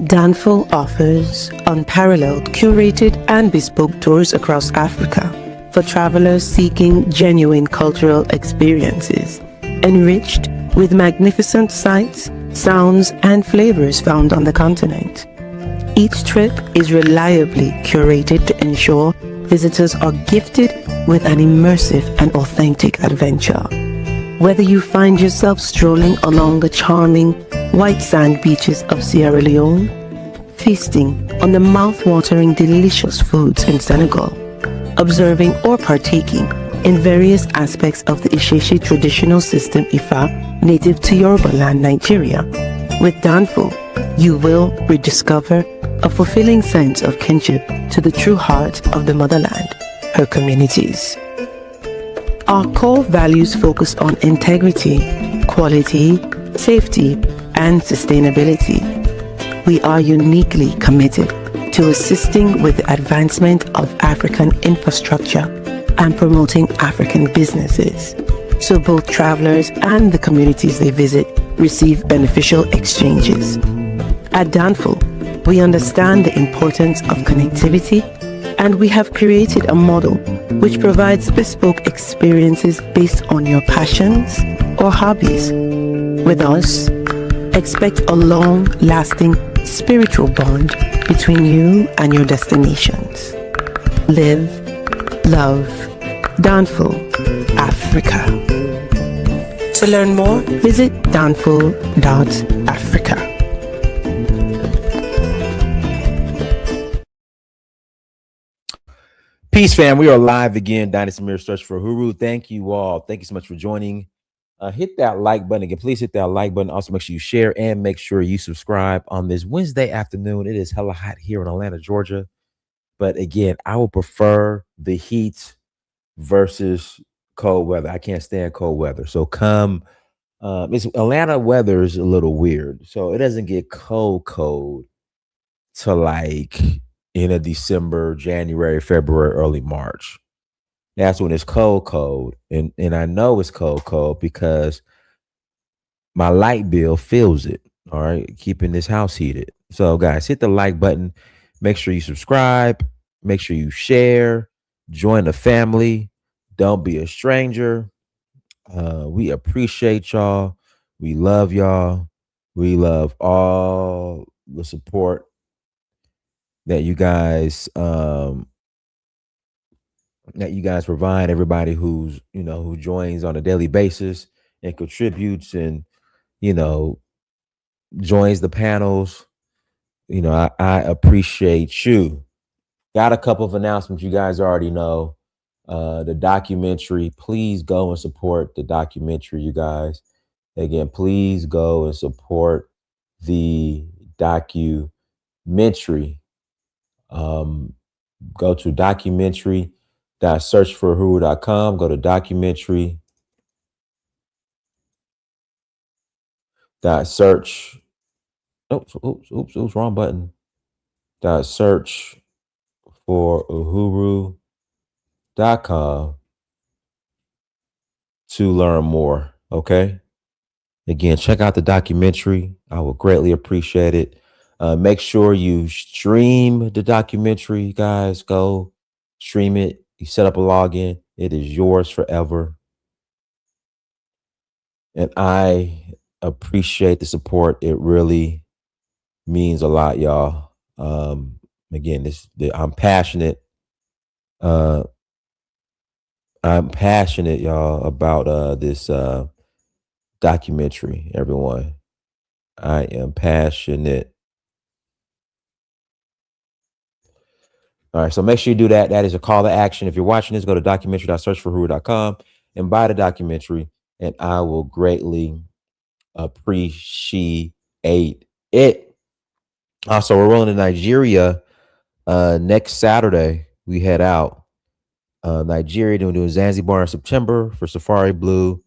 Danfo offers unparalleled, curated, and bespoke tours across Africa for travelers seeking genuine cultural experiences, enriched with magnificent sights, sounds, and flavors found on the continent. Each trip is reliably curated to ensure visitors are gifted with an immersive and authentic adventure. Whether you find yourself strolling along the charming white sand beaches of Sierra Leone, feasting on the mouth-watering delicious foods in Senegal, observing or partaking in various aspects of the Isheshe traditional system Ifa native to Yoruba land, Nigeria, with Danfo, you will rediscover a fulfilling sense of kinship to the true heart of the motherland, her communities. Our core values focus on integrity, quality, safety, and sustainability. We are uniquely committed to assisting with the advancement of African infrastructure and promoting African businesses, so both travelers and the communities they visit receive beneficial exchanges. At Danfo, we understand the importance of connectivity, and we have created a model which provides bespoke experiences based on your passions or hobbies. With us, expect a long-lasting spiritual bond between you and your destinations. Live, love, Danfo, Africa. To learn more, visit danfo.africa. Peace, fam. We are live again. Dynasty Mirror Search for Uhuru. Thank you all. Thank you so much for joining. Hit that like button again. Please hit that like button. Also, make sure you share and make sure you subscribe on this Wednesday afternoon. It is hella hot here in Atlanta, Georgia. But again, I would prefer the heat versus cold weather. I can't stand cold weather. So come, Atlanta weather is a little weird. So it doesn't get cold to like in a December, January, February, early March. That's when it's cold. And I know it's cold because my light bill feels it. All right. Keeping this house heated. So guys, hit the like button. Make sure you subscribe. Make sure you share. Join the family. Don't be a stranger. We appreciate y'all. We love y'all. We love all the support that you guys provide. Everybody who joins on a daily basis and contributes and joins the panels. I appreciate you. Got a couple of announcements you guys already know. The documentary, please go and support the documentary, you guys. Again, please go and support the documentary. Go to documentary.searchforwho.com. Go to documentary. Search. Oops, wrong button. Search for uhuru.com to learn more. Okay. Again, check out the documentary. I will greatly appreciate it. Make sure you stream the documentary, guys. Go stream it. You set up a login. It is yours forever. And I appreciate the support. It really means a lot, y'all. Again, I'm passionate. I'm passionate, y'all, about this documentary, everyone. I am passionate. All right, so make sure you do that. That is a call to action. If you're watching this, go to documentary.searchforwho.com and buy the documentary, and I will greatly appreciate it. Also, we're rolling to Nigeria next Saturday. We head out. Nigeria, we're doing Zanzibar in September for Safari Blue,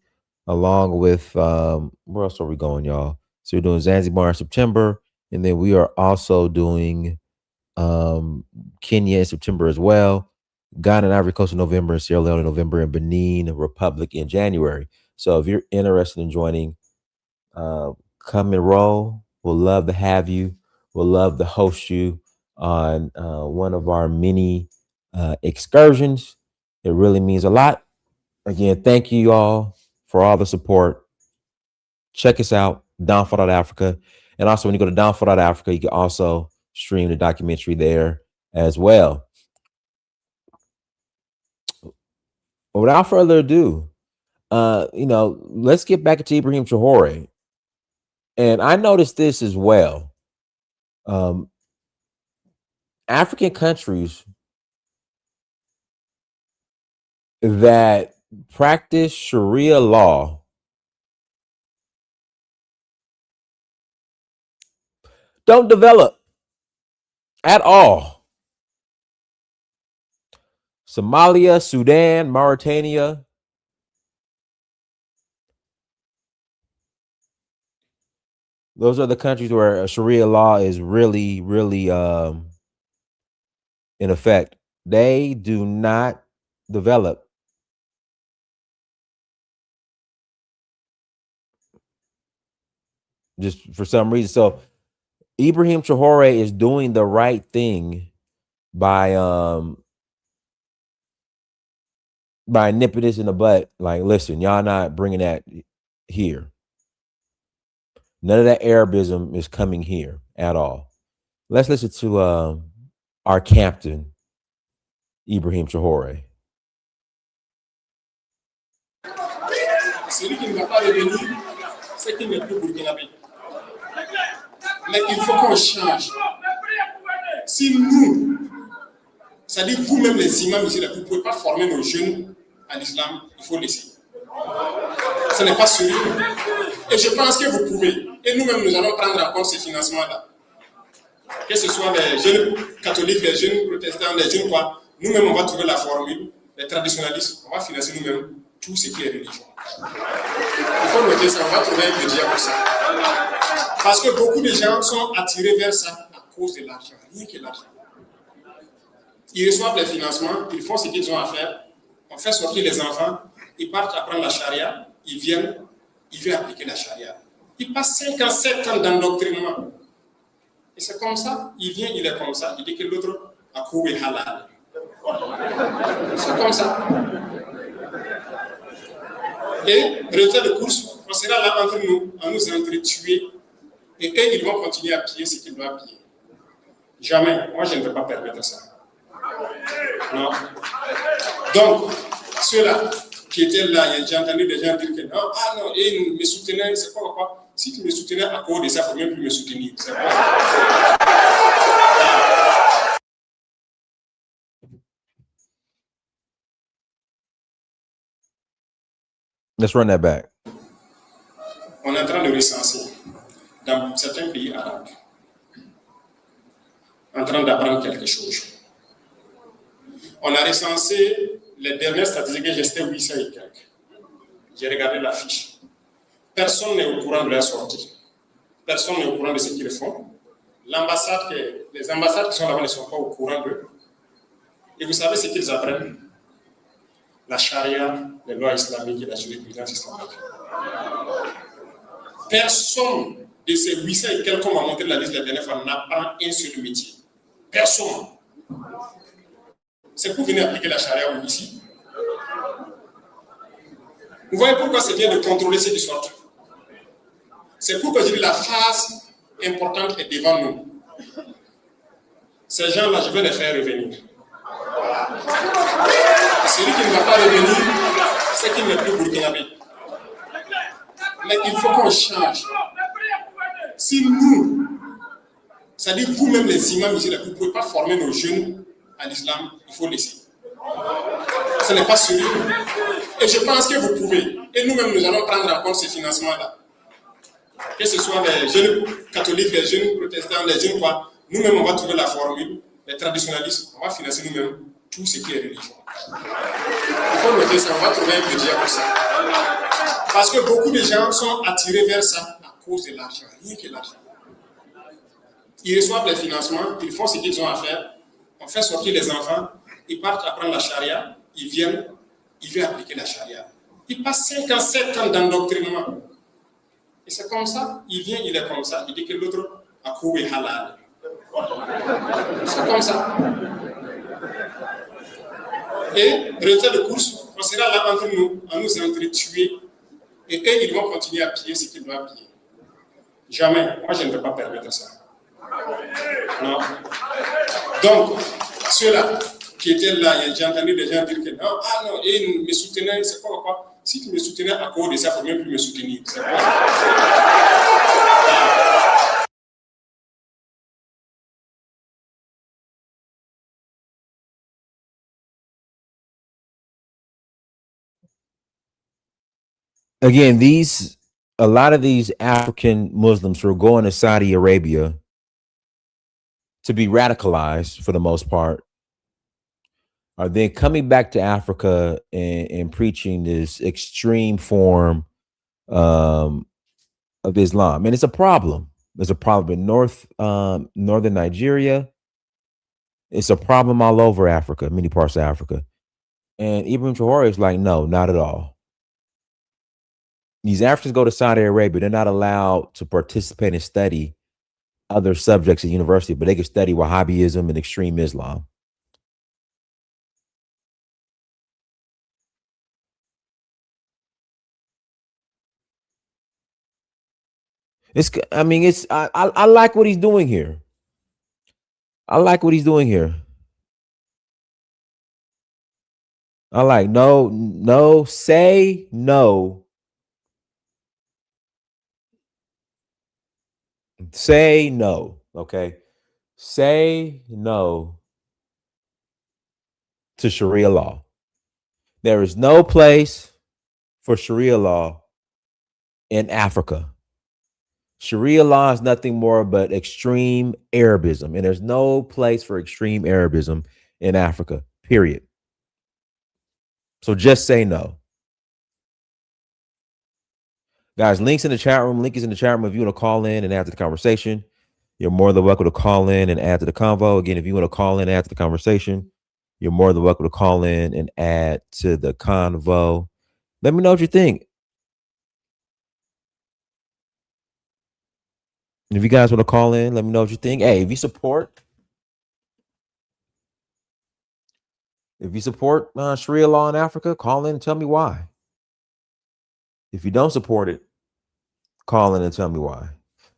along with where else are we going, y'all? So we're doing Zanzibar in September, and then we are also doing Kenya in September as well, Ghana and Ivory Coast in November, and Sierra Leone in November, and Benin Republic in January. So if you're interested in joining, come and roll. We'll love to have you. We'll love to host you on one of our mini excursions. It really means a lot. Again, thank you all for all the support. Check us out, Downfall.Africa. And also, when you go to Downfall.Africa, you can also stream the documentary there as well. Without further ado, let's get back to Ibrahim Traoré. And I noticed this as well. African countries that practice Sharia law don't develop at all. Somalia, Sudan, Mauritania. Those are the countries where Sharia law is really, really in effect. They do not develop. Just for some reason. So Ibrahim Traoré is doing the right thing by nipping this in the butt. Like, listen, y'all not bringing that here. None of that Arabism is coming here at all. Let's listen to our Captain Ibrahim Traoré. Celui qui ne va pas revenir, c'est qu'il n'est plus burkinabé. Mais il faut qu'on change. Si nous, c'est-à-dire vous-même les imams ici, vous ne pouvez pas former nos jeunes à l'islam, il faut laisser. Ce n'est pas sérieux. Et je pense que vous pouvez. Et nous-mêmes, nous allons prendre en compte ces financements-là. Que ce soit les jeunes catholiques, les jeunes protestants, les jeunes quoi, nous-mêmes, on va trouver la formule. Les traditionalistes, on va financer nous-mêmes tout ce qui est religion. Il faut noter ça, on va trouver un budget pour ça. Parce que beaucoup de gens sont attirés vers ça à cause de l'argent, rien que l'argent. Ils reçoivent les financements, ils font ce qu'ils ont à faire, on fait sortir les enfants, ils partent apprendre la Sharia, ils viennent, ils veulent appliquer la Sharia. Ils passent 5 ans, 7 ans d'endoctrinement. Et c'est comme ça, il vient, il est comme ça, il dit que l'autre a couru halal. C'est comme ça. Et résultat de course, on sera là entre nous, à nous entretuer, et eux, ils vont continuer à piller ce qu'ils doivent piller. Jamais. Moi, je ne vais pas permettre ça. Non. Donc, ceux-là qui étaient là, j'ai entendu des gens dire que non, ah non, et ils me soutenaient, c'est quoi. Si tu me soutenais à cause de ça, il ne faut même plus me soutenir. C'est vrai. Let's run that back. On est en train de recenser dans certains pays arabes, en train d'apprendre quelque chose. On a recensé les dernières statistiques, j'étais 800 et quelques. J'ai regardé la fiche. Personne n'est au courant de leur sortie. Personne n'est au courant de ce qu'ils font. Les ambassades qui sont là-bas ne sont pas au courant d'eux. Et vous savez ce qu'ils apprennent? La Sharia, les lois islamiques et la jurisprudence islamique. Personne de ces 800 et quelques qu'on m'a montré la liste la dernière fois n'apprend un seul métier. Personne. C'est pour venir appliquer la Sharia ici. Vous voyez pourquoi c'est bien de contrôler ceux qui sortent. C'est pourquoi je dis la phase importante est devant nous. Ces gens-là, je vais les faire revenir. Celui qui ne va pas revenir, c'est qu'il n'est plus burkinabé. Mais il faut qu'on change. Si nous, c'est-à-dire vous-même les imams ici, vous ne pouvez pas former nos jeunes à l'islam, il faut laisser. Ce n'est pas sérieux. Et je pense que vous pouvez. Et nous-mêmes, nous allons prendre en compte ces financements-là. Que ce soit les jeunes catholiques, les jeunes protestants, les jeunes quoi, nous-mêmes, on va trouver la formule. Les traditionalistes, on va financer nous-mêmes tout ce qui est religion. Il faut noter ça, on va trouver un budget pour ça. Parce que beaucoup de gens sont attirés vers ça à cause de l'argent, rien que l'argent. Ils reçoivent les financements, ils font ce qu'ils ont à faire, on fait sortir les enfants, ils partent apprendre la Sharia, ils viennent, ils veulent appliquer la Sharia. Ils passent 5 ans, 7 ans d'endoctrinement. Et c'est comme ça, il vient, il est comme ça, il dit que l'autre a couru halal. C'est comme ça. Et résultat de course, on sera là entre nous, à nous entretuer, et eux, ils vont continuer à piller ce qu'ils doivent piller. Jamais. Moi, je ne vais pas permettre ça. Non. Donc, ceux-là qui étaient là, j'ai entendu des gens dire que non, ah non, et ils me soutenaient, c'est quoi. Si tu me soutenais à cause de ça, il ne faut même plus me soutenir. C'est quoi? Again, a lot of these African Muslims who are going to Saudi Arabia to be radicalized for the most part are then coming back to Africa and preaching this extreme form of Islam. And it's a problem. There's a problem in northern Nigeria. It's a problem all over Africa, many parts of Africa. And Ibrahim Traoré is like, no, not at all. These Africans go to Saudi Arabia. They're not allowed to participate and study other subjects at university, but they can study Wahhabism and extreme Islam. I like what he's doing here. I like what he's doing here. I like no, say no. Say no. Okay. Say no to Sharia law. There is no place for Sharia law in Africa. Sharia law is nothing more but extreme Arabism, and there's no place for extreme Arabism in Africa, period. So just say no. Guys, links in the chat room. Link is in the chat room if you want to call in and add to the conversation. You're more than welcome to call in and add to the convo. Again, if you want to call in and add to the conversation, you're more than welcome to call in and add to the convo. Let me know what you think. If you guys want to call in, let me know what you think. Hey, if you support Sharia law in Africa, call in and tell me why. If you don't support it, call in and tell me why.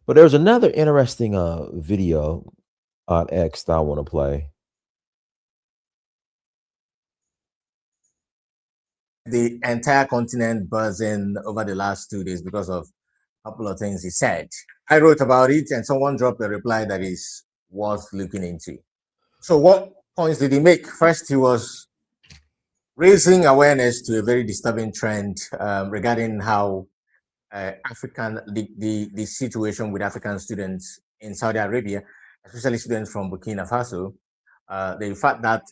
But there's another interesting video on X that I want to play. The entire continent buzzing over the last 2 days because of a couple of things he said. I wrote about it and someone dropped a reply that is worth looking into. So what points did he make? First, he was raising awareness to a very disturbing trend regarding how the situation with African students in Saudi Arabia, especially students from Burkina Faso, the fact that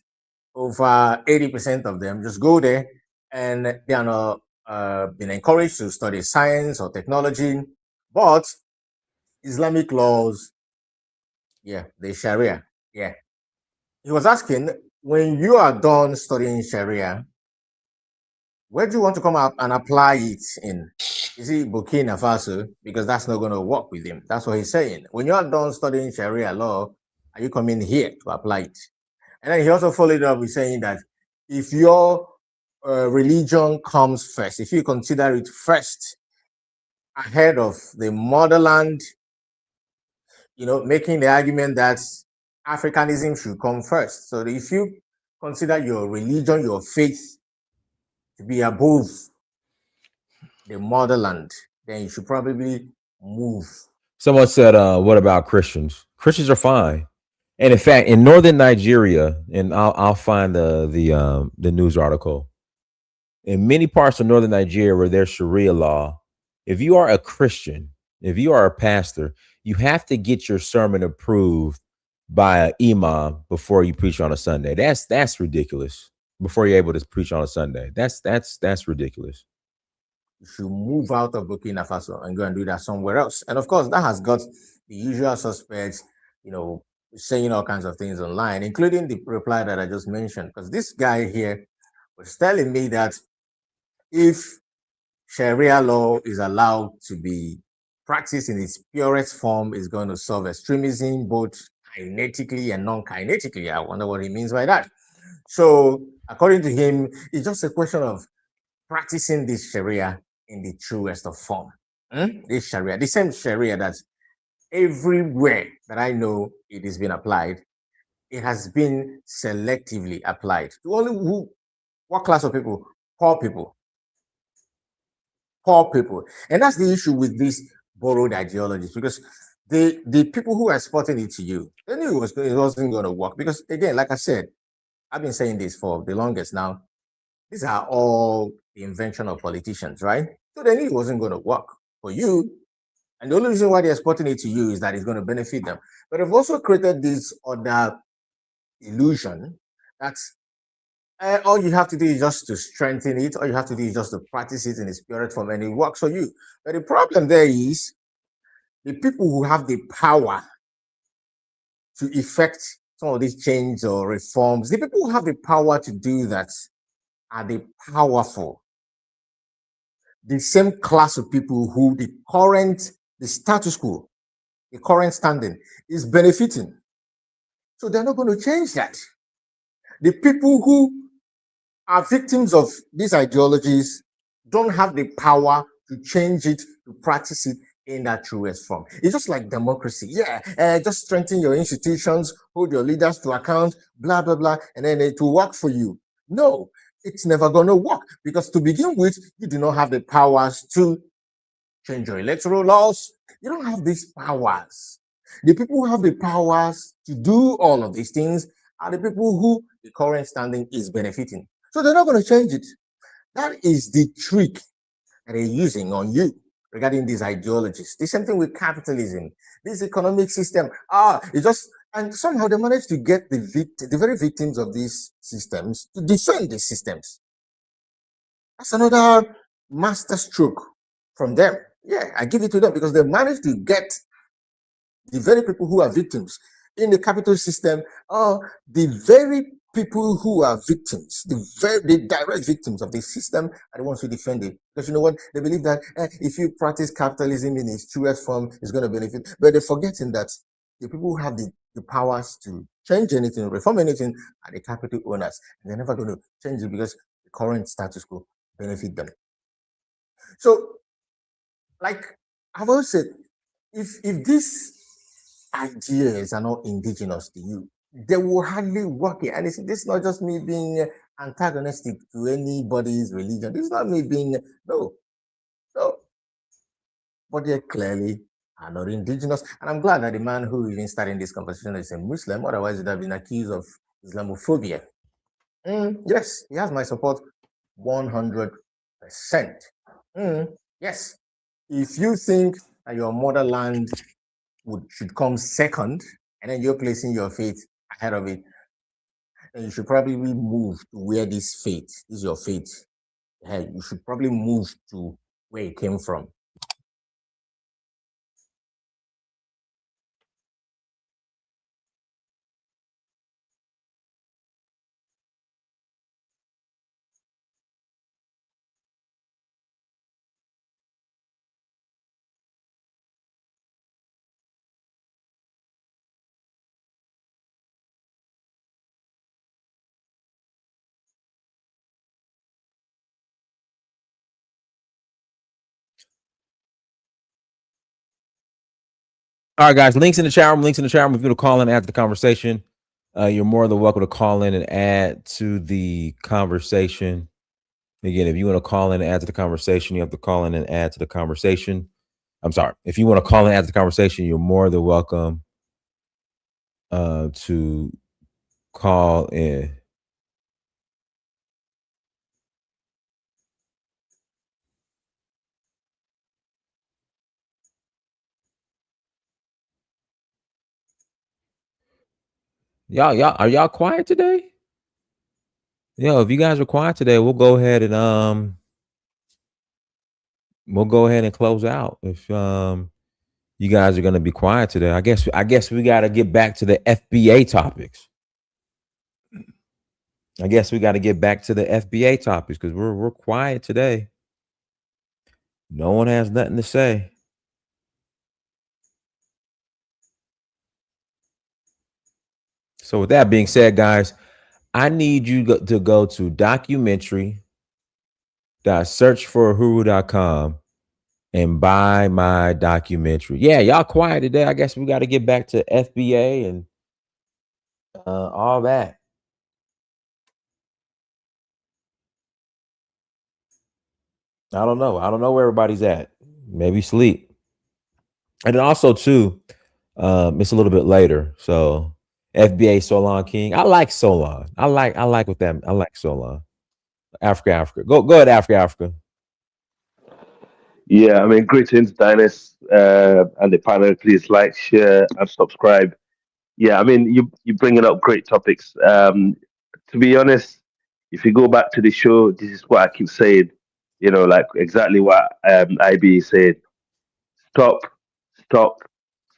over 80% of them just go there and they are not been encouraged to study science or technology, but Islamic laws, the Sharia, He was asking, when you are done studying Sharia, where do you want to come out and apply it in? Is it Burkina Faso? Because that's not going to work with him. That's what he's saying. When you are done studying Sharia law, are you coming here to apply it? And then he also followed up with saying that if your religion comes first, if you consider it first ahead of the motherland, making the argument that Africanism should come first. So if you consider your religion, your faith to be above the motherland, then you should probably move. Someone said, what about Christians? Christians are fine. And in fact, in northern Nigeria, and I'll find the news article. In many parts of northern Nigeria where there's Sharia law, if you are a Christian, if you are a pastor, you have to get your sermon approved by an imam before you preach on a Sunday. That's ridiculous. Before you're able to preach on a Sunday, that's ridiculous. You should move out of Burkina Faso and go and do that somewhere else. And of course, that has got the usual suspects, saying all kinds of things online, including the reply that I just mentioned. Because this guy here was telling me that if Sharia law is allowed to be practiced in its purest form, is going to solve extremism, both kinetically and non-kinetically. I wonder what he means by that. So, according to him, it's just a question of practicing this Sharia in the truest of form. This Sharia, the same Sharia that's everywhere that I know it is being applied, it has been selectively applied to only who, what class of people? Poor people. Poor people. And that's the issue with these borrowed ideologies, because the people who are exporting it to you, they knew it wasn't going to work. Because again, like I said, I've been saying this for the longest now. These are all the invention of politicians, right? So they knew it wasn't going to work for you. And the only reason why they're exporting it to you is that it's going to benefit them. But they've also created this other illusion that all you have to do is just to strengthen it. All you have to do is just to practice it in its purest form, and it works for you. But the problem there is the people who have the power to effect some of these change or reforms, the people who have the power to do that are the powerful. The same class of people who the status quo, the current standing is benefiting. So they're not going to change that. The people who are victims of these ideologies don't have the power to change it, to practice it in that truest form. It's just like democracy. Yeah, just strengthen your institutions, hold your leaders to account, blah, blah, blah, and then it will work for you. No, it's never going to work, because to begin with, you do not have the powers to change your electoral laws. You don't have these powers. The people who have the powers to do all of these things are the people who the current standing is benefiting. So they're not going to change it. That is the trick that they're using on you regarding these ideologies. The same thing with capitalism, this economic system. It's just, and somehow they manage to get the very victims of these systems to defend these systems. That's another master stroke from them. Yeah, I give it to them, because they managed to get the very people who are victims in the capital system are the very people who are victims, the direct victims of the system are the ones who defend it. Because you know what? They believe that if you practice capitalism in its truest form, it's going to benefit. But they're forgetting that the people who have the powers to change anything, reform anything, are the capital owners. And they're never going to change it, because the current status quo benefit them. So, like I've always said, if these ideas are not indigenous to you, they will hardly work it. And this is not just me being antagonistic to anybody's religion. This is not me being no. But they clearly are not indigenous. And I'm glad that the man who even started this conversation is a Muslim. Otherwise, he'd have been accused of Islamophobia. Yes, he has my support 100%. Yes. If you think that your motherland should come second, and then you're placing your faith ahead of it, then you should probably move to where this is your faith. You should probably move to where it came from. All right, guys. Links in the chat room. Links in the chat room. If you want to call in and add to the conversation, you're more than welcome to call in and add to the conversation. Again, if you want to call in and add to the conversation, you have to call in and add to the conversation. I'm sorry. If you want to call in and add to the conversation, you're more than welcome to call in. Y'all, are y'all quiet today? Yeah, if you guys are quiet today, we'll go ahead and close out. If you guys are gonna be quiet today, I guess we gotta get back to the FBA topics. I guess we got to get back to the FBA topics, because we're quiet today. No one has nothing to say. So with that being said, guys, I need you to go to documentary.searchforhuru.com and buy my documentary. Yeah, y'all quiet today. I guess we got to get back to FBA and all that. I don't know. I don't know where everybody's at. Maybe sleep. And then also too, it's a little bit later. So FBA Solon King. I like Solon. I like with that. I like Solon. Africa. Go ahead, Africa. Yeah, I mean, greetings, Dinus, and the panel. Please like, share, and subscribe. Yeah, I mean, you bringing up great topics. To be honest, if you go back to the show, this is what I keep saying. You know, like exactly what IB said. Stop, stop,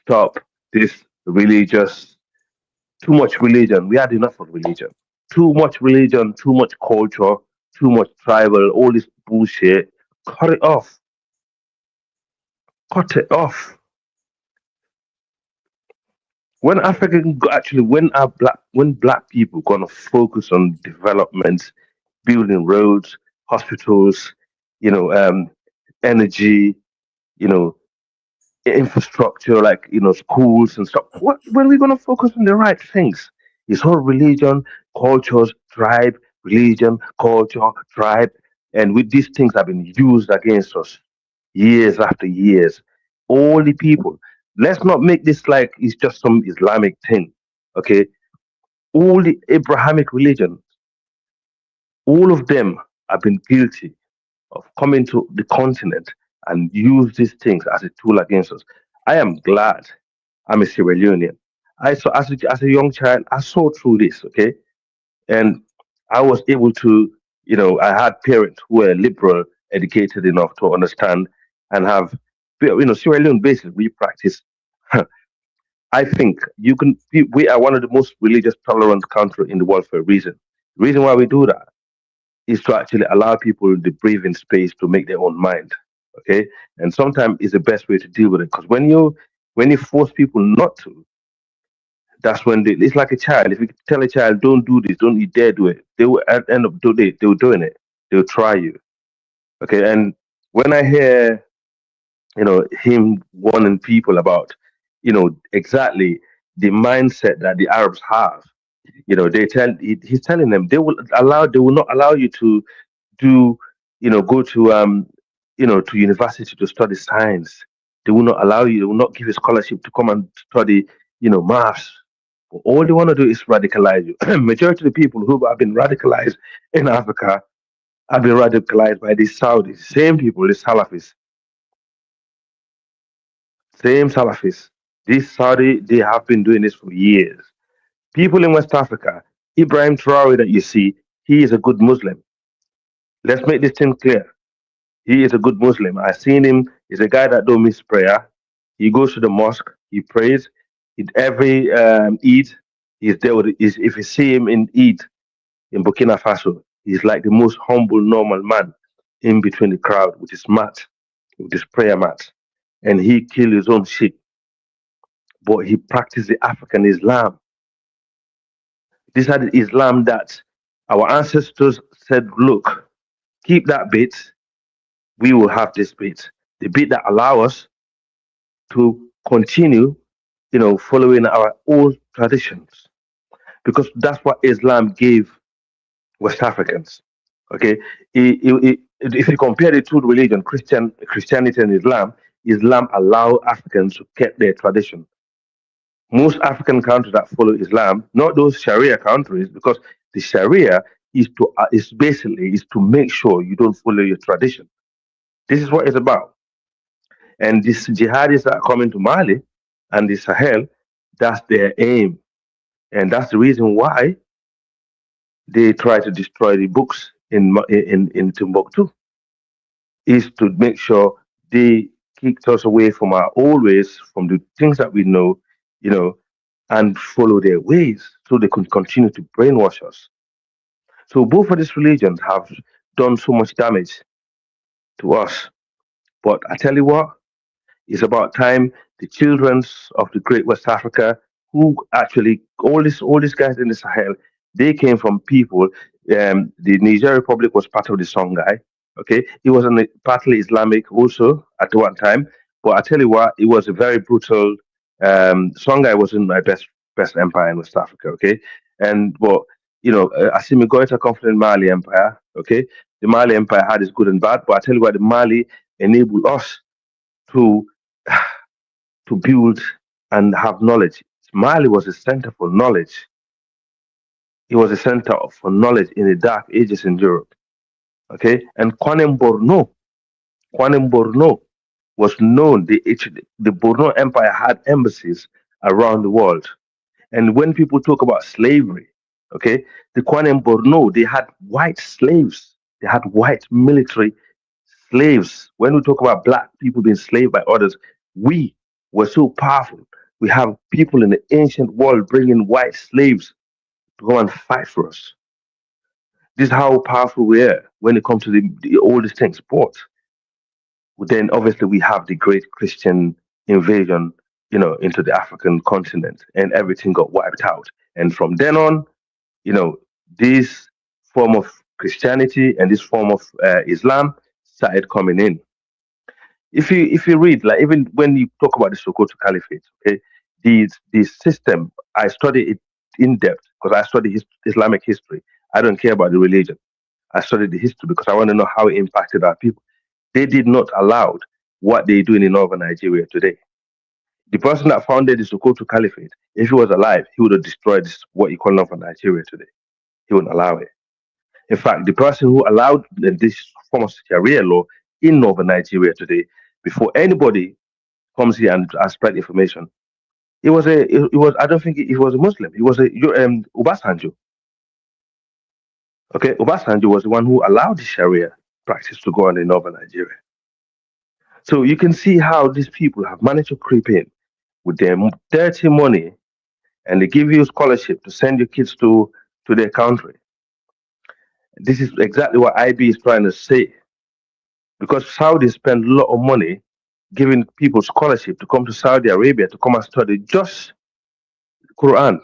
stop. This religious, too much religion. We had enough of religion. Too much religion, too much culture, too much tribal. All this bullshit. Cut it off. Cut it off. When actually when black people gonna focus on development, building roads, hospitals, you know, energy, you know, infrastructure like schools and stuff. What when are we gonna focus on the right things? It's all religion, cultures, tribe, religion, culture, tribe, and with these things have been used against us years after years. All the people. Let's not make this like it's just some Islamic thing. Okay, all the Abrahamic religion, all of them have been guilty of coming to the continent and use these things as a tool against us. I am glad I'm a Sierra Leonean. I saw as a young child, I saw through this, okay, and I was able to, I had parents who were liberal, educated enough to understand and have, Sierra Leone basically we practice. I think we are one of the most religious tolerant country in the world for a reason. The reason why we do that is to actually allow people the breathing space to make their own mind. Okay, and sometimes it's the best way to deal with it because when you force people not to, that's when it's like a child. If you tell a child don't do this, don't you dare do it, they will at the end of the day they will doing it. They'll try you. Okay, and when I hear him warning people about exactly the mindset that the Arabs have, he's telling them they will not allow you to do go to to university to study science. They will not allow you. They will not give you scholarship to come and study maths. All they want to do is radicalize you. Majority of the people who have been radicalized in Africa have been radicalized by these Saudis, same people, the Salafis, same Salafis. These Saudi, they have been doing this for years. People in West Africa, Ibrahim Traoré that you see, he is a good Muslim. Let's make this thing clear. He is a good Muslim. I've seen him. He's a guy that don't miss prayer. He goes to the mosque. He prays. Every Eid, he's there with. If you see him in Eid in Burkina Faso, he's like the most humble, normal man in between the crowd with his mat, with his prayer mat, and he killed his own sheep. But he practiced the African Islam. These are the Islam that our ancestors said, look, keep that bit. We will have this bit. The bit that allow us to continue, following our old traditions, because that's what Islam gave West Africans. Okay, if you compare the two religions, Christianity and Islam allow Africans to keep their tradition. Most African countries that follow Islam, not those Sharia countries, because the Sharia is to make sure you don't follow your tradition. This is what it's about. And these jihadis that are coming to Mali and the Sahel, that's their aim. And that's the reason why they try to destroy the books in Timbuktu, is to make sure they keep us away from our old ways, from the things that we know, you know, and follow their ways so they can continue to brainwash us. So both of these religions have done so much damage to us. But I tell you what, it's about time the children of the great West Africa who actually all these guys in the Sahel, they came from people. The Niger Republic was part of the Songhai. Okay, it was partly Islamic also at one time. But I tell you what, it was a very brutal. Songhai wasn't my best empire in West Africa. Okay, and but Assimi Goita come from the Mali Empire. Okay, the Mali Empire had its good and bad, but I tell you what, the Mali enabled us to to build and have knowledge. Mali was a center for knowledge. It was a center for knowledge in the dark ages in Europe. Okay, and Kwanem Borno was known. The Borno Empire had embassies around the world. And when people talk about slavery, okay, the Kwanem Borno, they had white slaves. They had white military slaves. When we talk about black people being enslaved by others, we were so powerful. We have people in the ancient world bringing white slaves to go and fight for us. This is how powerful we are when it comes to the oldest things. But then obviously we have the great Christian invasion, into the African continent, and everything got wiped out. And from then on, this form of Christianity and this form of Islam started coming in. If you read, like, even when you talk about the Sokoto Caliphate, okay, the system, I study it in depth because I study Islamic history. I don't care about the religion. I studied the history because I want to know how it impacted our people. They did not allow what they're doing in northern Nigeria today. The person that founded the Sokoto Caliphate, if he was alive, he would have destroyed what you call northern Nigeria today. He wouldn't allow it. In fact, the person who allowed this form of Sharia law in northern Nigeria today, before anybody comes here and spread information, it was I don't think he was a Muslim. He was a Obasanjo. Okay, Obasanjo was the one who allowed the Sharia practice to go on in northern Nigeria. So you can see how these people have managed to creep in with their dirty money, and they give you scholarship to send your kids to their country. This is exactly what IB is trying to say. Because Saudi spend a lot of money giving people scholarship to come to Saudi Arabia to come and study just Quran.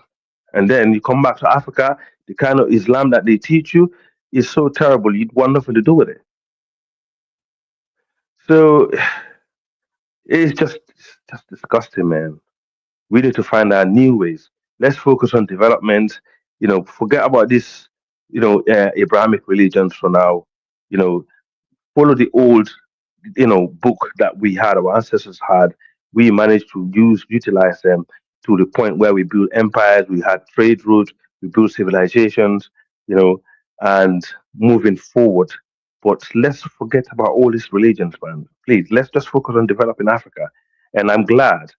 And then you come back to Africa, the kind of Islam that they teach you is so terrible, you'd want nothing to do with it. So it's just disgusting, man. We need to find out new ways. Let's focus on development. Forget about this, Abrahamic religions for now. Follow the old, book that we had, our ancestors had. We managed to utilize them to the point where we built empires, we had trade routes, we built civilizations, and moving forward. But let's forget about all these religions, man. Please, let's just focus on developing Africa. And I'm glad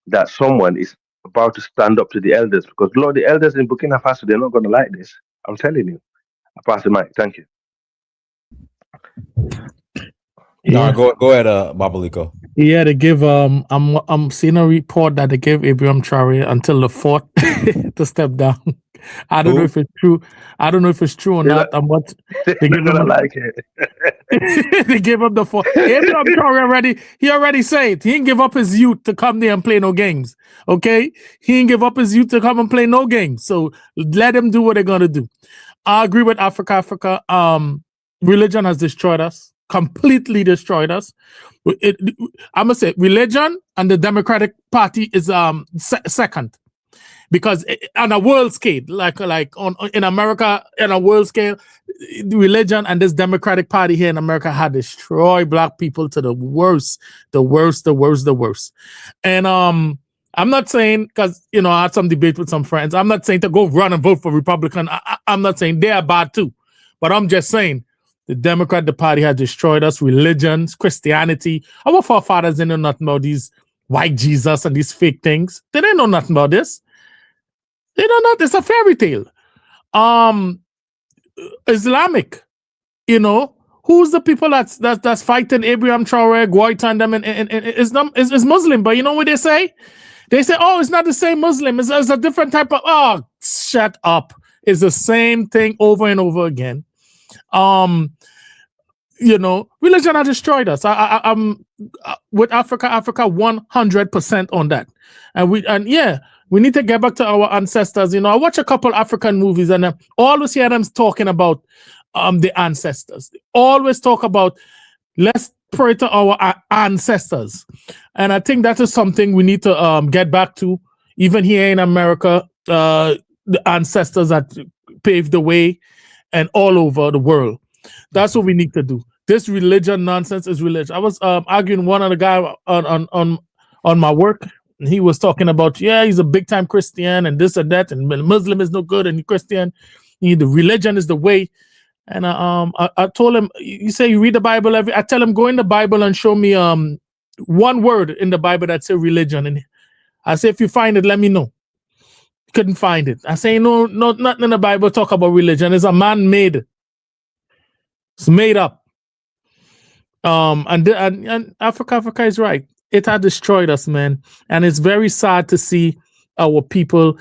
that someone is about to stand up to the elders, because a lot of the elders in Burkina Faso, they're not going to like this. I'm telling you. I pass the mic. Thank you. No, go ahead, Babaliko. Yeah, they give I'm seeing a report that they gave Ibrahim Traoré until the 4th to step down. I don't know if it's true. I don't know if it's true or not. But they give him like it. they gave up the 4th. Ibrahim Traoré already said he didn't give up his youth to come there and play no games. Okay, he didn't give up his youth to come and play no games. So let them do what they're gonna do. I agree with Africa. Religion has destroyed us. Completely destroyed us. I'm gonna say religion and the Democratic Party is second, because on a world scale, like in America, in a world scale, religion and this Democratic Party here in America had destroyed black people to the worst. And I'm not saying, because I had some debate with some friends, I'm not saying to go run and vote for Republican. I'm not saying they are bad too, but I'm just saying the Party had destroyed us. Religions, Christianity. Our forefathers didn't know nothing about these white Jesus and these fake things. They didn't know nothing about this. They don't know. It's a fairy tale. Islamic. Who's the people that's fighting Ibrahim Traoré, Goita, and them? And Islam is Muslim. But you know what they say? They say, "Oh, it's not the same Muslim. It's a different type of." Oh, shut up! It's the same thing over and over again. Religion has destroyed us. I'm with Africa 100% on that. And We need to get back to our ancestors. You know, I watch a couple African movies and I always hear them talking about the ancestors. They always talk about, let's pray to our ancestors. And I think that is something we need to get back to. Even here in America, the ancestors that paved the way and all over the world. That's what we need to do. This religion nonsense is religion. I was arguing one other guy on my work. And he was talking about, yeah, he's a big time Christian and this and that, and Muslim is no good and Christian. The religion is the way. And I told him, you say you read the Bible I tell him, go in the Bible and show me one word in the Bible that says religion. And I say, if you find it, let me know. Couldn't find it. I say, no, nothing in the Bible talk about religion. It's a man-made. It's made up. And Africa is right. It had destroyed us, man. And it's very sad to see our people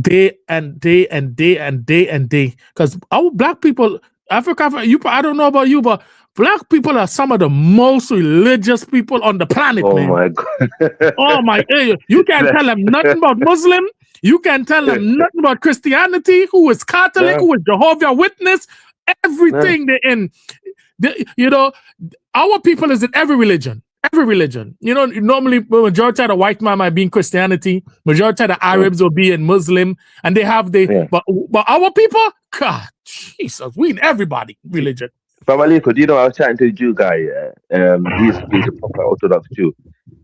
day and day. Because our black people, Africa, I don't know about you, but black people are some of the most religious people on the planet, man. My God. Oh my God. You can't tell them nothing about Muslim. You can't tell them nothing about Christianity, who is Catholic, who is Jehovah's Witness, everything they're in. You know, our people is in every religion. Every religion. You know, normally majority of the white man might be in Christianity, majority of the Arabs will be in Muslim, and they have but our people, God, Jesus, we in everybody religion. Babaliko, you know, I was chatting to a Jew guy. He's a proper Orthodox Jew.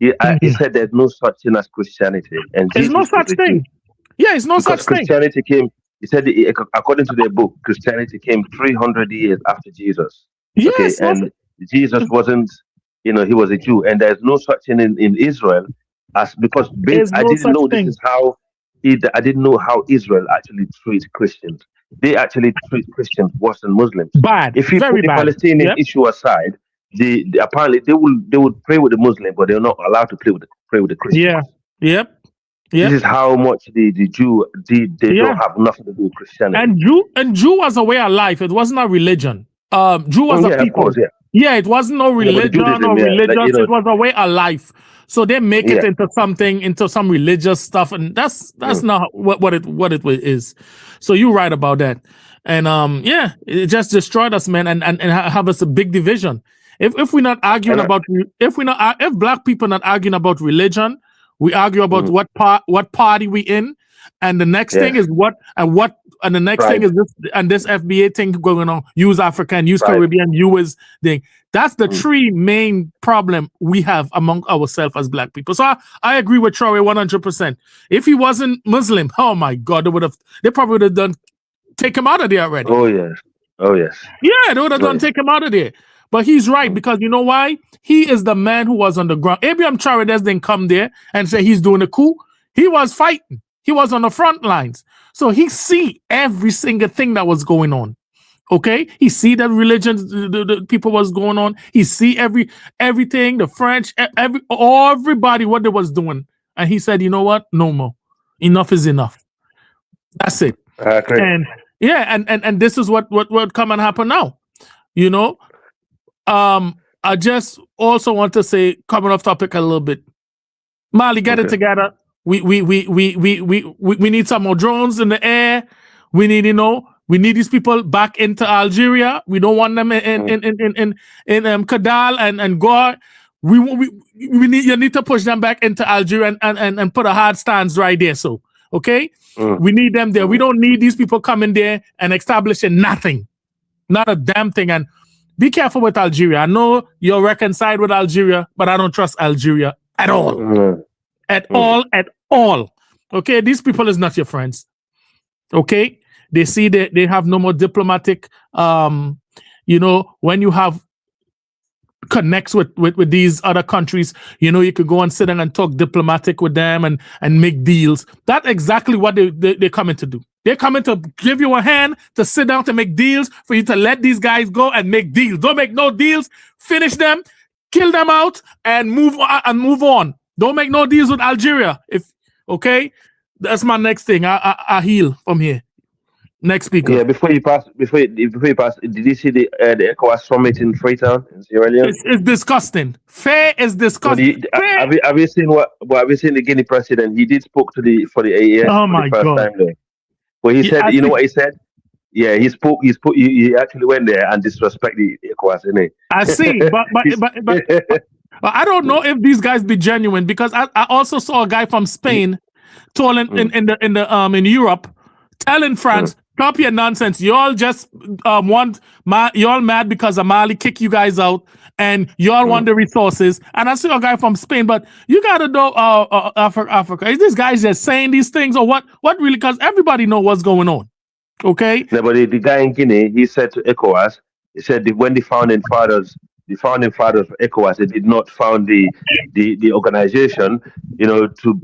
He said there's no such thing as Christianity, and there's no such thing. Yeah, it's no such thing. Christianity came. He said, according to their book, Christianity came 300 years after Jesus. Yes, okay, and Jesus wasn't. You know, he was a Jew, and there's no such thing in Israel because I didn't know this is how I didn't know how Israel actually treats Christians. They actually treat Christians worse than Muslims. Bad. If you put the Palestinian issue aside, apparently they would pray with the Muslim, but they're not allowed to pray with the Christians. Yeah. Yep. This is how much the Jew they don't have nothing to do with Christianity. And Jew was a way of life. It wasn't a religion. Jew was a people. Of course, Yeah, it wasn't no religion or religious. Like, it was a way of life. So they make it into some religious stuff, and that's not what it is. So you're right about that. And it just destroyed us, man, and have us a big division. If we're not arguing if black people not arguing about religion, we argue about what party we in, and the next thing is and the next thing is this FBA thing going on. Use African, use Caribbean, use thing. That's the three main problem we have among ourselves as black people. So I agree with Traoré 100%. If he wasn't Muslim, oh my God, they probably would have done take him out of there already. Oh yes. Yeah, they would have done take him out of there. But he's right, because you know why? He is the man who was on the ground. Ibrahim Traoré didn't come there and say he's doing a coup. He was fighting. He was on the front lines. So he see every single thing that was going on. Okay? He see that religion, the people was going on. He see everything, the French, everybody, what they was doing. And he said, you know what? No more. Enough is enough. That's it. And this is what come and happen now. You know? I just also want to say, coming off topic a little bit, Mali, get it together. We need some more drones in the air. We need these people back into Algeria. We don't want them in Kadal and Gore. You need to push them back into Algeria and put a hard stance right there. So okay, we need them there. We don't need these people coming there and establishing nothing, not a damn thing. And be careful with Algeria. I know you're reconciled with Algeria, but I don't trust Algeria at all. At all. Okay, these people is not your friends. Okay, they see that they have no more diplomatic. When you have connects with these other countries, you could go and sit down and talk diplomatic with them and make deals. That's exactly what they're coming to do. They're coming to give you a hand to sit down to make deals, for you to let these guys go and make deals. Don't make no deals. Finish them, kill them out, and move on. Don't make no deals with Algeria. That's my next thing. I heal from here. Next speaker. Yeah, before you pass, did you see the ECOWAS summit in Freetown in Sierra Leone? It's disgusting. Fair is But disgusting. Fair. have you seen have you seen the Guinea president? He did spoke to the for the AES Oh for the my first God. time there. But he Yeah, said, I you know think what he said? Yeah, he actually went there and disrespect the ECOWAS, innit? I see, He's- but I don't know if these guys be genuine because I also saw a guy from Spain told in Europe telling France, stop your nonsense. Y'all just y'all mad because Mali kick you guys out and y'all want the resources. And I see a guy from Spain, but you gotta know Africa. Is this guy just saying these things or what? What really? Because everybody know what's going on. Okay. No, but the guy in Guinea, he said to ECOWAS, he said when the founding fathers of ECOWAS, they did not found the organization, to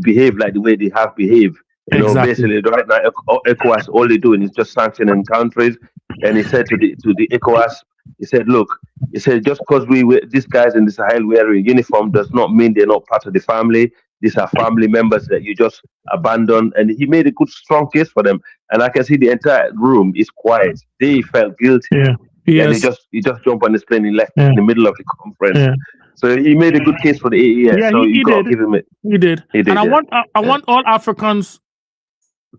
behave like the way they have behaved. Exactly. Basically, right now, ECOWAS, all they're doing is just sanctioning countries. And he said to the ECOWAS, he said, look, he said, just because these guys in the Sahel wearing uniform does not mean they're not part of the family. These are family members that you just abandon. And he made a good, strong case for them. And I can see the entire room is quiet. They felt guilty. Yeah. And Yes. he just jumped on his plane and left Yeah. in the middle of the conference. Yeah. So he made a good case for the AES. Yeah, So you he got to did. give him it. He did. He did. And I Yeah. want all Africans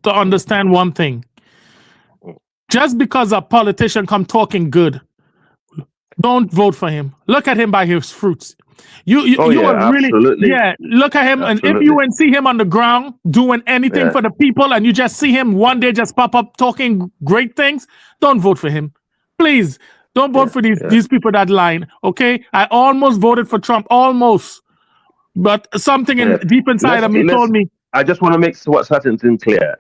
to understand one thing. Just because a politician come talking good, don't vote for him. Look at him by his fruits. You are really absolutely. look at him, and if Absolutely. you and see him on the ground doing anything Yeah. for the people, and you just see him one day just pop up talking great things, don't vote for him. Please don't vote for these people that line. Okay, I almost voted for Trump, almost, but something deep inside of me told me. I just want to make certain thing clear.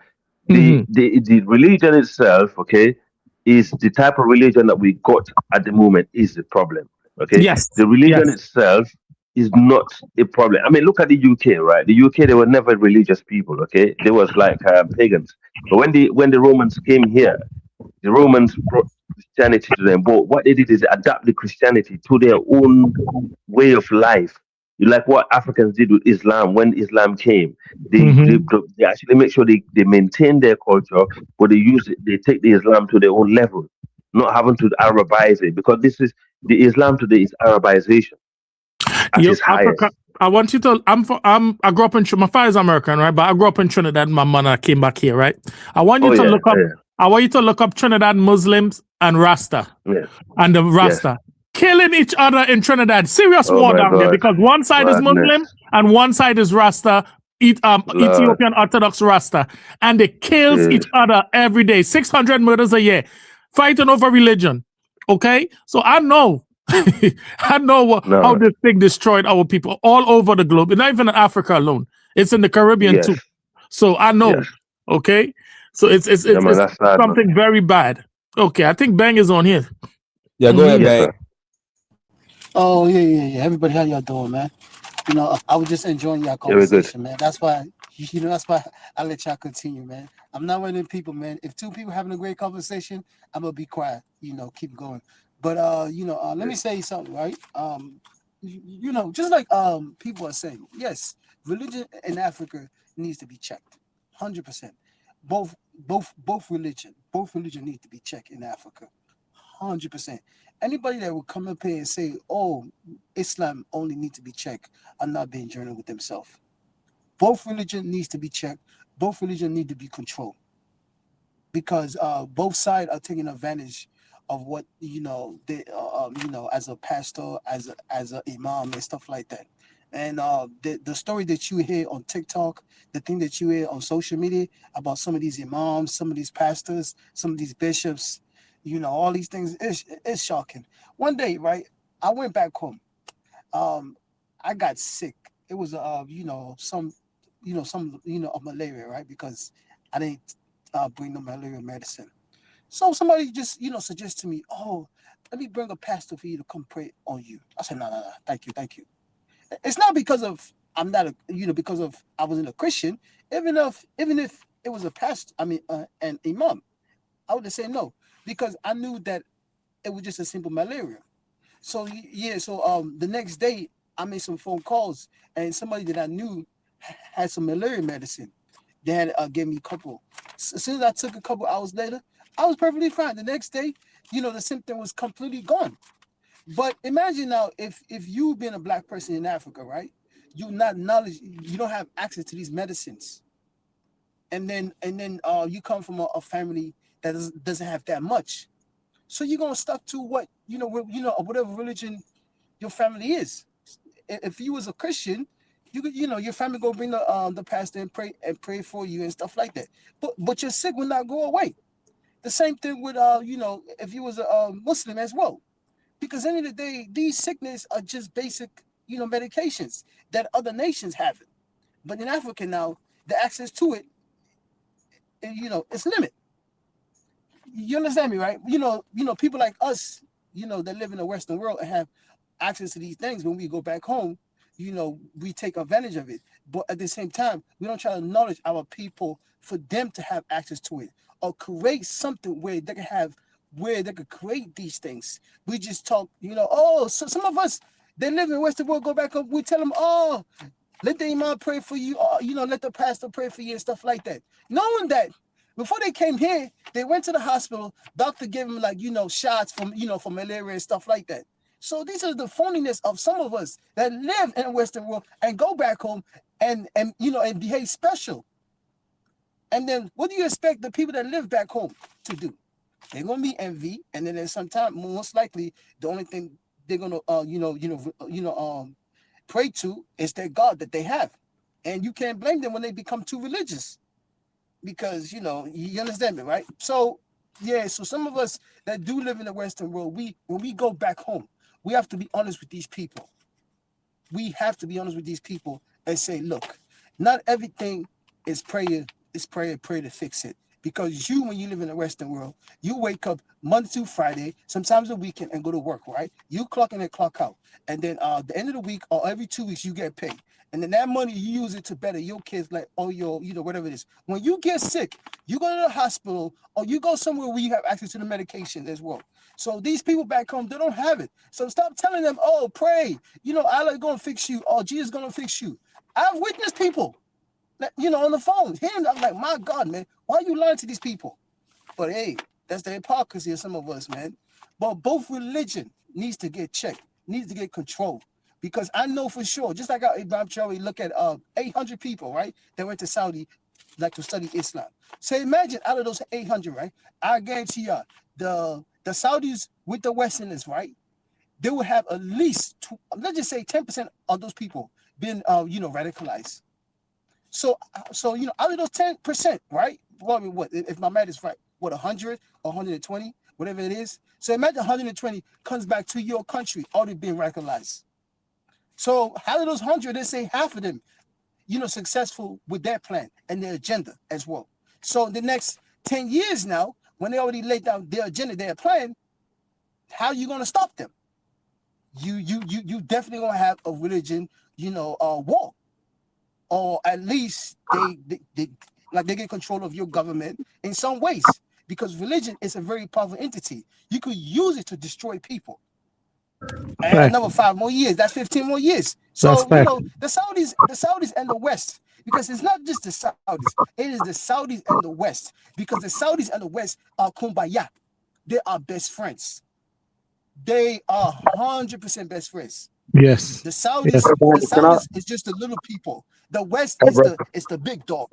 The religion itself, okay, is the type of religion that we got at the moment is the problem. Okay, Yes, the religion yes. itself is not a problem. I mean, look at the UK, right? The UK, they were never religious people. Okay, they was like pagans. But when the Romans came here, the Romans brought Christianity to them. But what they did is adapt the Christianity to their own way of life. Like what Africans did with Islam when Islam came. They actually make sure they maintain their culture, but they take the Islam to their own level, not having to Arabize it, because this is the Islam today is Arabization at its highest. Africa, I want you to. I grew up in. My father's American, right? But I grew up in Trinidad. My mother came back here, right? I want you to look up. I want you to look up Trinidad Muslims and Rasta, and the Rasta killing each other in Trinidad. Serious war down there because one side is Muslim and one side is Rasta. Ethiopian Orthodox Rasta, and they kills each other every day. 600 murders a year, fighting over religion. Okay, so I know. I know how this thing destroyed our people all over the globe. It's not even in Africa alone. It's in the Caribbean too. So I know. Okay. So it's something very bad. Okay, I think Bang is on here. Yeah, go ahead, Bang. Oh yeah. Everybody, how y'all doing, man? I was just enjoying y'all conversation, man. That's why I let y'all continue, man. I'm not one of them people, man. If two people having a great conversation, I'm gonna be quiet. Keep going. But let me say something, right? Just like people are saying, yes, religion in Africa needs to be checked, 100%. Both religion need to be checked in Africa, 100%. Anybody that will come up here and say, "Oh, Islam only need to be checked," are not being genuine with themselves. Both religion needs to be checked. Both religion need to be controlled, because both sides are taking advantage of what they as a pastor, as a imam and stuff like that. And the story that you hear on TikTok, the thing that you hear on social media about some of these imams, some of these pastors, some of these bishops, all these things is shocking. One day, right, I went back home. I got sick. It was some malaria, right? Because I didn't bring no malaria medicine. So somebody just, suggested to me, "Oh, let me bring a pastor for you to come pray on you." I said, no, thank you. It's not because of I'm not because of I wasn't a Christian. Even if it was a pastor, an imam, I would have said no, because I knew that it was just a simple malaria. So the next day I made some phone calls, and somebody that I knew had some malaria medicine. They had gave me a couple. As soon as I took a couple hours later, I was perfectly fine. The next day, the symptom was completely gone. But imagine now if you being a black person in Africa, right? You don't have access to these medicines, and then you come from a family that doesn't have that much, so you're gonna stuck to what whatever religion your family is. If you was a Christian, your family go bring the pastor and pray for you and stuff like that. But your sick will not go away. The same thing with if you was a Muslim as well, because at the end of the day, these sickness are just basic medications that other nations have it. But in Africa now, the access to it, it's limited. You understand me, right? People like us, that live in the Western world and have access to these things. When we go back home, we take advantage of it. But at the same time, we don't try to acknowledge our people for them to have access to it or create something where they could create these things. We just talk, so some of us, they live in the Western world, go back up, we tell them, let the imam pray for you, or, let the pastor pray for you and stuff like that. Knowing that before they came here, they went to the hospital, doctor gave them shots for malaria and stuff like that. So these are the phoniness of some of us that live in the Western world and go back home and behave special. And then what do you expect the people that live back home to do? They're gonna be envy, and then at some time, most likely, the only thing they're gonna pray to is their God that they have, and you can't blame them when they become too religious, because you understand me, right? So yeah, so some of us that do live in the Western world, when we go back home, we have to be honest with these people. We have to be honest with these people and say, look, not everything is prayer. It's prayer to fix it. Because when you live in the Western world, you wake up Monday to Friday, sometimes a weekend, and go to work, right? You clock in and clock out. And then the end of the week or every 2 weeks, you get paid. And then that money, you use it to better your kids, like, or your, whatever it is. When you get sick, you go to the hospital or you go somewhere where you have access to the medication as well. So these people back home, they don't have it. So stop telling them, oh, pray. Allah going to fix you. Or Jesus going to fix you. I've witnessed people, on the phone. I'm like, my God, man, why are you lying to these people? But hey, that's the hypocrisy of some of us, man. But both religion needs to get checked, needs to get controlled. Because I know for sure, just like Ibrahim Traoré look at 800 people, right, that went to Saudi, like to study Islam. So imagine out of those 800, right, I guarantee you, the Saudis with the Westerners, right, they will have at least, let's just say 10% of those people been, radicalized. So out of those 10%, right? Well, what if my math is right? What, 100 or 120, whatever it is. So imagine 120 comes back to your country, already being radicalized. So out of those 100, they say half of them, successful with their plan and their agenda as well. So the next 10 years now, when they already laid down their agenda, their plan, how are you going to stop them? You definitely going to have a religion, war. Or at least they get control of your government in some ways, because religion is a very powerful entity. You could use it to destroy people. And another 5 more years, that's 15 more years. So the Saudis and the West, because it's not just the Saudis, it is the Saudis and the West, because the Saudis and the West are kumbaya. They are best friends. They are 100% best friends. Yes. The Saudis is just the little people. The West is the big dog.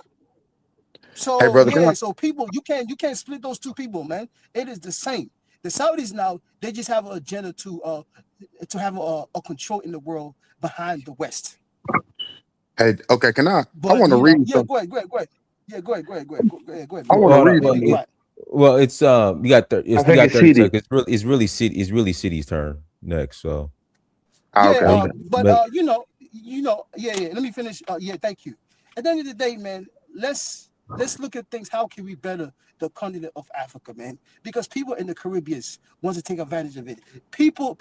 So so people, you can't split those two people, man. It is the same. The Saudis now, they just have an agenda to have a control in the world behind the West. Hey, okay, can I want to read something. Go ahead. Yeah, go ahead. I want to read. Well, it's you got 30 seconds. It's really City's turn next. So yeah, but let me finish. Thank you. At the end of the day, man, let's look at things. How can we better the continent of Africa, man? Because people in the Caribbean want to take advantage of it. People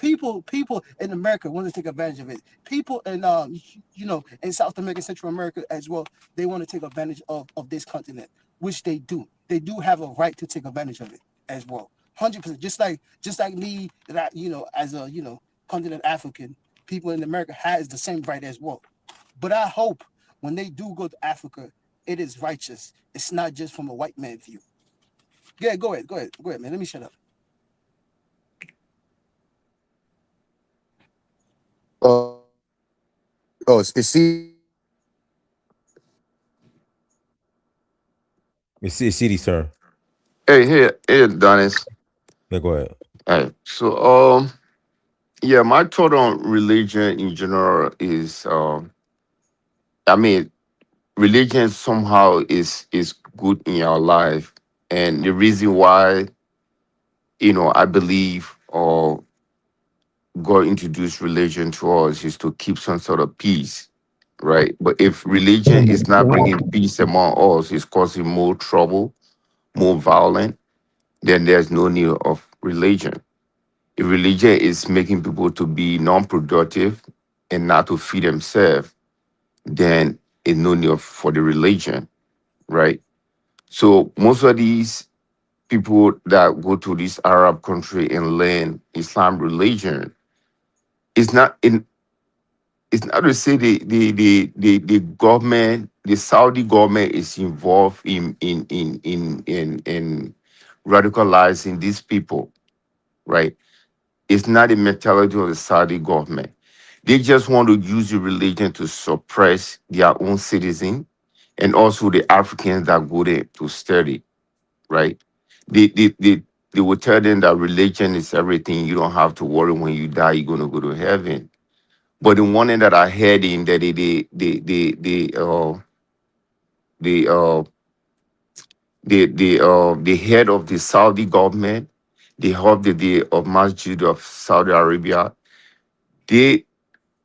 in America want to take advantage of it. People in in South America, Central America as well, they want to take advantage of this continent, which they do. They do have a right to take advantage of it as well. 100%. Just like me, that as a continent African, people in America has the same right as well. But I hope when they do go to Africa, it is righteous. It's not just from a white man view. Yeah, go ahead, man. Let me shut up. It's CD, It's CD, sir. Hey, Dennis. Yeah, go ahead. Hey, so yeah, my thought on religion in general is, I mean, religion somehow is good in your life, and the reason why, I believe or God introduced religion to us is to keep some sort of peace, right? But if religion is not bringing peace among us, it's causing more trouble, more violence, then there's no need of religion. If religion is making people to be non-productive and not to feed themselves, then it's no need for the religion, right? So most of these people that go to this Arab country and learn Islam religion, it's not in it's not to say the government, the Saudi government is involved in radicalizing these people, right? It's not the mentality of the Saudi government. They just want to use the religion to suppress their own citizens and also the Africans that go there to study, right? They will tell them that religion is everything. You don't have to worry when you die, you're going to go to heaven. But the one thing that I heard in that the the head of the Saudi government, the head of the Masjid of Saudi Arabia, they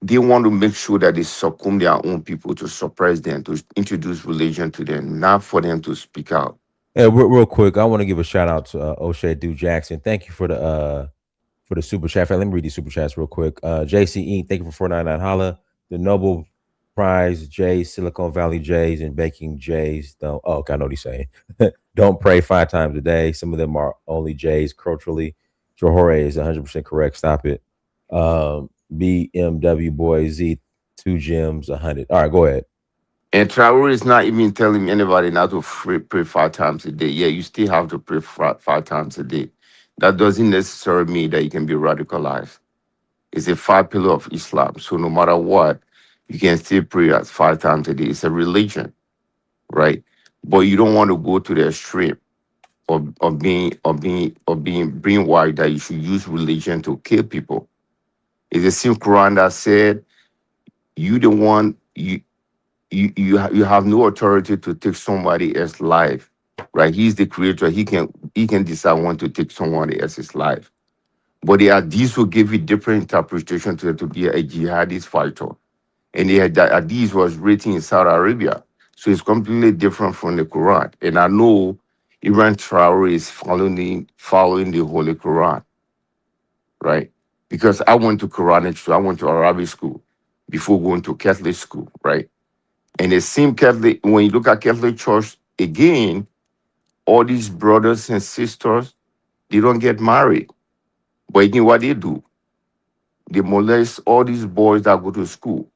they want to make sure that they succumb their own people to suppress them, to introduce religion to them, not for them to speak out. Hey, real quick, I want to give a shout out to O'Shea Duke Jackson. Thank you for the super chat. Let me read these super chats real quick. JC Inc., thank you for 499 holla. The Nobel Prize Jays, Silicon Valley Jays, and Baking Jays. Don't. Oh, okay, I know what he's saying. Don't pray 5 times a day. Some of them are only Jays culturally. Traoré is 100% correct. Stop it. BMW Boy Z, 2 gems, 100. All right, go ahead. And Traoré is not even telling anybody not to pray 5 times a day. Yeah, you still have to pray 5 times a day. That doesn't necessarily mean that you can be radicalized. It's a 5 pillar of Islam. So no matter what, you can still pray as 5 times a day. It's a religion, right? But you don't want to go to the extreme of being brainwashed that you should use religion to kill people. It's the same Quran that said you the one you have no authority to take somebody else's life, right? He's the creator. He can decide when to take someone else's life. But the hadith will give you different interpretation to be a jihadist fighter. And the hadith was written in Saudi Arabia. So it's completely different from the Quran. And I know Iran Traoré is following the Holy Quran, right? Because I went to Quranic school, I went to Arabic school before going to Catholic school, right? And it seems Catholic, when you look at Catholic Church again, all these brothers and sisters, they don't get married. But again, what they do, they molest all these boys that go to school.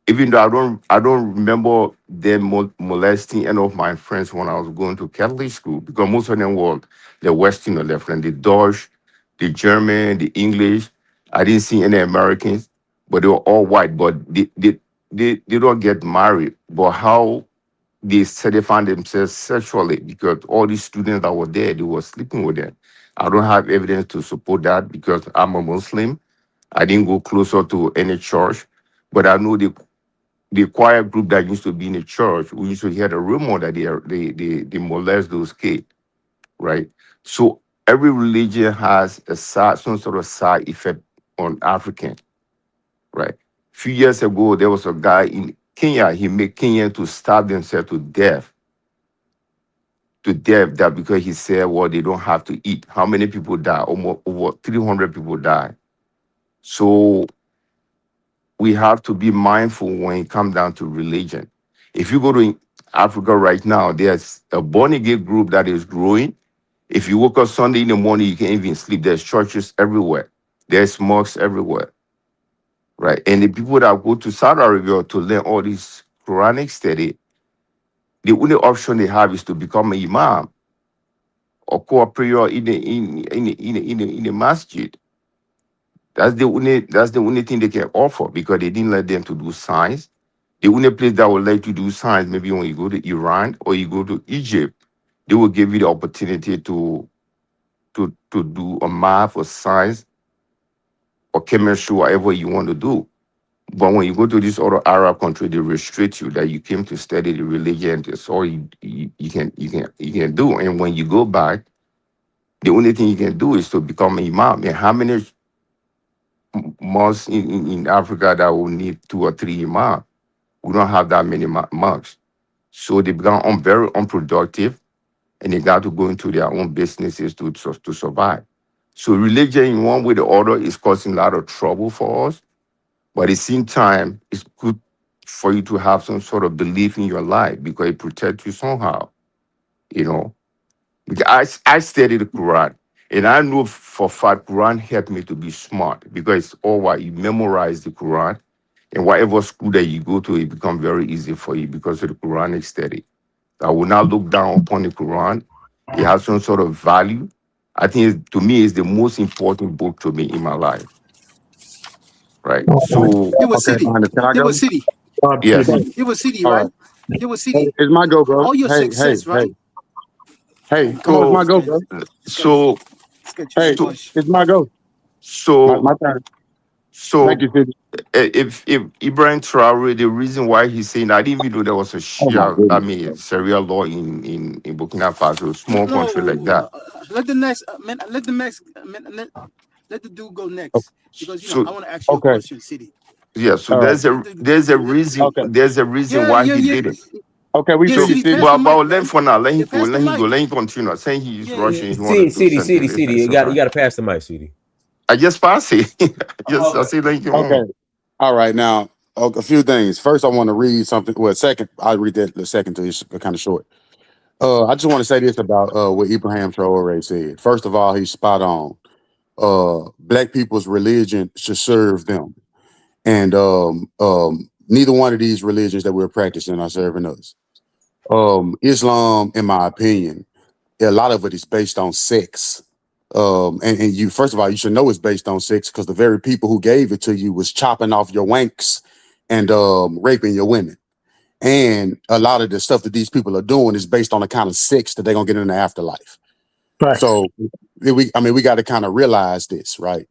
Even though I don't remember them molesting any of my friends when I was going to Catholic school, because most of them were the Western or left, and the Dutch, the German, the English. I didn't see any Americans, but they were all white. But they don't get married. But how they said they found themselves sexually, because all these students that were there, they were sleeping with them. I don't have evidence to support that because I'm a Muslim. I didn't go closer to any church, but I know the choir group that used to be in the church, we used to hear the rumor that they molest those kids, right? So every religion has some sort of side effect on African, right? A few years ago, there was a guy in Kenya. He made Kenyans to starve themselves to death that because he said, well, they don't have to eat. How many people die? Almost over 300 people die. So we have to be mindful when it comes down to religion. If you go to Africa right now, there's a born again group that is growing. If you wake up Sunday in the morning, you can't even sleep. There's churches everywhere. There's mosques everywhere, right? And the people that go to Saudi Arabia to learn all this Quranic study, the only option they have is to become an imam or co-prayer in the masjid. That's the only thing they can offer, because they didn't let them to do science. The only place that will let you do science, maybe when you go to Iran or you go to Egypt, they will give you the opportunity to do a math or science or chemistry, whatever you want to do. But when you go to this other Arab country, they restrict you that you came to study the religion. That's all you can do. And when you go back, the only thing you can do is to become an imam. And how many mosques in Africa that will need 2 or 3 imams? We don't have that many mosques. So they become very unproductive, and they got to go into their own businesses to survive. So religion, in one way or the other, is causing a lot of trouble for us. But at the same time, it's good for you to have some sort of belief in your life, because it protects you somehow, you know. Because I study the Quran, and I know for a fact Quran helped me to be smart, because it's all what you memorize the Quran, and whatever school that you go to, it becomes very easy for you because of the Quranic study. I will not look down upon the Quran. It has some sort of value. I think to me, it's the most important book to me in my life. Right. So Okay, Ernest, can I It go? was city. yes. It was city, All right? right. It was Hey, city. it's my go, bro. All your Hey, success, right? come on, it's my So go, bro. Let's so get you Hey, some bush. it's my go. so My turn. Thank so you, Sid. if Ibrahim Traoré, the reason why he's saying, I didn't even know there was a Oh my goodness. Sharia law in Burkina Faso, a small country like No, that. let the next man. Let the dude go next, because So I want to ask you a Okay. question, city. yeah, so All right. there's a reason Okay. Yeah, why yeah, he yeah, did it. Okay, we yeah. feel So you, City, Sid. pass the but mic, I'll let man. for now. Let Yeah, him go. pass the Let him go. mic. Let him continue. Saying he's Yeah, yeah. rushing. He wanted to CD, send it. you That's all right. got to pass the mic, CD. I just pass it. I say thank you Okay. on. All right. Now, a few things. First, I want to read something. Well, second, I'll read that the second to it's kind of short. I just want to say this about what Ibrahim Traoré said. First of all, he's spot on. Black people's religion should serve them, and neither one of these religions that we're practicing are serving us. Islam, in my opinion, a lot of it is based on sex. And you, first of all, you should know it's based on sex, because the very people who gave it to you was chopping off your wanks and raping your women. And a lot of the stuff that these people are doing is based on the kind of sex that they're gonna get in the afterlife. So we got to kind of realize this, right?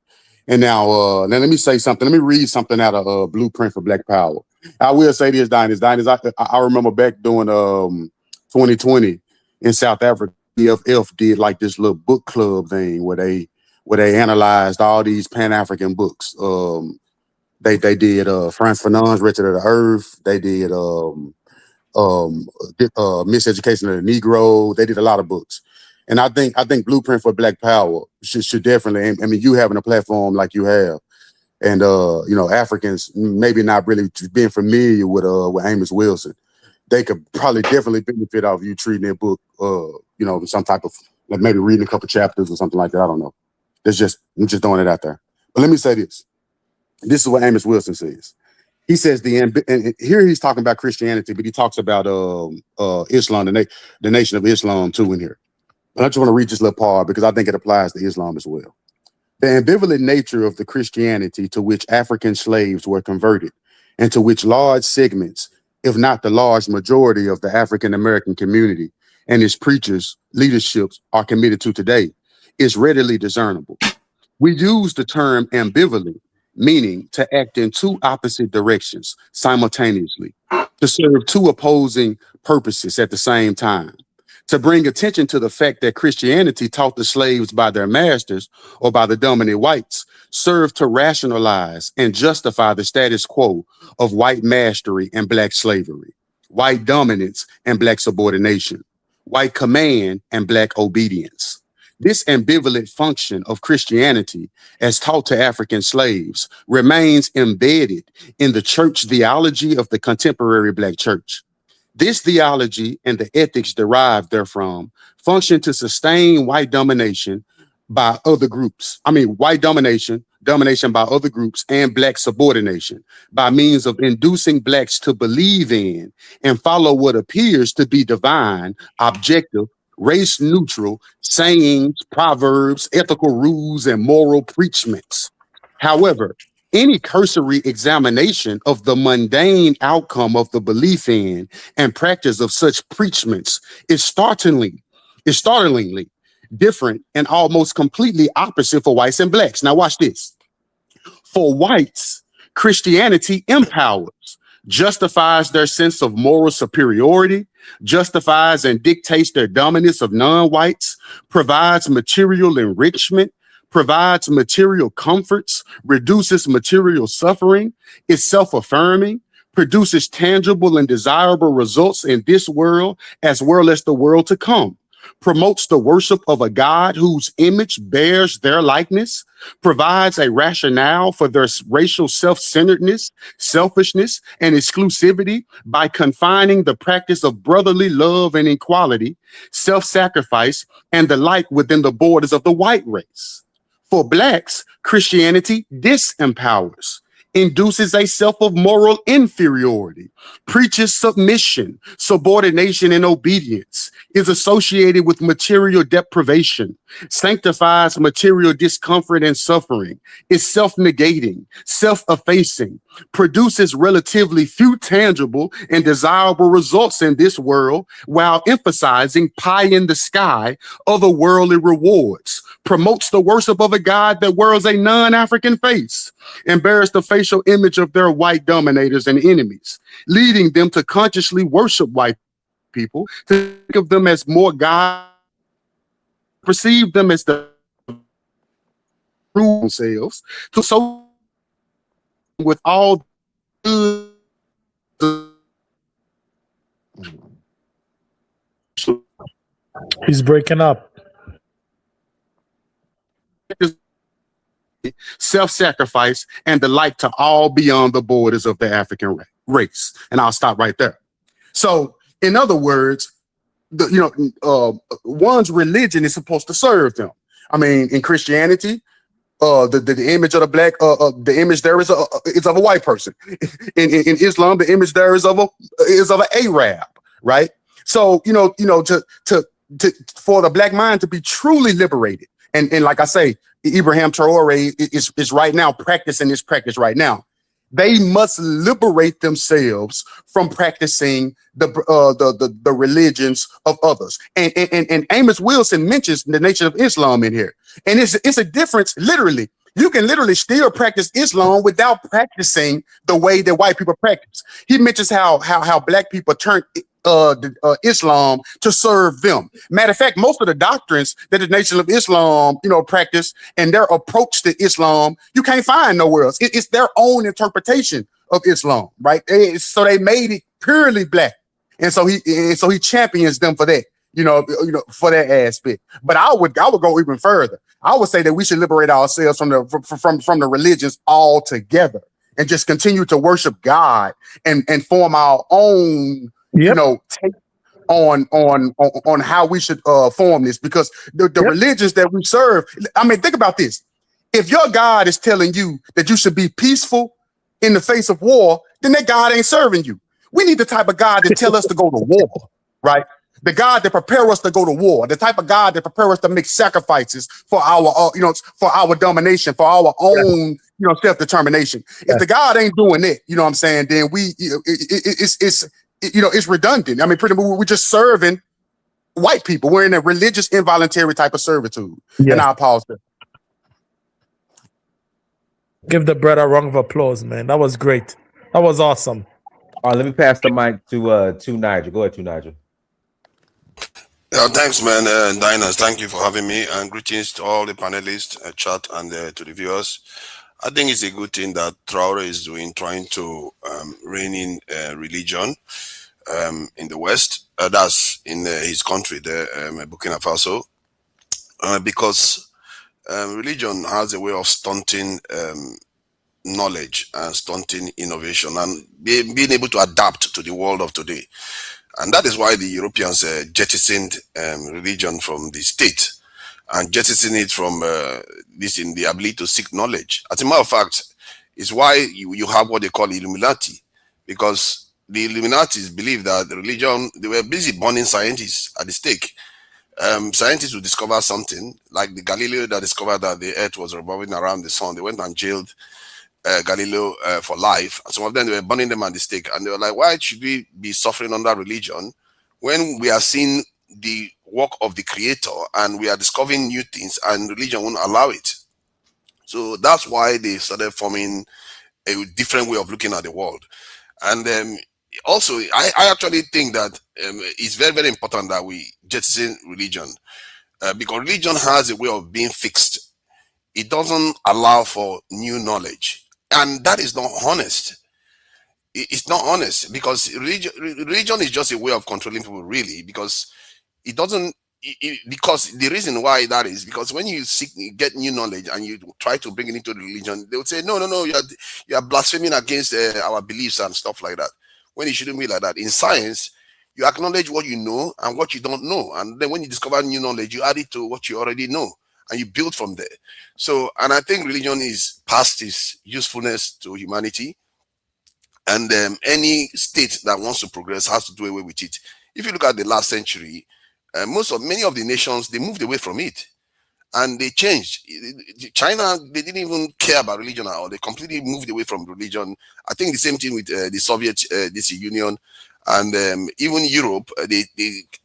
And now let me say something. Let me read something out of Blueprint for Black Power. I will say this, Diners. I remember back during 2020 in South Africa, EFF did like this little book club thing where they analyzed all these Pan-African books. They did Frantz Fanon's Wretched of the Earth. They did Miseducation of the Negro. They did a lot of books. And I think Blueprint for Black Power should definitely, I mean, you having a platform like you have, and Africans maybe not really being familiar with Amos Wilson, they could probably definitely benefit off you treating their book, some type of, like, maybe reading a couple chapters or something like that. I don't know. I'm just throwing it out there. But let me say this. This is what Amos Wilson says. He says and here he's talking about Christianity, but he talks about Islam, the nation of Islam too in here. And I just want to read this little part because I think it applies to Islam as well. The ambivalent nature of the Christianity to which African slaves were converted, and to which large segments, if not the large majority of the African American community and its preachers, leaderships are committed to today, is readily discernible. We use the term ambivalent, meaning to act in two opposite directions simultaneously, to serve two opposing purposes at the same time. To bring attention to the fact that Christianity taught the slaves by their masters or by the dominant whites served to rationalize and justify the status quo of white mastery and black slavery, white dominance and black subordination, white command and black obedience. This ambivalent function of Christianity, as taught to African slaves, remains embedded in the church theology of the contemporary Black church. This theology and the ethics derived therefrom function to sustain white domination by other groups. White domination domination by other groups, and black subordination by means of inducing blacks to believe in and follow what appears to be divine, objective, race neutral sayings, proverbs, ethical rules, and moral preachments. However, any cursory examination of the mundane outcome of the belief in and practice of such preachments is startlingly different and almost completely opposite for whites and blacks. Now watch this. For whites, Christianity empowers, justifies their sense of moral superiority, justifies and dictates their dominance of non-whites, provides material enrichment, provides material comforts, reduces material suffering, is self-affirming, produces tangible and desirable results in this world as well as the world to come, promotes the worship of a God whose image bears their likeness, provides a rationale for their racial self-centeredness, selfishness, and exclusivity by confining the practice of brotherly love and equality, self-sacrifice, and the like within the borders of the white race. For blacks, Christianity disempowers, induces a self of moral inferiority, preaches submission, subordination, and obedience, is associated with material deprivation, sanctifies material discomfort and suffering, is self-negating, self-effacing, produces relatively few tangible and desirable results in this world while emphasizing pie in the sky, otherworldly rewards, promotes the worship of a God that wears a non-African face and bears the facial image of their white dominators and enemies, leading them to consciously worship white people, to think of them as more God, perceive them as the true themselves, to so with all He's breaking up. Self-sacrifice and the like to all beyond the borders of the African race. And I'll stop right there. So, in other words, one's religion is supposed to serve them. I mean, in Christianity, the image of the black, the image there is of a white person. In Islam, the image there is of an Arab, right? So, for the black mind to be truly liberated, and like I say, Ibrahim Traoré is right now practicing this practice right now. They must liberate themselves from practicing the religions of others. And Amos Wilson mentions the Nation of Islam in here. And it's a difference, literally. You can literally still practice Islam without practicing the way that white people practice. He mentions how black people turn Islam to serve them. Matter of fact, most of the doctrines that the Nation of Islam, practice and their approach to Islam, you can't find nowhere else. It's their own interpretation of Islam, right? So they made it purely black, and so he champions them for that, for that aspect. But I would go even further. I would say that we should liberate ourselves from the religions altogether and just continue to worship God and form our own. Take on how we should form this, because the religions that we serve, I mean, think about this. If your God is telling you that you should be peaceful in the face of war, then that God ain't serving you. We need the type of God that tell us to go to war, right? The God that prepare us to go to war, the type of God that prepare us to make sacrifices for our, for our domination, for our own, self-determination. If the God ain't doing it, you know what I'm saying, then it's redundant. I mean, pretty much we're just serving white people. We're in a religious involuntary type of servitude. And I'll pause there. Give the brother a round of applause, man. That was great. That was awesome. All right, let me pass the mic to Nigel. Go ahead, Nigel. Yeah, thanks, man. Diners, thank you for having me, and greetings to all the panelists, chat, and to the viewers. I think it's a good thing that Traoré is doing, trying to rein in religion in the West. That's in his country, there, Burkina Faso, because religion has a way of stunting knowledge and stunting innovation and being able to adapt to the world of today. And that is why the Europeans jettisoned religion from the state and jettisoning it from this in the ability to seek knowledge. As a matter of fact, it's why you have what they call Illuminati, because the Illuminatis believe that the religion, they were busy burning scientists at the stake. Scientists would discover something, like the Galileo that discovered that the earth was revolving around the sun. They went and jailed Galileo for life. Some of them, they were burning them at the stake. And they were like, why should we be suffering under religion when we are seeing the work of the creator and we are discovering new things, and religion won't allow it? So that's why they started forming a different way of looking at the world. And also, I actually think that it's very, very important that we jettison religion, because religion has a way of being fixed. It doesn't allow for new knowledge, and that is not honest. It's not honest, because religion is just a way of controlling people, really, because it doesn't because the reason why that is because when you get new knowledge and you try to bring it into the religion, they would say no, you are blaspheming against our beliefs and stuff like that, when it shouldn't be like that. In science, you acknowledge what you know and what you don't know, and then when you discover new knowledge, you add it to what you already know and you build from there. So, and I think religion is past its usefulness to humanity, and any state that wants to progress has to do away with it. If you look at the last century, many of the nations, they moved away from it and they changed. China, they didn't even care about religion at all. They completely moved away from religion. I think the same thing with the Soviet Union, and even Europe. They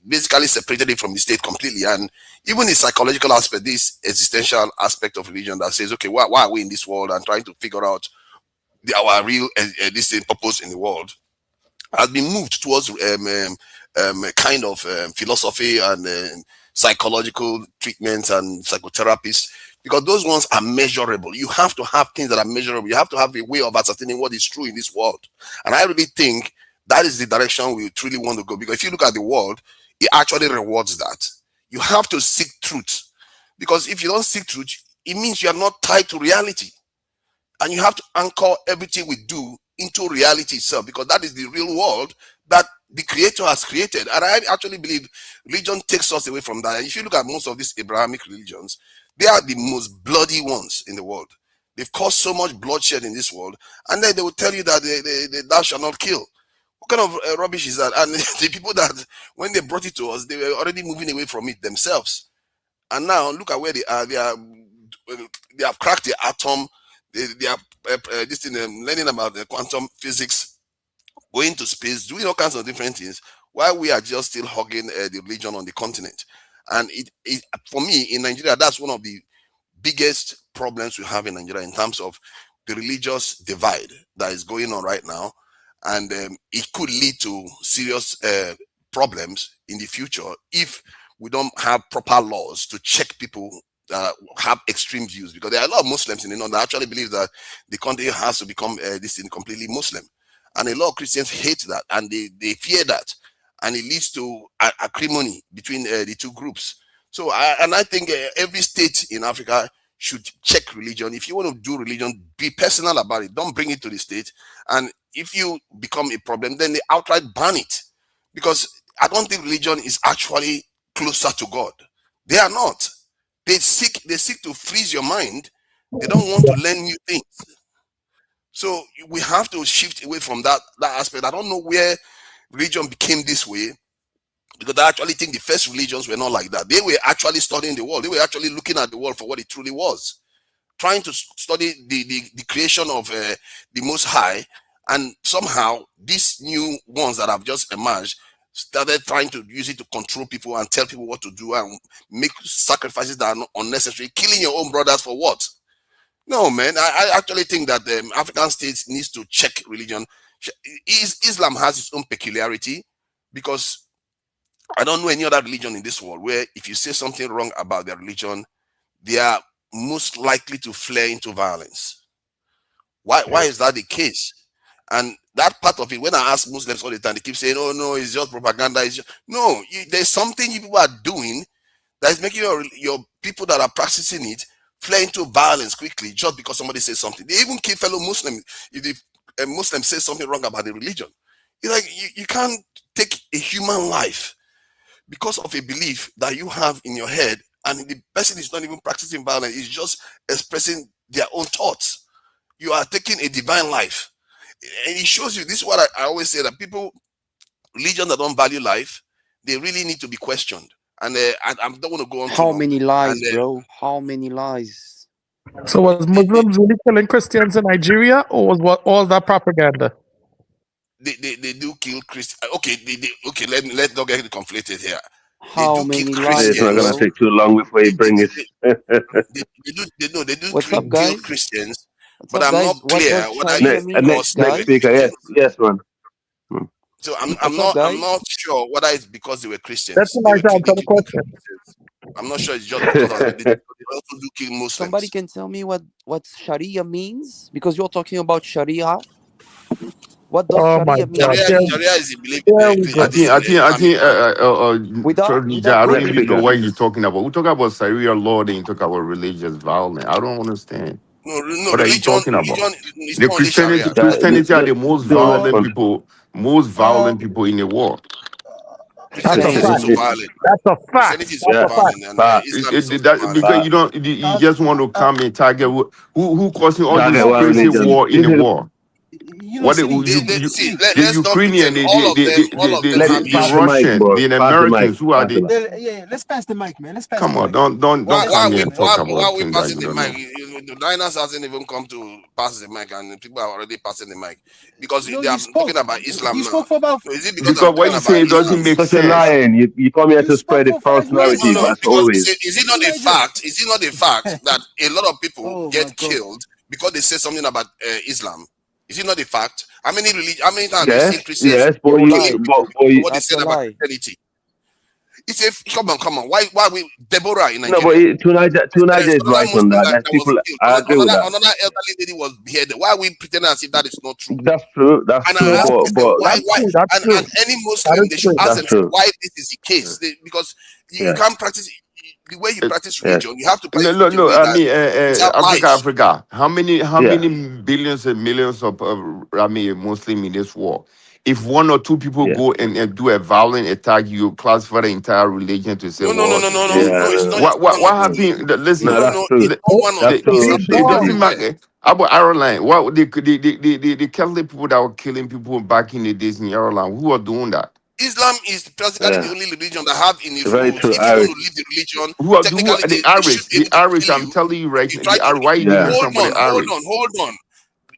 basically separated it from the state completely. And even the psychological aspect, this existential aspect of religion that says, okay, why are we in this world, and trying to figure out our real purpose in the world, has been moved towards kind of philosophy and psychological treatments and psychotherapies, because those ones are measurable. You have to have things that are measurable. You have to have a way of ascertaining what is true in this world. And I really think that is the direction we truly want to go, because if you look at the world, it actually rewards that. You have to seek truth, because if you don't seek truth, it means you are not tied to reality. And you have to anchor everything we do into reality itself, because that is the real world that the creator has created. And I actually believe religion takes us away from that. And if you look at most of these Abrahamic religions, they are the most bloody ones in the world. They've caused so much bloodshed in this world, and then they will tell you that thou shalt not kill. What kind of rubbish is that? And the people that, when they brought it to us, they were already moving away from it themselves. And now look at where they are. They have cracked the atom. They are learning about the quantum physics, going to space, doing all kinds of different things, while we are just still hugging the religion on the continent. And it for me, in Nigeria, that's one of the biggest problems we have in Nigeria in terms of the religious divide that is going on right now. And it could lead to serious problems in the future if we don't have proper laws to check people that have extreme views, because there are a lot of Muslims in the north that actually believe that the country has to become completely Muslim, and a lot of Christians hate that, and they fear that, and it leads to acrimony between the two groups. So I think every state in Africa should check religion. If you want to do religion, be personal about it. Don't bring it to the state. And if you become a problem, then they outright ban it, because I don't think religion is actually closer to God. They are not. They seek to freeze your mind. They don't want to learn new things. So we have to shift away from that aspect. I don't know where religion became this way, because I actually think the first religions were not like that. They were actually studying the world. They were actually looking at the world for what it truly was, trying to study the creation of the Most High. And somehow these new ones that have just emerged started trying to use it to control people and tell people what to do and make sacrifices that are not unnecessary, killing your own brothers for what? No, man. I actually think that the African states needs to check religion. Islam has its own peculiarity, because I don't know any other religion in this world where if you say something wrong about their religion, they are most likely to flare into violence. Why is that the case? And that part of it, when I ask Muslims all the time, they keep saying, oh no, it's just propaganda. No, there's something you people are doing that is making your people that are practicing it flare into violence quickly just because somebody says something. They even kill fellow Muslims if a Muslim says something wrong about the religion. It's like you can't take a human life because of a belief that you have in your head and the person is not even practicing violence, is just expressing their own thoughts. You are taking a divine life. And it shows you, this is what I always say, that people, religion that don't value life, they really need to be questioned. And I don't want to go on too How long. many lies, And bro? How many lies? So was Muslims really killing Christians in Nigeria, or was what all that propaganda? they do kill Christians. Okay, okay, let not get conflated here. How They do many kill lies, It's not Christians. gonna bro? take too long before you bring it. They do What's up, kill guys? Christians, What's but up, I'm guys? not What clear does whether Sharia it's mean, because they Next were speaker, yes, Christians. yes, man. So What's up, I'm guys? not sure whether it's because they were That's Christians. a They were nice answer they the killed question. Christians. I'm not sure it's just because of they also do kill Somebody Muslims. can tell me what Sharia means? Because you're talking about Sharia. What does Oh my Sharia God! mean? Sharia is a belief There we go. in the Islamic world. Without I without don't Next going even know speaker. what into you're talking about. We talk about Sharia law, then you talk about religious violence. I don't understand. No, What are you talking about? religion is The not only Sharia. Christianity are the most Don't violent respond. people, in the world. That's a Christianity is same. fact. also violent. That's a fact. Christianity is That's also a Yeah, fact. violent, and facts, Islam is also violent. Because you just want to come and target who causing all this target one crazy religion. war in This the is world. You know, What City, See, the let's not Ukrainian, pretend all of them have the pass the issues. mic, Russian, boss. the Pass the mic. Americans, who are Pass the they? mic. yeah, let's pass the mic, man. Let's pass Come the on, mic. don't Let's come pass here the and mic. talk Why about are we things that passing you the don't mic? know. The Diners hasn't even come to pass the mic, and people are already passing the mic because No, they you are talking spoke. about Islam You now. spoke for about. So is it because Because I'm what talking you about say Islam? doesn't make Such a sense. lion. You come here You to spoke spread a for false 5 minutes, narrative, No, bro. as because always. is it not a Niger. fact? Is it not a fact that a lot of people Oh my get God. killed because they say something about Islam? Is it not a fact? How many times have you seen Yes, Christians yes, but You're killing lying. people because of what they That's a said about lie. Christianity? It's a come on. Why we Deborah in no, but Nigeria? Tunaja There's is another right on Muslim that. that That's was people. killed. I agree with that. Another elderly lady was beheaded. Why are we pretending as if that is not true? That's true. That's And I true. ask myself, But why, That's true. That's and true. any That Muslim, is they should true. ask that's themselves true. why this is the case. Because you Yeah. can't practice the way you practice Yes. religion. You have to practice No, it no, in a no. way I that mean, without lies. Africa. How Yeah. many billions and millions of Muslim in this war? If one or two people Yeah. go and do a violent attack, you classify the entire religion to say, No, no, no, well, no, no, no, Yeah. no. It's not. It's not what one or No, two. happened? Listen, no, that's No, true. it's not one or That's two. true. It's it happening doesn't everywhere. matter. About Ireland, what the Catholic people that were killing people back in the days in Ireland, who are doing that? Islam is practically the Yeah. only religion that have in its Very roots. true. If you want Irish. to leave the religion, Who are technically the they should Irish? be The able to Irish, kill I'm you telling you right if you now, try to. Why you Yeah. naming somebody Irish? Hold on.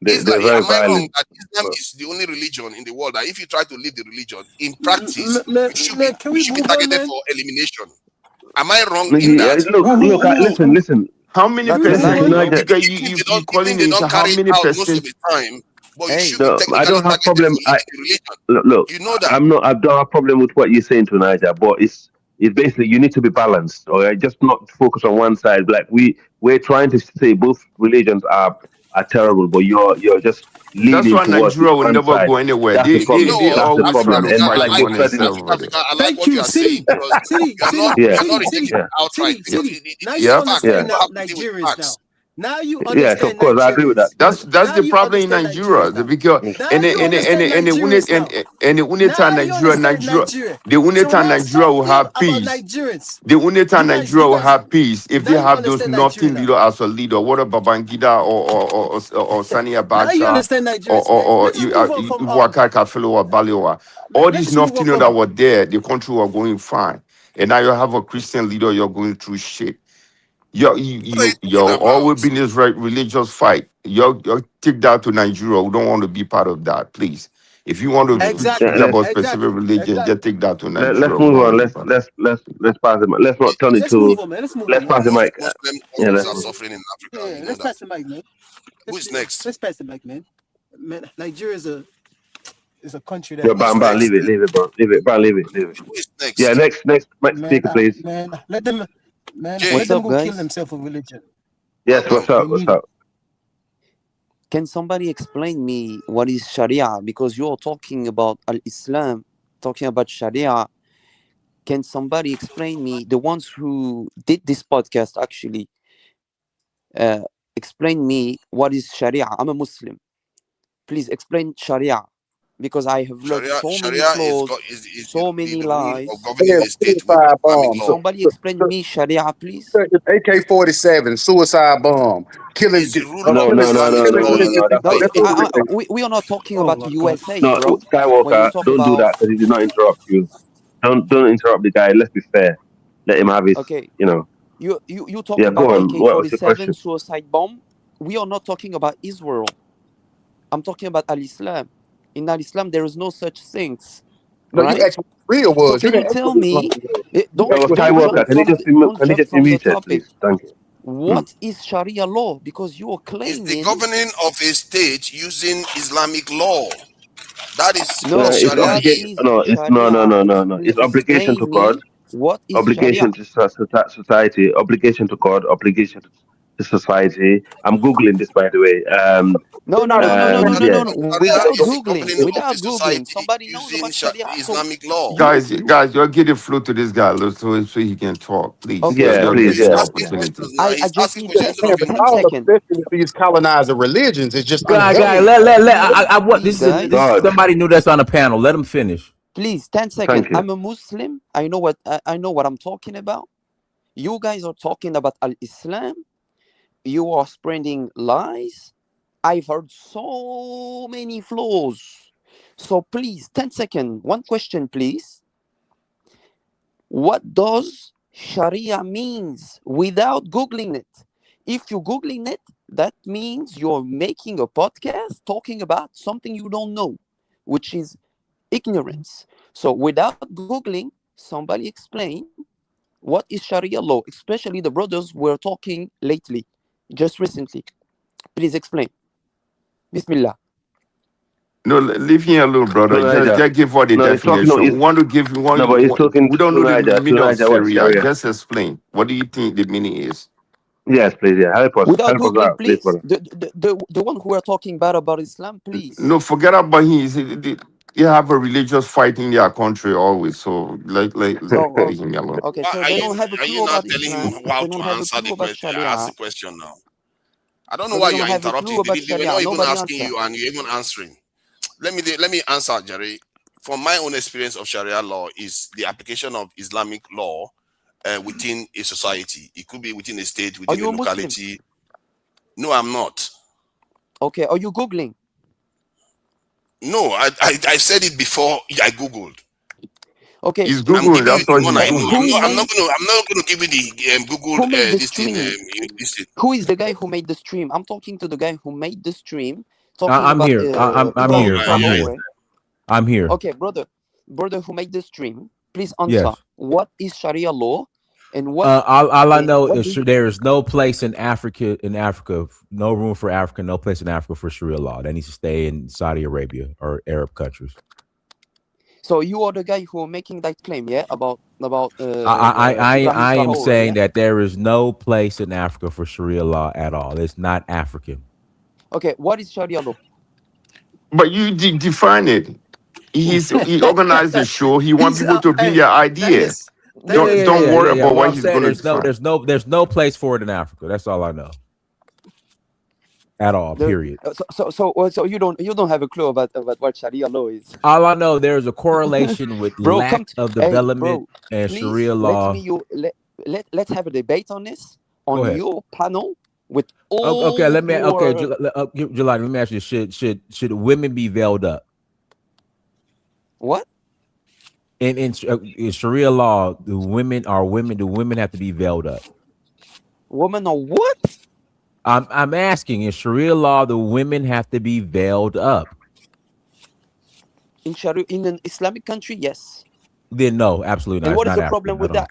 They're Islam, very am I wrong violent. that Islam is the only religion in the world that if you try to leave the religion in practice, Man, can you we should be move on, targeted man? for elimination? Am I wrong in Yeah, that? look. Who? Listen. How many Can we That's a move percent? lie, on? bro. Tunaja. Because Even calling if they me, so don't how carry it many out most of percent? the time, but you Hey, should be No, I technically don't have targeted problem. for leaving the religion. Look. You know that. I don't have problem with what you're saying, Tunaja. But it's basically you need to be balanced, all right? Just not focus on one side. Like we're trying to say both religions are terrible, but you're just that's leaning why towards Nigeria will one never side. go anywhere. That's the problem. No, That's the Always try problem, to Africa, and it's fight I like like we're among what you treading. say. themselves over there. Africa, I like Thank what you you, are saying City. because City, Yeah, you are not City. rejecting it outright because Now it is a you Yep. fact. yeah, understand People now have to deal with Nigerians now. facts. Now you yes, of understand course, I agree with that. Nigerians. That's Now the you problem in understand Nigeria. Nigerians now. Because Now you understand Nigerians now. and the UNITA Now you Nigeria, understand Nigeria. the So UNITA now Nigeria stop will being have about peace. Nigerians. The UNITA Nigeria You will guys, have peace if now they you have those understand Nigeria nothing now. leader as a leader. What about Babangida or Sani Now you Abacha understand Nigerians, man. Let us move on from Iwaka Kafilo or Balewa? man, All let's these just move on nothing that from were there, the country were going fine. And now you have a Christian leader, you're going through shit. What are you You're talking about? always been this religious fight. You're take that to Nigeria. We don't want to be part of that, please. If you want to Yeah, speak exactly, about let's specific religion, just take that to let's Nigeria. We move don't want on. to be part of it. Let's pass the mic. Let's not turn it Let's move to. on, man. Let's move on, Let's man. pass the Most mic. Muslim Yeah, countries let's are move. suffering in Africa. Yeah, You know let's that. pass the mic, man. Who is next? Let's pass the mic, man. Man, Nigeria is a country Yo, that Who is bam, next? leave it, bro. Leave it. Who is Yeah, next? next mic man, speaker, please. let them let What's Jay, them up, go kill guys? themselves for religion. Yes, welcome. They what's need it. up? Can somebody explain me what is Sharia? Because you're talking about Al-Islam, talking about Sharia. Can somebody explain me, the ones who did this podcast actually, explain me what is Sharia? I'm a Muslim. Please explain Sharia. because I have learned so many Sharia flaws, is so many the rule of lies. governing a state with Suicide Islamic bomb. law. Somebody explain me Sharia, please. AK-47, suicide bomb, killing. Is the rule No, of no, no, no, Islamic no, law no, in no. That's No, not place. interrupting. we are not talking Oh about my God. USA, No, bro. When you Skywalker, talk don't do about, that because he did not interrupt you. Don't interrupt the guy. Let's be fair. Let him have his. okay, You know. you talk Yeah, about go on. What was your AK-47 question? suicide bomb. We are not talking about Israel. I'm talking about Al-Islam. In Al-Islam, there is no such things, No, you right? asked what real So was. You can you didn't ask tell what Islam me? was. You Don't asked what don't Sharia jump Skywalker, was. don't can you jump just be from the muted, topic. please? Thank you. What is Sharia law? Because you are It's the claiming governing of a state using Islamic law. That is what no. It's Sharia What is. obligation. is No, it's no, no, Sharia? no, no, no. It's obligation to Explain God, me what is Sharia. obligation to society, obligation to God, obligation to society. I'm googling this, by the way. No, no, So no, no, no, no, no, Yeah. no, no. Sharia Without is the googling, governing of a without googling, society somebody knows using about Sharia. So Islamic law. Guys, you're getting flow to this guy so he can talk. Please, Okay, Yeah, you're okay. please, missing He's the yeah. So asking opportunity. questions now. I He's just asking need questions instead of being 10 All respectful. seconds. obsession with these colonizer religions is just Guy, unhealthy. I what Please, this is guys. God, somebody new that's on the panel. Let him finish. Please, 10 seconds. thank you. I'm a Muslim. I know what I'm talking about. You guys are talking about Al-Islam. You are spreading lies. I've heard so many flaws. So please, 10 seconds. One question, please. What does Sharia means without Googling it? If you're Googling it, that means you're making a podcast talking about something you don't know, which is ignorance. So without Googling, somebody explain what is Sharia law, especially the brothers were talking lately, just recently. Please explain. Bismillah. No, leave him alone, brother. True Niger. Just give her the No, he's talking. No, definition. he's We want to give no, but he's talking we don't True know the Niger. True meaning of Niger. What is Sharia. Sharia? Just explain. What do you think the meaning is? Yes, please. Yeah, Without help us Googling, out, please, please. brother. The one who are talking bad about Islam, please. No, forget about him. They have a religious fight in their country always. So So, leave him alone. okay, Why so they don't have a are clue you not about telling him Islam. how They to don't have a answer the clue about question? I asked Sharia. the question now. I don't know So why they you don't are have a interrupting. clue about They were Sharia. not even Nobody asking answer. you, and you're even answering. Let me answer, Jerry. From my own experience of Sharia law, is the application of Islamic law within a society. It could be within a state, Are within a you a Muslim? locality. No, I'm not. Okay, are you Googling? No, I said it before. I googled. Okay, He's I'm Googling. giving you That's the all one he's I know. doing. I'm not gonna give you the Google who made the this thing. stream? This thing. Who is the guy who made the stream? I'm talking to the guy who made the stream, talking I'm about here. I'm Oh, Ibrahim here. I'm here. Traoré. I'm here. Okay, brother who made the stream, please answer. Yes. What is Sharia law, and what All I know what is do you, there is no place in Africa, no room for Africa, no place in Africa for Sharia law. That needs to stay in Saudi Arabia or Arab countries. so you are the guy who are making that claim, yeah, about Ibrahim I am Traoré, saying yeah? that there is no place in Africa for Sharia law at all. It's not African. Okay, what is Sharia law? But you define it. He organized the show. He want He's people to bring hey, their idea. Dennis. Dennis, Don't worry Yeah. about What what I'm he's saying, going to define. there's no place for it in Africa. That's all I know. At all, period. So you don't have a clue about what Sharia law is. All I know, there's a correlation with Bro, lack of hey development bro, and please Sharia law. let's have a debate on this Go on ahead. your panel with Okay, all your Jelani, let me ask you: should women be veiled up? what? In Sharia law, do women have to be veiled up? Woman or what? I'm asking, in Sharia law, the women have to be veiled up? In Sharia, in an Islamic country, yes. Then no, absolutely not. And It's what is not the problem African at with all. that?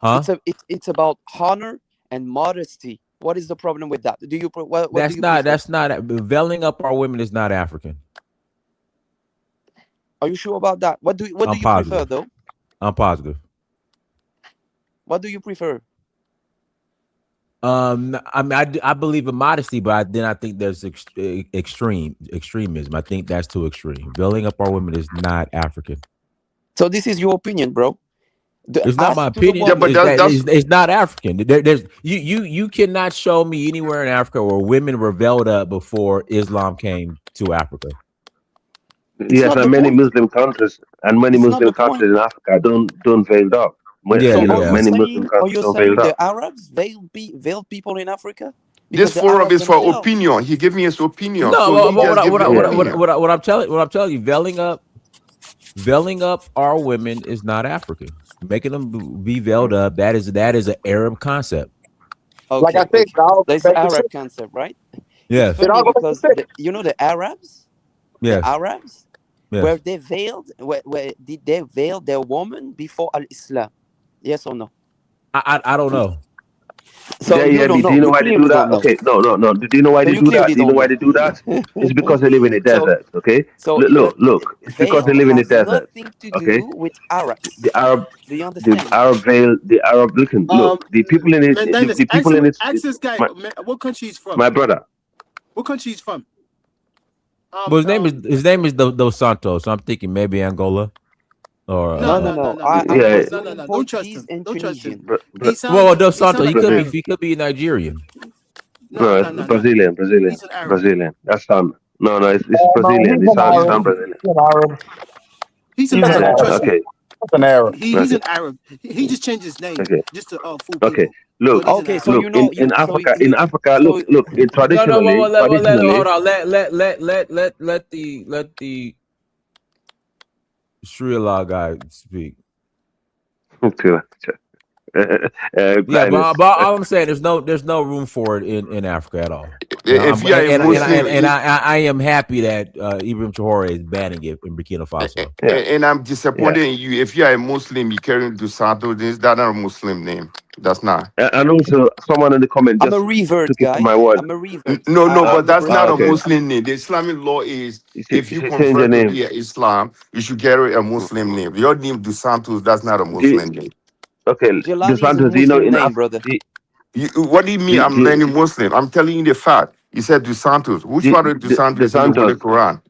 Huh? It's about honor and modesty. What is the problem with that? What do you prefer? That's not veiling up our women is not African. Are you sure about that? What do you prefer positive. though? I'm positive. What do you prefer? I mean, I believe in modesty, but then I think there's extremism. I think that's too extreme. Veiling up our women is not African. So this is your opinion, bro. It's not my Ask to the opinion. Yeah, but woman. It's not African. There's you cannot show me anywhere in Africa where women were veiled up before Islam came to Africa. Yes, not the and many point. Muslim countries It's not the point. in Africa don't veil up. Yeah, So You know, are you yeah. many Muslim saying countries don't veil the up. Arabs veiled people in Africa? This Because the forum Arabs is for themselves. opinion. He gave me his opinion. No, So but you just give your Yeah. opinion. what I'm telling you, veiling up our women is not African. Making them be veiled up, that is an Arab concept. Like I Okay, said, it okay. all goes That's back to Arab sex. concept, right? It's Yes, It all funny goes back to because sex. the yes, Arabs, were yes. they veiled? Where did they veil their woman before Al-Islam? Yes or no? I don't know. So you don't Do know. you know You why they do clearly that? don't know. Okay, no. Do you know why So they you do that? clearly Do you know don't why know. they do that? It's because they live in the so desert. Okay, so look. It's because they veil live in the has desert. nothing to Okay, do with Arabs. the Arab, Do you understand me? the Arab. Listen, look. The people in it, Man, Dennis, the people in it. ask this guy, My, man, what country he's from? my brother. What country he's from? Well, his name is Dos Santos. So I'm thinking maybe Angola or No, No, no, no, no, no. no, no. I'm Yeah, Brazilian, Don't trust Portuguese, him. and Don't trust him. Tunisian. well, Dos He sound Santos. like an Arab. He could be Nigerian. No, no, no, no. Brazilian, He's an Arab. Brazilian. That's sound. No, it's No, Brazilian. he's It's an sound, Arab. Brazilian. He's an Arab. He's an He's an Arab. Arab. Trust me. Okay, He's an Arab. He's okay, an Arab. He just changed his name okay, just to fool okay. people. Look, But he's an Okay, so Arab. look. you know In so Africa, you so look. In No, no. traditionally. Hold on. Let the Sri Lanka guy speak. Yeah, Blindness. but all I'm saying there's no room for it in Africa at all. If you are a Muslim, I am happy that Ibrahim Traoré is banning it in Burkina Faso. Yeah, and I'm yeah. disappointed in you. If you are a Muslim, you carry Dos Santos. That's not a Muslim name. That's not. And also, someone in the comment I'm a just revert, took it from guy. my word. I'm a revert. No, but I'm a that's not a Okay, Brazilian. Muslim name. The Islamic law is you if you should change your convert to name. be Islam, you should carry a Muslim name. Your name Dos Santos, that's not a Do, Muslim name. okay, Jelani is a DeSantos, do you know Muslim in name, Africa? brother. What do you mean I'm learning Muslim? I'm telling you the fact. He said Dos Santos. Which part of Dos Santos is in the Holy DeSantos, Quran?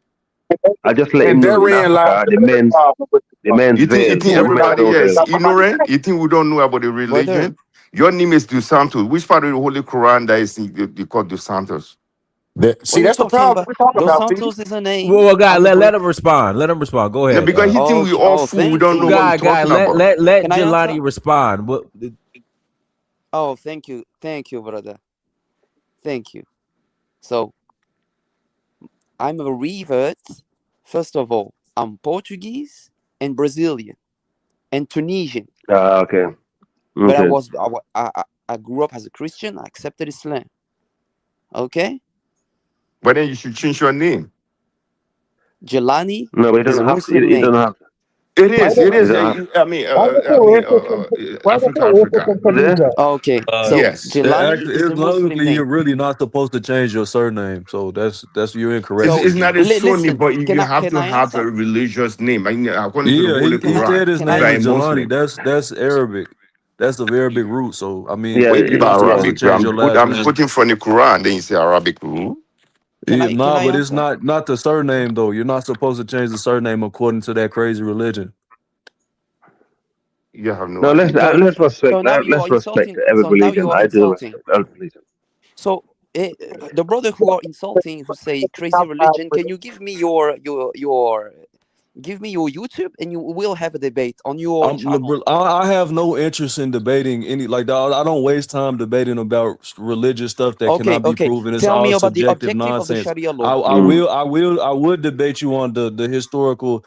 I just let And him know in therein lies Africa, the problem with the men's You veil. think Everybody everybody don't here is veil. ignorant? You think we don't know about the Brother, religion? Your name is Dos Santos. Which part of the Holy Quran that is they call Dos Santos? what See, are you that's the talking problem about? we're talking Dos about, see? Santos is a name. Well, guy, I'm a let him respond. Let him respond. Go No, ahead. because he think we all fool. We thank don't know you. what we're Guy, talking about. let Can I answer? Jelani respond. What? Oh, thank you, brother. Thank you. So I'm a revert. First of all, I'm Portuguese and Brazilian and Tunisian. Okay. But Okay. I grew up as a Christian. I accepted Islam. Okay, But then you should change your name. Jelani No, but you is a don't have to. Muslim You name. don't have to. It Why is. the It You is. don't have. why the Africa, so Africa. interesting to me, Okay, so Yes. Jelani is a Muslim You're name. really not supposed to change your surname, so that's you're incorrect, So It's not CG. a surname, listen, but you have can to I have a answer? religious name. I mean, according to the Yeah, Holy Can he I Quran, said his can I if you name are is a answer? Jelani. Muslim. That's Arabic. That's of Arabic root. So I mean, Yeah, What you're about not supposed to Arabic? change your last I'm name. quoting from the Quran. Then you say Arabic rule. Can Yeah, I can nah, I but it's answer? not the surname though. You're not supposed to change the surname according to that crazy religion. You have no no. idea. Let's respect. So now you are Let's respect insulting. every So now you religion. are I do insulting. respect every religion. So the brother who are insulting, who say crazy religion, can you give me your give me your YouTube and you will have a debate on your channel. I have no interest in debating any like that. I don't waste time debating about religious stuff that Okay, cannot be okay. proven. It's Tell me all about the subjective objective of the nonsense. Sharia law. I would debate you on the historical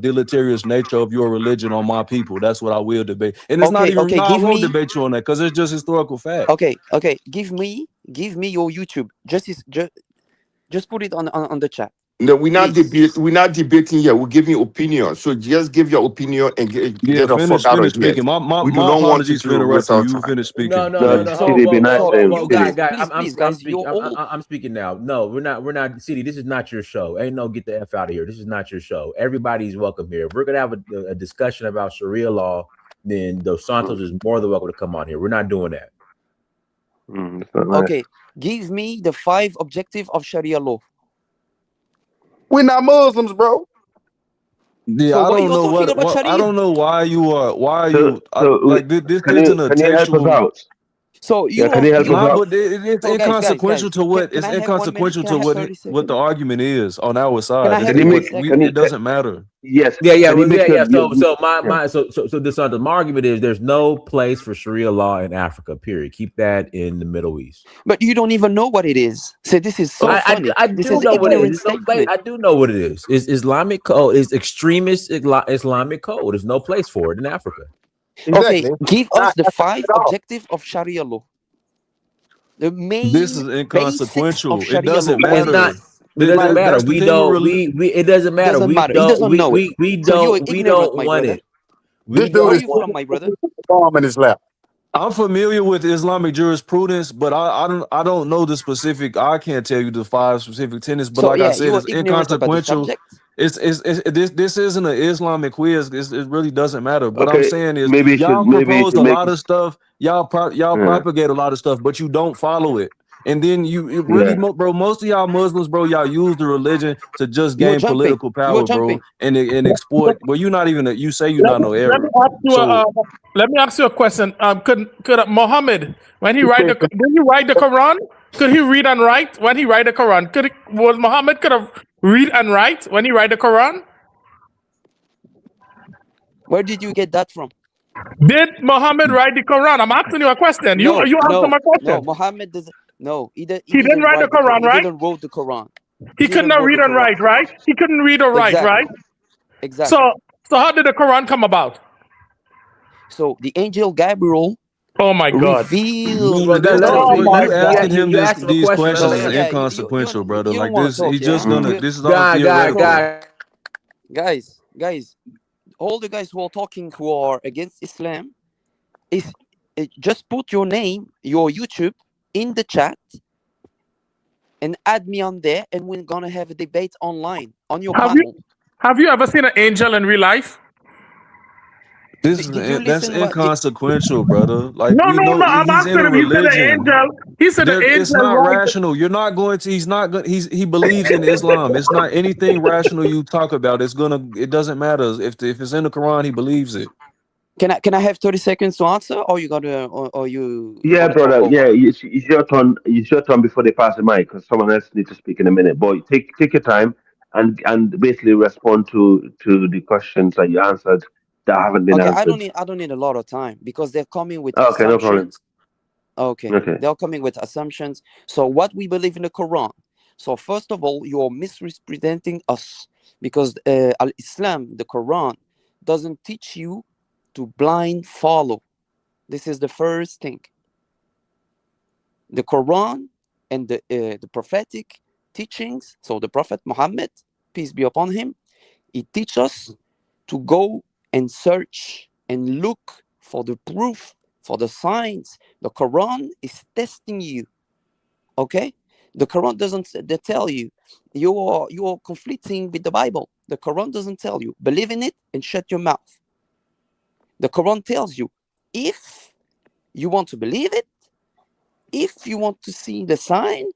deleterious nature of your religion on my people. That's what I will debate. And it's not Okay, even okay. no, I Give won't me. debate you on that because it's just historical fact. Okay, okay. Give me your YouTube. Just put it on the chat. No, we're not Please. We're not debating here. We're giving opinion. So just give your opinion and Yeah, get the fuck out finish of here. speaking. We do My not want you apologies for to waste interrupting our you. time. Finish No, speaking. no, No, no, no. CD, be nice to him. Guy, CD. I'm Guys, speaking. you're all. I'm speaking now. No, we're not. CD, this is not your show. Ain't no get the f out of here. This is not your show. Everybody's welcome here. If we're gonna have a discussion about Sharia law, then Dos Santos is more than welcome to come on here. We're not doing that. It's not nice. Okay, give me the 5 objective of Sharia law. We're not Muslims, bro. Yeah, So I why don't you're know talking about I Sharia? don't know why you are So, like this can isn't a you help us textual. out? So you can you help us out? But it's so inconsequential to what can it's I have 1 minute? inconsequential Can to I have 30 what the seconds? argument is on our Can side. I have Can you 30 make? Can seconds? you? It doesn't matter. Yes. Yeah. Can you make your? So Yeah. so DeSantis, my argument is there's no place for Sharia law in Africa. Period. Keep that in the Middle East. But you don't even know what it is. So this is so funny. I This do is know what it ignorant is. There's no place. statement. I do know what it is. It's Islamic code. It's extremist Islamic code. There's no place for it in Africa. Okay, Exactly. give us the Not 5 at all. objectives of Sharia law. The This main is basics of inconsequential. It Sharia law. doesn't What It's it not. matter. is. It doesn't matter. That's the We thing with don't. We. It doesn't matter. Doesn't We matter. He don't. doesn't know it. We So you're don't. We ignorant, don't my want brother. it. This We dude Where are is don't you want. from, my brother? arm in his lap. I'm familiar with Islamic jurisprudence, but I don't know the specific. I can't tell you the 5 specific tenets. But So like I yeah, said, you are it's ignorant about the inconsequential. subject. This isn't an Islamic quiz. It really doesn't matter. What I'm Okay. saying is Maybe you y'all should propose a make lot it. of stuff. Y'all propagate a lot of stuff, but you don't follow it. And then you really, Yeah. bro, most of y'all Muslims, bro, y'all use the religion to just You are gain jumping. political You are power, bro, jumping. and exploit. Well, you're not even. You say you're Let, not no let me Arab. ask you. So Let me ask you a question. Could Muhammad, when he write did he write the Quran? Could he read and write when he write the Quran? Was Muhammad could have read and write when he write the Quran? Where did you get that from? Did Muhammad write the Quran? I'm asking you a question. You answer my question. No. Muhammad doesn't. No, he He didn't write the Quran, He right? didn't wrote the Quran. He could not read and write, right? He couldn't read or write, right? Exactly. So how did the Quran come about? So the angel Gabriel. Oh my God! Revealed. You asking him these questions So, is yeah, inconsequential, brother. you Like don't wanna this, talk, he's yeah? just gonna. This is all theoretical. Guys, all the guys who are talking who are against Islam, just put your name, your YouTube in the chat, and add me on there, and we're gonna have a debate online on your panel. Have you ever seen an angel in real life? That's inconsequential, brother. Like No, we know I'm he's in asking a him. He said an religion. angel. He said an angel. It's not rational. You're not going to. He's not going. He believes in Islam. It's not anything rational you talk about. It doesn't matter if it's in the Quran. He believes it. Can I have 30 seconds to answer, or you gotta, or you? Yeah, brother. Yeah, it's your turn. It's your turn before they pass the mic because someone else needs to speak in a minute. But take your time and basically respond to the questions that you answered that haven't been answered. I don't need a lot of time because they're coming with Okay, no problem. Okay, they're coming with assumptions. So what we believe in the Quran. So first of all, you are misrepresenting us because Islam, the Quran, doesn't teach you to blind follow. This is the first thing. The Quran and the prophetic teachings. So the Prophet Muhammad, peace be upon him, he teaches us to go and search and look for the proof, for the signs. The Quran is testing you. Okay? The Quran doesn't tell you. You are conflicting with the Bible. The Quran doesn't tell you. Believe in it and shut your mouth. The Quran tells you, if you want to believe it, if you want to see the sign,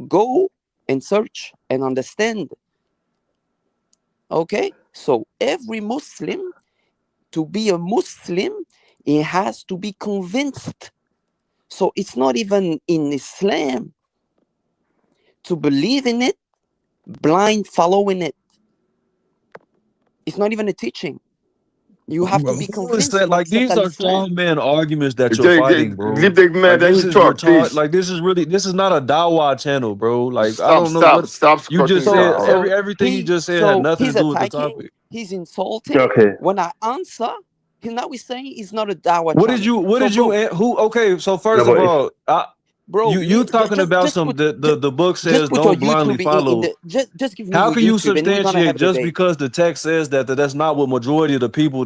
go and search and understand. Okay? So every Muslim, to be a Muslim, he has to be convinced. So it's not even in Islam to believe in it, blind following it. It's not even a teaching. You have to be convinced. Like these are strong man arguments that you're fighting, bro. Leave the man that he talk, please. Like this is not a Dawa channel, bro. Like stop, I don't know what stop you just said. Everything you just said had nothing he's to do with the attacking, topic. He's insulting. Okay. When I answer, now he's saying it's not a Dawa What channel. did you who? Okay, so first of all, bro, you talking about the book says don't blindly follow. Just give me How your can you YouTube and we're gonna have substantiate a just debate. because the text says that's not what majority of the people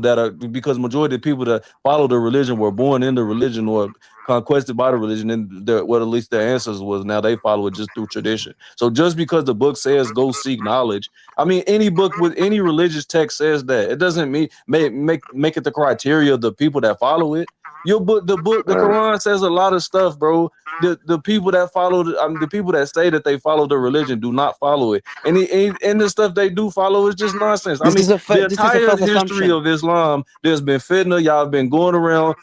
because majority of the people that follow the religion were born in the religion or conquested by the religion, and what at least their answers was now they follow it just through tradition. So just because the book says go seek knowledge, I mean any book with any religious text says that, it doesn't mean make it the criteria of the people that follow it. The Quran says a lot of stuff, bro. The people that follow the people that say that they follow the religion do not follow it, and the stuff they do follow is just nonsense. The entire history of Islam, there's been fitna. Y'all been going around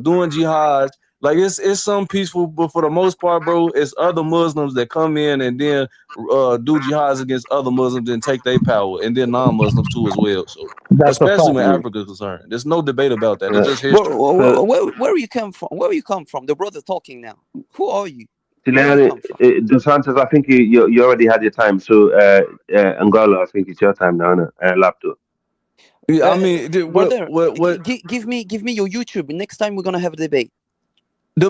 doing jihad. Like it's some peaceful, but for the most part, bro, it's other Muslims that come in and then do jihads against other Muslims and take their power, and then non-Muslims too as well. So That's a especially fact. when Mm. Africa is concerned, there's no debate about that. It's Right. just history. So, Where you come from? Where you come from? The brother talking now. Who are you? Where you Leone, come from? Dos Santos, I think you already had your time. So, Angola, I think it's your time now, no? Laptop. Yeah, I mean, Brother, what give me your YouTube. Next time we're gonna have a debate.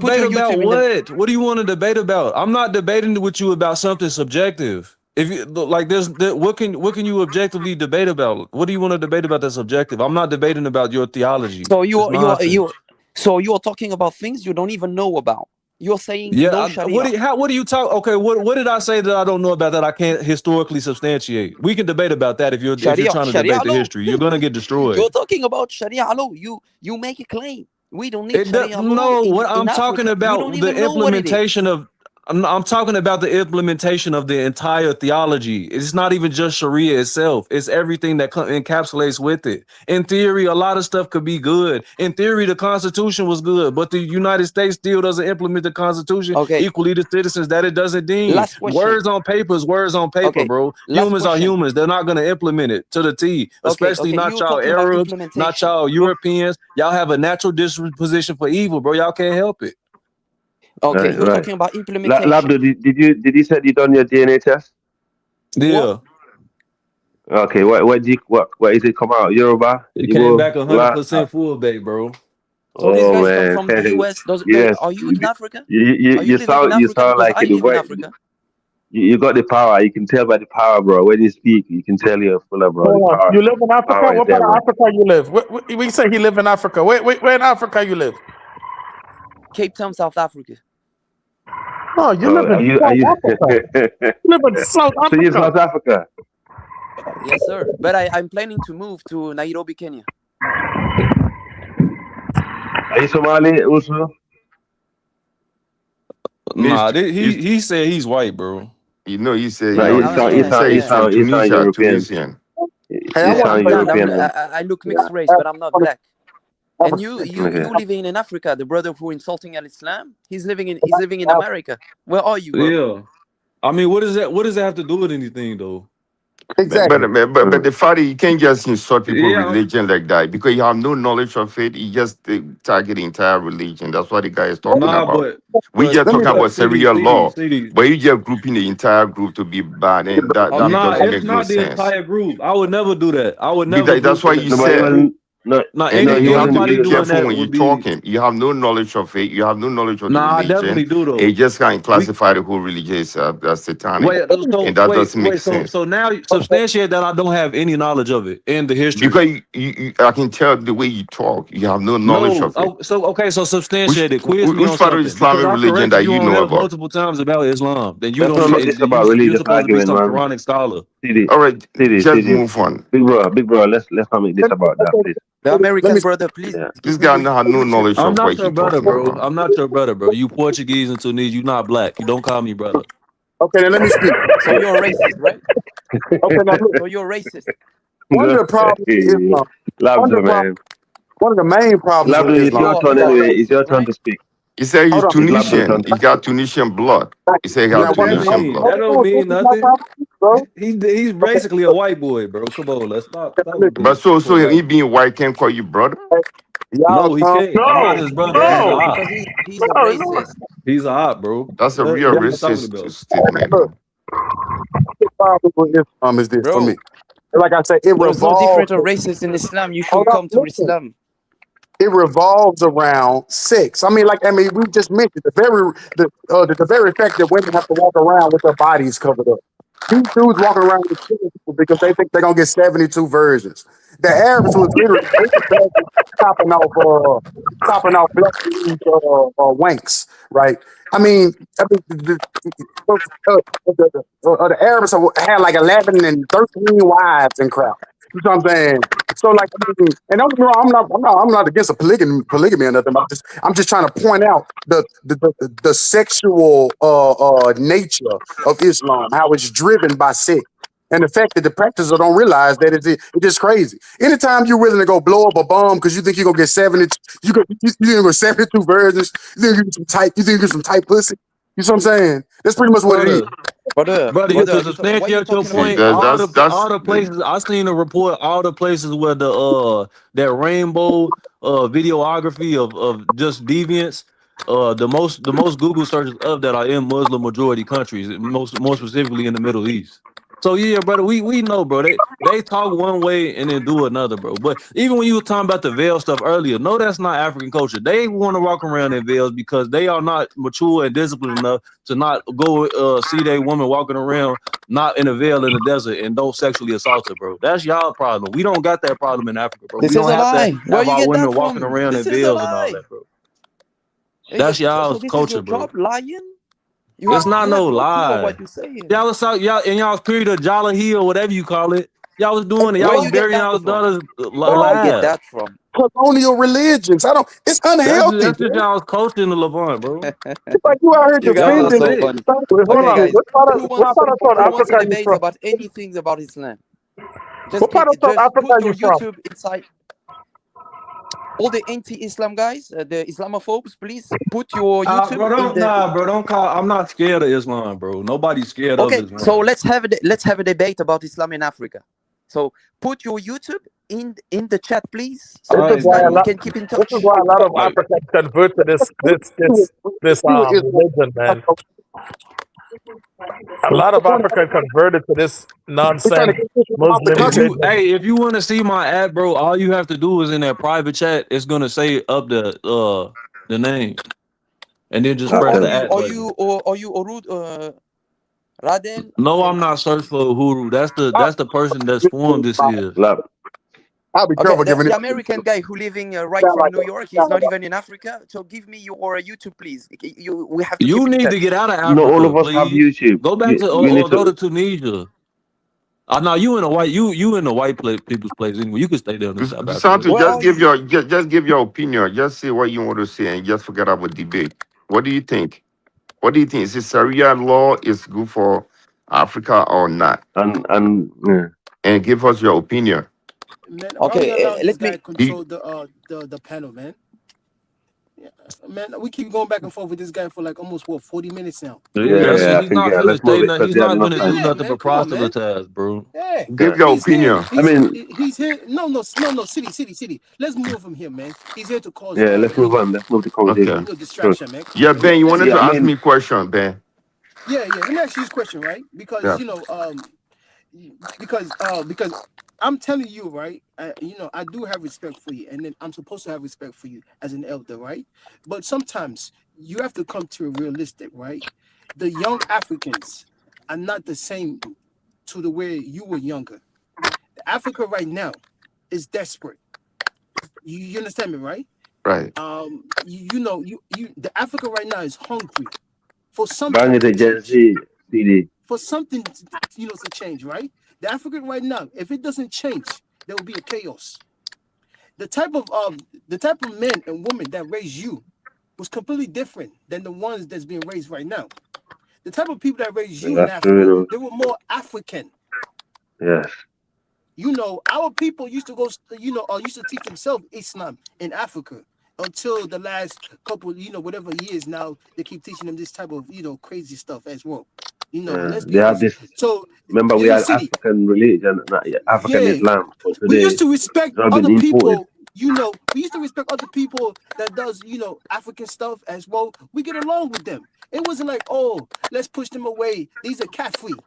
Put debate your about YouTube in the. what? What do you want to debate about? I'm not debating with you about something subjective. If you like, what can you objectively debate about? What do you want to debate about that's subjective? I'm not debating about your theology. So It's nonsense. so you are talking about things you don't even know about. You're saying Yeah, no Sharia. what do you talk? Okay, what did I say that I don't know about that I can't historically substantiate? We can debate about that if you're trying to Sharia debate the law. history. You're gonna get destroyed. You're talking about Sharia law. You make a claim. We don't need Sharia law No, what I'm in talking Africa. You don't about the even know what it is. implementation of. I'm talking about the implementation of the entire theology. It's not even just Sharia itself. It's everything that encapsulates with it. In theory, a lot of stuff could be good. In theory, the Constitution was good, but the United States still doesn't implement the Constitution Okay. equally to citizens that it doesn't deem. Last question. Words on paper is words on paper, Okay. bro. Last Humans are question. humans. They're not going to implement it to the T, especially not You're y'all talking about Arabs, not implementation. y'all Europeans. Y'all have a natural disposition for evil, bro. Y'all can't help it. Okay, Right, you're right. talking about implementation. Labdo, did you say you done your DNA test? Yeah. Okay, what is it come out? Yoruba? It came Igbo? back 100% full bait, bro. So these Oh guys come man, from the US. yes. Are you in Africa? You Are you living in you Africa? sound Because like I it. The live in voice, Africa. you got the power. You can tell by the power, bro. When you speak, you can tell you're full of, bro. The Hold on. power, You live in Africa? power is What there, part of bro. Africa you live? We say he live in Africa. Where in Africa you live? Cape Town, South Africa. Oh, you live in Are you? South Africa. You live in South So you're Africa. South Africa? Yes, sir. But I'm planning to move to Nairobi, Kenya. Are you Somali also? Nah, he said he's white, bro. You know, you say, No, you sound he's from Tunisia, European. Tunisian. You sound European, man. I look mixed race, but I'm not black. And you living in Africa, the brother who insulting Al-Islam, he's living in America. Where are you, bro? Yeah. I mean, what does that have to do with anything, though? Exactly. But the father, you can't just insult people's Yeah. religion like that because you have no knowledge of it. You just target the entire religion. That's what the guy is talking about. We just talking about Sharia law, but you just grouping the entire group to be bad, and that doesn't make no not the sense. entire group. I would never do that. I would never. That's why you said. And you have to be careful when you're talking. You have no knowledge of it. You have no knowledge of the religion. I definitely do, though. It just can't classify the whole religion as satanic. And that doesn't make sense. So now substantiate that I don't have any knowledge of it in the history. Because I can tell the way you talk. You have no knowledge of it. So substantiate it. Quiz me on which part of something. Islamic religion that you know about? Multiple times about Islam. Then you That's don't. not just about You're religious supposed to be argument, some man. Quranic scholar. All right, just move on. Big bro, let's not make this about that, please. The American brother, please. Yeah. This guy had no knowledge I'm of not what your he's brother, talking bro. about. I'm not your brother, bro. You Portuguese and Tunisian. You not black. You don't call me brother. Okay, then let me speak. So you're a racist, right? Okay, now look. So you're racist. One of the problems with Islam. One of the main problems with Labdo, it's your Islam. turn anyway. It's your turn to speak. He said he's Hold on. Tunisian. He got Tunisian blood. He said he got Tunisian blood. That don't mean nothing. He's basically a white boy, bro. Come on, let's stop. But so he being white can't call you brother? No, he can't. I'm not his brother. No, because he's a racist. He's a op, bro. That's a real racist statement. The problem with Islam is this for me. Like I said, it There's no revolves. different racists in Islam. You should come to Islam. It revolves around sex. We just mentioned the very fact that women have to walk around with their bodies covered up. These dudes walking around with killing people because they think they're gonna get 72 versions. The Arabs was literally chopping off black wanks, right? The Arabs had like 11 and 13 wives and crap. You know what I'm saying? So and don't get me wrong, I'm not against a polygamy or nothing. I'm just trying to point out the sexual nature of Islam, how it's driven by sex. And the fact that the practitioner don't realize that it's just crazy. Anytime you're willing to go blow up a bomb because you think you're gonna get 70, you think you get 72 virgins, you think you get some tight, you think you get some tight pussy. You know what I'm saying? That's pretty much what it is. Brother, Brother, brother, to substantiate your See, point, all the places I seen a report, all the places where the that rainbow videography of just deviants, the most Google searches of that are in Muslim majority countries, more specifically in the Middle East. So yeah, brother, we know, bro. They talk one way and then do another, bro. But even when you were talking about the veil stuff earlier, no, that's not African culture. They want to walk around in veils because they are not mature and disciplined enough to not go see their woman walking around not in a veil in the desert and don't sexually assault her, bro. That's y'all problem. We don't got that problem in Africa, bro. this We is don't a have to lie. Where have you our get that women walking from? around in This is a veils and all lie. that, bro. That's So y'all's this is culture, your bro. job, lying? It's not no clue of lie. what you're saying. Y'all was y'all in y'all's period of Jala or whatever you call it. Y'all was doing it. Y'all Where was you get burying that y'all's from? daughters Where you get alive. that from? Colonial religions. It's unhealthy. That's just y'all's culture in the Levant, bro. It's like you out here You guys Y'all are defending. so sick. funny. Wait, hold Okay, on. guys, What part who of South wants a Africa are you debate from? about anything about Islam? What part of South Just Africa put are your you from? YouTube inside. All the anti-Islam guys, the Islamophobes, please put your YouTube Bro, in the. bro. Don't call. I'm not scared of Islam, bro. Nobody's scared of Okay, Islam. so let's have a debate about Islam in Africa. So put your YouTube in the chat, please. So This is next why time a we lot. can keep in This touch. is why a lot of Like, Africans convert to this religion, man. A lot of Africans converted to this We're trying to nonsense get people out the Muslim country. religion. if you want to see my ad, bro, all you have to do is in that private chat. It's gonna say up the name, and then just press Are the Okay. you ad are button. you or are you Orud Radel? No, I'm not searching for Uhuru. That's the person that's formed this here. Love. I'll be Okay, careful giving the it. American guy who living right Sound from like New York, he's not even in Africa. So give me your YouTube, please. We have to keep You in need to touch. get out of Not all Africa, of us have please. YouTube. Go back to We need or go to to. Tunisia. No, you in a white you in the white people's place anyway. You can stay down in South Africa. Santu, Where are you? just give your opinion. Just say what you want to say and just forget about debate. What do you think? What do you think? Is it Sharia law is good for Africa or not? And yeah. And give us your opinion. Man, why we Okay, allow this let guy me. control the panel, man? Yeah, man, we keep going back and forth with this guy for like almost 40 minutes now. Come on, That's man. I he's think not finna let's move stay. it because He's he had not enough finna do time. Yeah, nothing man, but come on, man. proselytize, bro. Yeah, Give Yeah. your he's here. opinion. I mean, He's here. No, city. Let's move him here, man. He's here to cause yeah. Let's move on. Let's move the Okay. conversation. Sure. distraction, man. Come Yeah, on, man. Ben, you Let's wanted hear Yeah. to I him. ask mean, me a question, Ben. Yeah. Let me ask you this question, right? Because Yeah. because I'm telling you, right? I do have respect for you, and then I'm supposed to have respect for you as an elder, right? But sometimes you have to come to a realistic, right? The young Africans are not the same to the way you were younger. Africa right now is desperate. You understand me, right? Right. The Africa right now is hungry for bang something it to to Gen change. Z, CD. For something to change, right? The Africa right now, if it doesn't change, there will be a chaos. The type of men and women that raised you was completely different than the ones that's being raised right now. The type of people that raised you in That's Africa, true. they were more African. Yes. Our people used to go, used to teach themselves Islam in Africa until the last couple, whatever years now, they keep teaching them this type of, crazy stuff as well. Let's They be have honest. this. So Remember, we in the had city, African religion, African yeah, Islam, but we today used to respect it's all been other imported. people. We used to respect other people that does, African stuff as well. We get along with them. It wasn't like, oh, let's push them away. These are Kafri.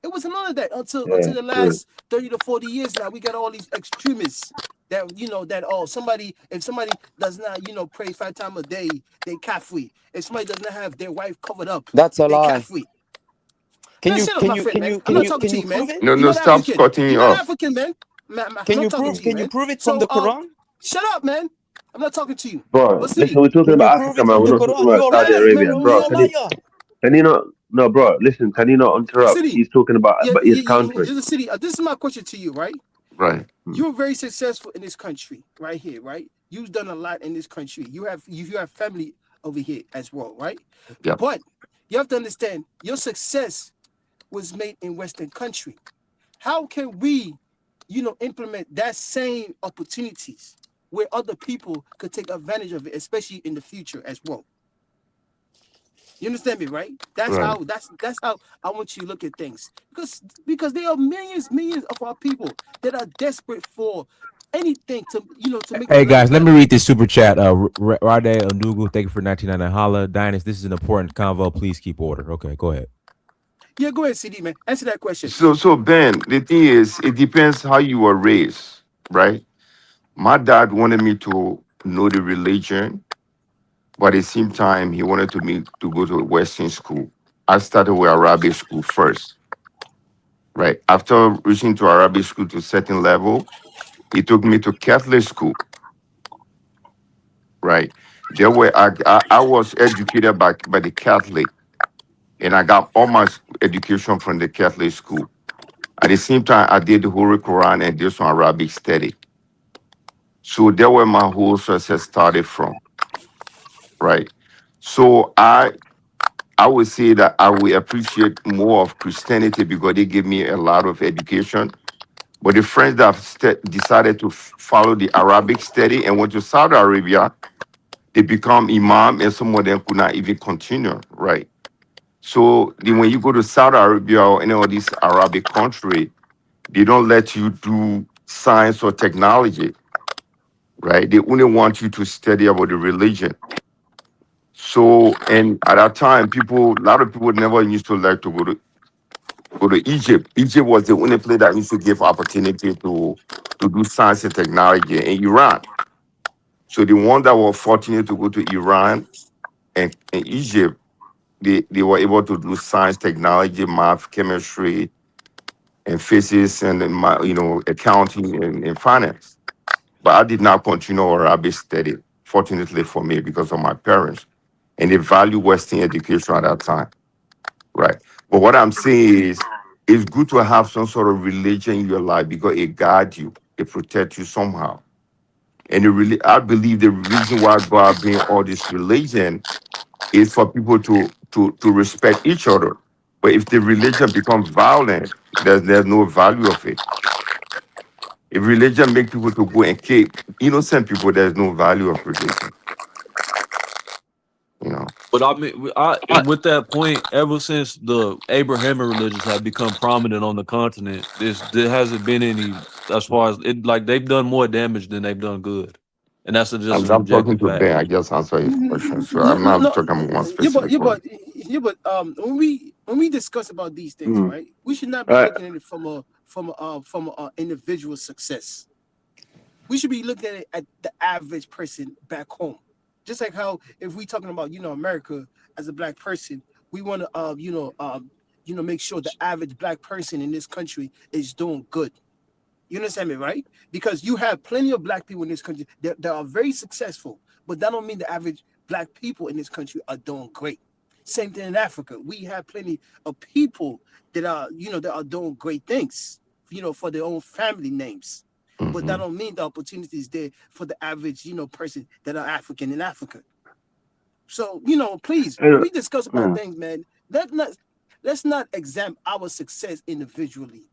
It wasn't none of that until Yeah, the true. last 30 to 40 years now. We got all these extremists that, if somebody does not, pray 5 times a day, they Kafri. If somebody does not have their wife covered up, That's a they lie. Kafri. Can Man, you shut up, can my you friend, can man. you I'm can not you talking can to you you, man. prove it? No, You're no, not stop African. cutting You're you not off. African, man. I'm Can not you talking prove to you, can you man. prove it from So, the Quran? shut up, man. I'm not talking to you. Bro, But listen, see, we're talking Can you about prove Africa, it man. from We're the not talking Quran? about You're a Saudi liar. yeah, Arabia, man, bro. You're a liar. Can you not? No, bro. Listen, can you not interrupt? City. He's talking about his country. Just a city. This is my question to you, right? Right. You're very successful in this country, right here, right? You've done a lot in this country. You have family over here as well, right? Yep. But you have to understand, your success was made in Western country. how can we, implement that same opportunities where other people could take advantage of it, especially in the future as well? You understand me, right? That's Right. how I want you to look at things. Because there are millions of our people that are desperate for anything to make their Hey life guys, let me better. read this super chat. Rade Onugu, thank you for 1999 holla. Dinus, this is an important convo. Please keep order. Okay, go ahead. Yeah, go ahead, CD man. Answer that question. So Ben, the thing is, it depends how you were raised, right? My dad wanted me to know the religion, but at the same time, he wanted me to go to a Western school. I started with Of Arabic course. school first, right? After reaching to Arabic school to a certain level, he took me to Catholic school, right? There were I was educated by the Catholic, and I got all my education from the Catholic school. At the same time, I did the Holy Quran and did some Arabic study. So there where my whole success started from, right? So I would say that I would appreciate more of Christianity because they gave me a lot of education. But the friends that decided to follow the Arabic study and went to Saudi Arabia, they become imam, and some of them could not even continue, right? So when you go to Saudi Arabia or any of these Arabic country, they don't let you do science or technology, right? They only want you to study about the religion. So, and at that time, a lot of people never used to like to go to Egypt. Egypt was the only place that used to give opportunity to do science and technology in Iran. So the one that were fortunate to go to Iran and Egypt, they were able to do science, technology, math, chemistry, and physics, and accounting and finance. But I did not continue Arabic study, fortunately for me, because of my parents. And they value Western education at that time. Right. But what I'm saying is, it's good to have some sort of religion in your life because it guides you, it protects you somehow. And I believe the reason why God bring all this religion is for people to respect each other. But if the religion becomes violent, there's no value of it. If religion make people to go and kill innocent people, there's no value of religion. You know. But I mean, with that point, ever since the Abrahamic religions have become prominent on the continent, there hasn't been any, as far as it, like they've done more damage than they've done good, and that's just an I'm talking objective to fact. Ben. I just answer his question. So No, I'm not no, talking about one yeah, specific one. but when we discuss about these things, Mm. right? We should not be Right. looking at it from a individual success. We should be looking at the average person back home. Just like how if we talking about America as a black person, we want to make sure the average black person in this country is doing good. You understand me, right? Because you have plenty of black people in this country that are very successful, but that don't mean the average black people in this country are doing great. Same thing in Africa. We have plenty of people that are doing great things, for their own family names. But that Hmm. don't mean the opportunity is there for the average, person that are African in Africa. So, please, when Uh, we discuss about mm. things, man, let's not examine our success individually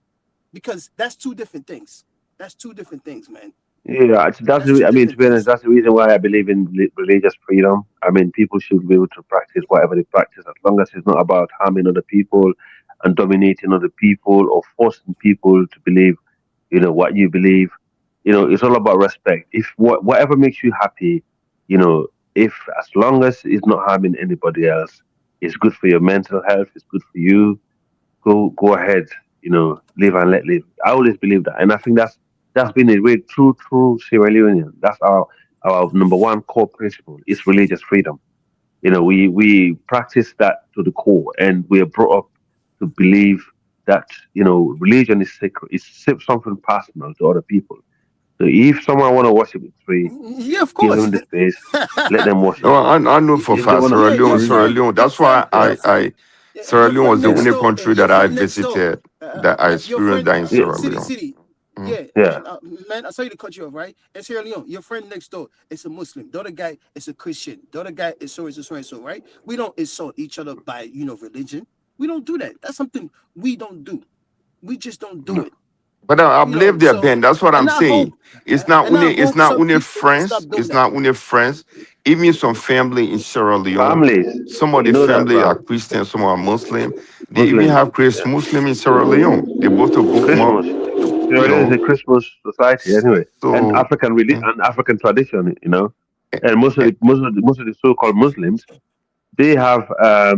because that's two different things. That's two different things, man. Yeah, That's two I mean, to different be honest, things. that's the reason why I believe in religious freedom. I mean, people should be able to practice whatever they practice as long as it's not about harming other people and dominating other people or forcing people to believe, what you believe. It's all about respect. If whatever makes you happy, if as long as it's not harming anybody else, it's good for your mental health, it's good for you, go ahead, live and let live. I always believe that, and I think that's been a very true Sierra Leonean. That's our number one core principle is religious freedom. We practice that to the core, and we are brought up to believe that religion is sacred. It's something personal to other people. So if someone want to worship a tree, Yeah, of give course. them the space, let them worship No, it. I know for a If they fact want to, Sierra Yeah, Leone, your really, Sierra friend, Leone. your That's friend, why your friend, Sierra your Leone friend was the next only door, country your that I friend next door, visited that I your experienced friend, that in yeah, Sierra city, Leone. city. Mm. Yeah, yeah. man, I saw you the country of right. And Sierra Leone, your friend next door is a Muslim. The other guy is a Christian. The other guy is so and so, right? We don't insult each other by religion. We don't do that. That's something we don't do. We just don't do No. it. But I've You know, lived there, so Ben. That's what I'm and I hope saying. and I It's hope not some only people will stop friends. doing It's that. not only friends. Even some family in Sierra Leone. Families, Some of you the know that, family are bro. Christian, some are Muslim. They even Muslims, have Chris yeah. Muslim in Sierra Leone. They both to book them up, Christmas. Sierra you Leone is a know. Christmas society anyway, and So African eh, and African tradition, you know. eh, And eh, most of the so-called Muslims, they have a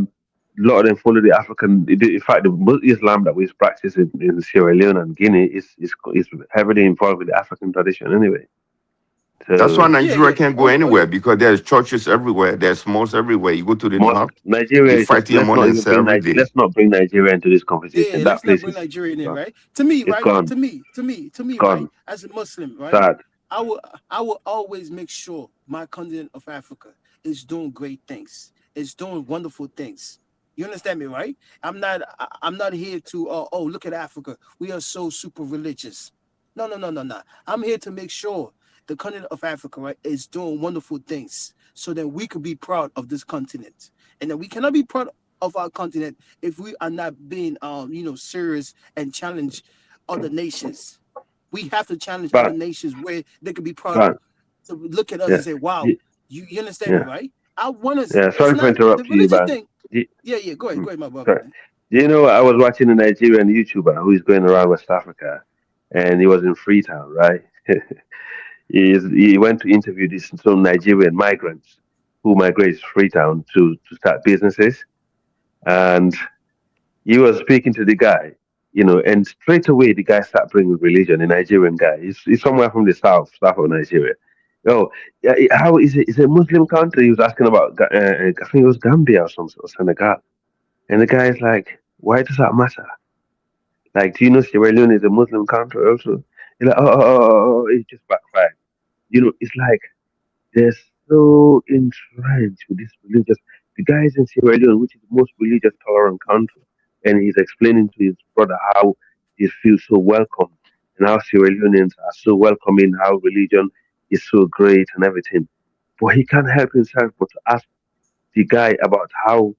lot of them follow the African. In fact, the Islam that we practice in Sierra Leone and Guinea is heavily involved with the African tradition anyway. that's why So Yeah, Nigeria yeah. can't go Oh yeah. anywhere because there's churches everywhere, there's mosques everywhere. You go to the mosque north, Nigeria they is just fighting among themselves every day. let's not bring Nigeria into this conversation. Yeah, That let's not place bring is Nigeria in there, gone. right? To me, It's right? gone. To me, It's right? gone. As a Muslim, right? Sad. I will always make sure my continent of Africa is doing great things. It's doing wonderful things. You understand me, right? I'm not here to oh look at Africa. We are so super religious. No, no, no, no, no. I'm here to make sure the continent of Africa, right, is doing wonderful things so that we could be proud of this continent. And that we cannot be proud of our continent if we are not being serious and challenge other nations. We have to challenge other But nations where they could be proud but to look at us yeah. and say, wow, Ye- you understand me, Yeah. right? I want to, Yeah. it's Sorry for not the interrupting you, religious man. thing. Yeah, yeah, Mm, go ahead, my brother, sorry. man. You know, I was watching a Nigerian YouTuber who is going around West Africa, and he was in Freetown, right? He went to interview these some Nigerian migrants who migrate to Freetown to start businesses, and he was speaking to the guy, you know, and straight away the guy started bringing religion. A Nigerian guy, he's somewhere from the south of Nigeria. Oh, yeah, how is it? It's a Muslim country. He was asking about, I think it was Gambia or something, or Senegal. And the guy is like, why does that matter? Like, do you know Sierra Leone is a Muslim country also? He's like, it just backfired. You know, it's like they're so entrenched with this religious. The guy is in Sierra Leone, which is the most religious tolerant country, and he's explaining to his brother how he feels so welcome and how Sierra Leoneans are so welcoming, how religion is so great and everything. But he can't help himself but to ask the guy about how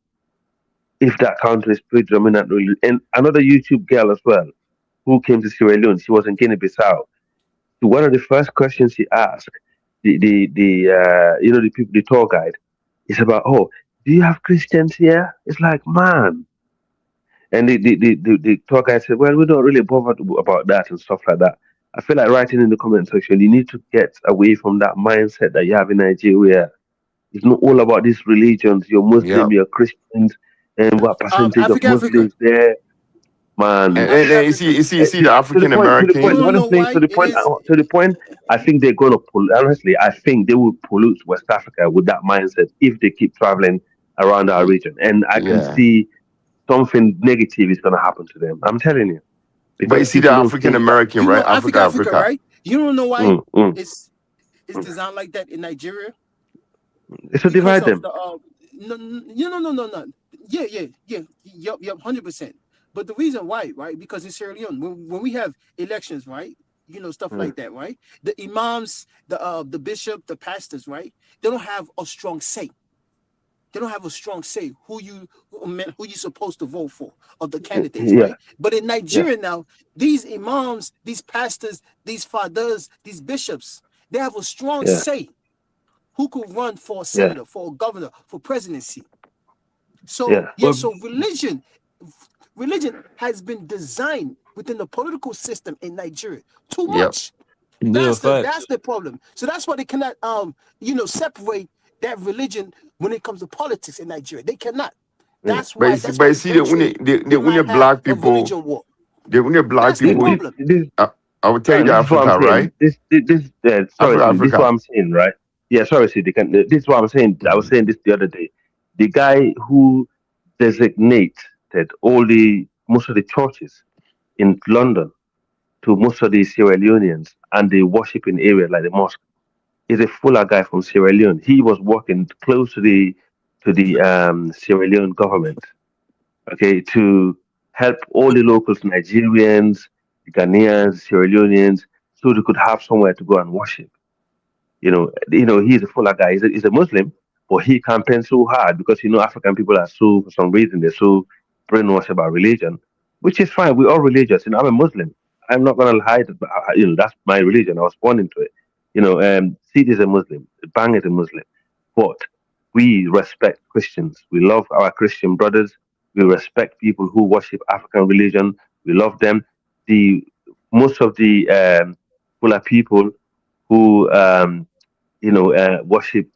if that country is predominant religion. And another YouTube girl as well who came to Sierra Leone, she was in Guinea-Bissau. So one of the first questions she asked the people, the tour guide, is about, oh, do you have Christians here? It's like, man. And the tour guide said, well, we don't really bother about that and stuff like that. I feel like writing in the comment section, you need to get away from that mindset that you have in Nigeria. It's not all about these religions. You're Yeah. Muslim, you're Christians, and what percentage of Africa, Muslims there, man. And then Africa. you see the African To the point, You American. don't know honestly, why it is. to the point, I think they're going to honestly, I think they will pollute West Africa with that mindset if they keep traveling around our region. And I can Yeah. see something negative is going to happen to them. I'm telling you, But you because see the people don't African think that. American, You right? know Africa, Africa. right? You don't know why Mm, mm, it's mm. designed like that in Nigeria It's to because divide of them. the no. Yep, 100%. But the reason why, right? Because in Sierra Leone, when we have elections, right? Stuff Mm, like that, right? The imams, the bishop, the pastors, right? They don't have a strong say. They don't have a strong say who you supposed to vote for of the candidates, yeah, right? But in yeah, Nigeria now, these imams, these pastors, these fathers, these bishops, they have a strong yeah, say who could run for a yeah, senator, for a governor, for presidency. So yeah. yeah, so religion has been designed within the political system in Nigeria too Yep. much. Yeah, facts. That's the problem. So that's why they cannot separate that religion when it comes to politics in Nigeria. They cannot. Mm. That's But why you see that eventually they when the might have black a people, religion war. when the black That's the This, people, problem. this, I would tell you Dan, the this is what I'm Africa, saying. right? Sorry, Sidi, this is what Africa. I'm saying, right? Yeah, sorry, Sidi. This is what I'm saying. I was saying this the other day. The guy who designated most of the churches in London to most of the Sierra Leoneans and the worshiping area like the mosque is a fuller guy from Sierra Leone. He was working close to the Sierra Leone government, okay, to help all the locals, Nigerians, the Ghanaians, Sierra Leoneans, so they could have somewhere to go and worship. He's a fuller guy. He's a Muslim, but he campaigns so hard because African people are so, for some reason, they're so brainwashed about religion, which is fine. We're all religious. I'm a Muslim. I'm not gonna hide it, but that's my religion. I was born into it. Sid is a Muslim, Bang is a Muslim, but we respect Christians. We love our Christian brothers. We respect people who worship African religion. We love them. The Most of the Fula people who worship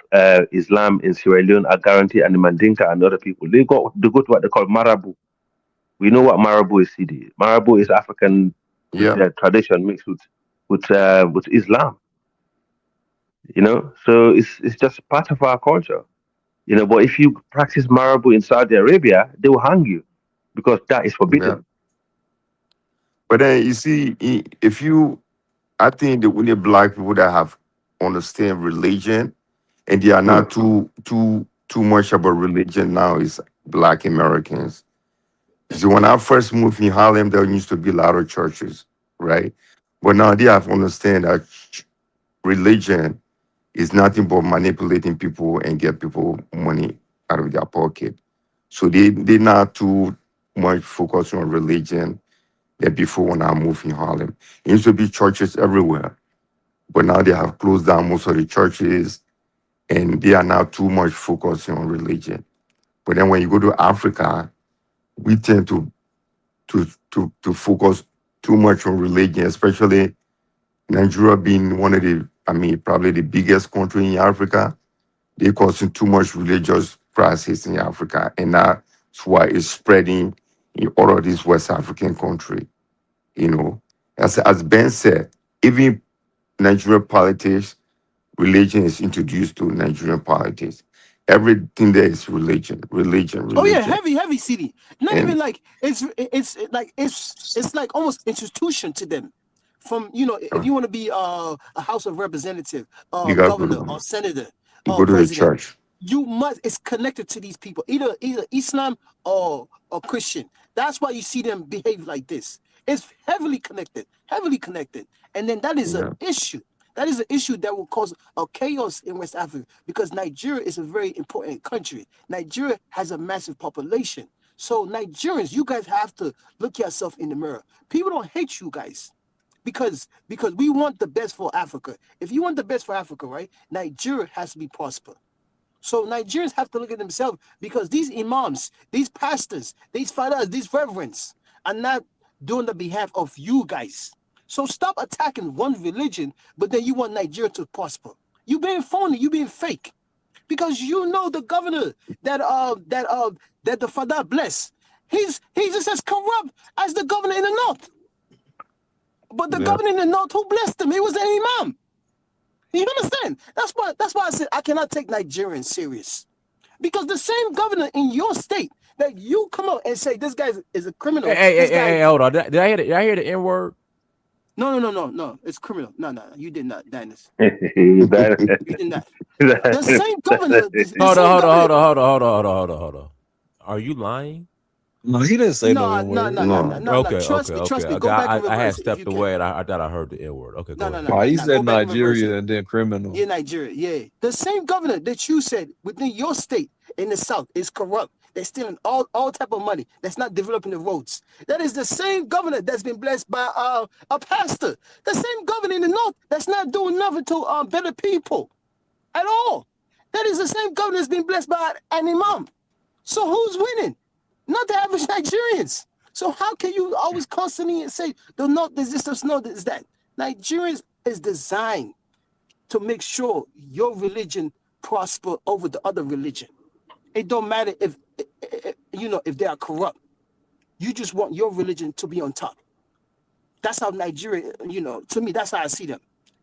Islam in Sierra Leone are guaranteed, and the Mandinka and other people they go to what they call Marabu. We know what Marabu is, CD. Marabu is African with Yeah. tradition mixed with Islam. So it's just part of our culture. But if you practice Marabu in Saudi Arabia, they will hang you because that is Yeah. forbidden. But then you see, I think the only black people that have understand religion and they are not too much about religion now is black Americans. So when I first moved in Harlem, there used to be a lot of churches, right? But now they have understand that religion is nothing but manipulating people and get people money out of their pocket. So they not too much focused on religion than before when I moved in Harlem. It used to be churches everywhere, but now they have closed down most of the churches and they are now too much focused on religion. But then when you go to Africa, we tend to focus too much on religion, especially Nigeria being one of probably the biggest country in Africa. They causing too much religious practice in Africa, and that's why it's spreading in all of these West African countries. As Ben said, even Nigerian politics, religion is introduced to Nigerian politics. Everything there is religion. Oh yeah, heavy city. Not And even like it's like almost institution to them. From if you want to be a House of Representative, you got governor or senator to or go to the president, church. it's connected to these people, either Islam or Christian. That's why you see them behave like this. It's heavily connected, and then that is an issue. That is an issue that will cause a chaos in West Africa because Nigeria is a very important country. Nigeria has a massive population. So Nigerians, you guys have to look yourself in the mirror. People don't hate you guys because we want the best for Africa. If you want the best for Africa, right, Nigeria has to be prosper. So Nigerians have to look at themselves because these imams, these pastors, these fathers, these reverends are not doing the behalf of you guys. So stop attacking one religion, but then you want Nigeria to prosper. You being phony, you being fake, because the governor that the father bless, he's just as corrupt as the governor in the north. But the governor in the north who blessed him, he was an imam. You understand? That's why I said I cannot take Nigerians serious, because the same governor in your state that you come out and say this guy is a criminal. Hey, hold on. Did I hear the N word? No. It's criminal. No. You did not, Dinus. You did not. The same governor. Hold on. Are you lying? No, he didn't say no N-word. No. Okay. Trust me. Go back and reverse I had it if stepped you can. away and I thought I heard the N word. Okay, go ahead. No, he Go said back and reverse Nigeria it. and then criminal. Yeah, Nigeria. Yeah, the same governor that you said within your state in the south is corrupt. They're stealing all type of money. That's not developing the roads. That is the same governor that's been blessed by a pastor. The same governor in the north that's not doing nothing to better people at all. That is the same governor that's been blessed by an imam. So who's winning? Not the average Nigerians. So how can you always constantly say the north is this, the north is that? Nigerians is designed to make sure your religion prosper over the other religion. It don't matter if they are corrupt. You just want your religion to be on top. That's how Nigeria, to me, that's how I see them.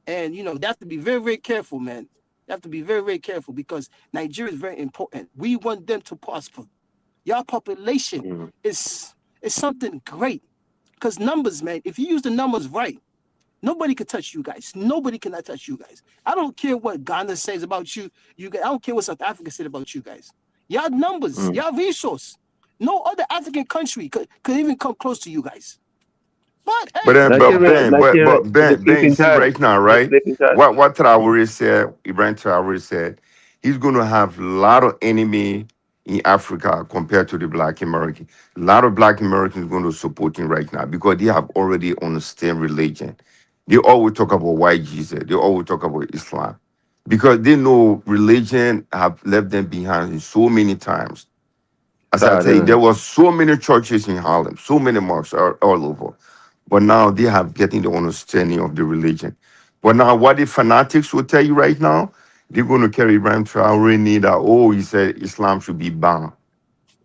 And, they have to be very, very careful, man. You have to be very, very careful because Nigeria is very important. We want them to prosper. Your population is something great. Because numbers, man, if you use the numbers right, nobody can touch you guys. Nobody cannot touch you guys. I don't care what Ghana says about you guys. I don't care what South Africa said about you guys. Y'all numbers, y'all resource. No other African country could even come close to you guys. But hey, Ben, you see right now, right? What Traoré said, Ibrahim Traoré said, he's going to have a lot of enemy in Africa compared to the Black American. A lot of Black Americans going to support him right now because they have already understand religion. They always talk about white Jesus. They always talk about Islam because they know religion have left them behind so many times. As I tell you, there was so many churches in Harlem, so many mosques all over. But now they have getting the understanding of the religion. But now what the fanatics will tell you right now, they're going to carry Ibrahim Traoré that, oh, he said Islam should be banned.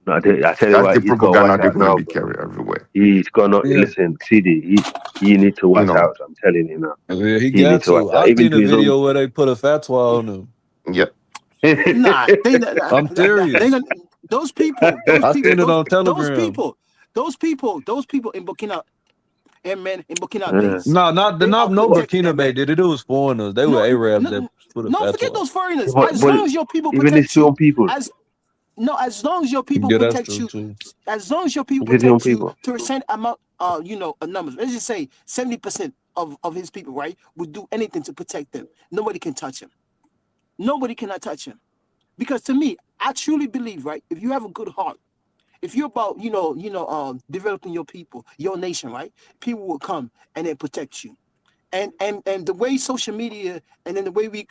No, I tell you That's the what, he's got to watch propaganda they're out going to now, be bro. carried everywhere. He's gonna Yeah, listen, CD. You need to You watch know, out. I'm telling you now. yeah, he You need got to watch to. out. I Even seen to a his own. video where they put a fatwa on him. yeah. Nah, I'm they serious. gonna those people, those I people, seen it those on those Telegram. people, those people, those people in Burkina and man in Burkina Yeah. Base, No, they are no But protecting Burkina that Bay man. did it. It was foreigners. They were No, Arabs that no, put a no, forget fatwa. those foreigners. but As but long as your people even his protect you, own people. as no, as long as your people Yeah, that's protect true you, too. as long as your people Look at his own protect you people. to a certain amount, numbers. Let's just say 70% of his people, right, would do anything to protect them. Nobody can touch him. Nobody cannot touch him. Because to me, I truly believe, right, if you have a good heart, if you're about, developing your people, your nation, right, people will come and then protect you. And the way social media and then the way we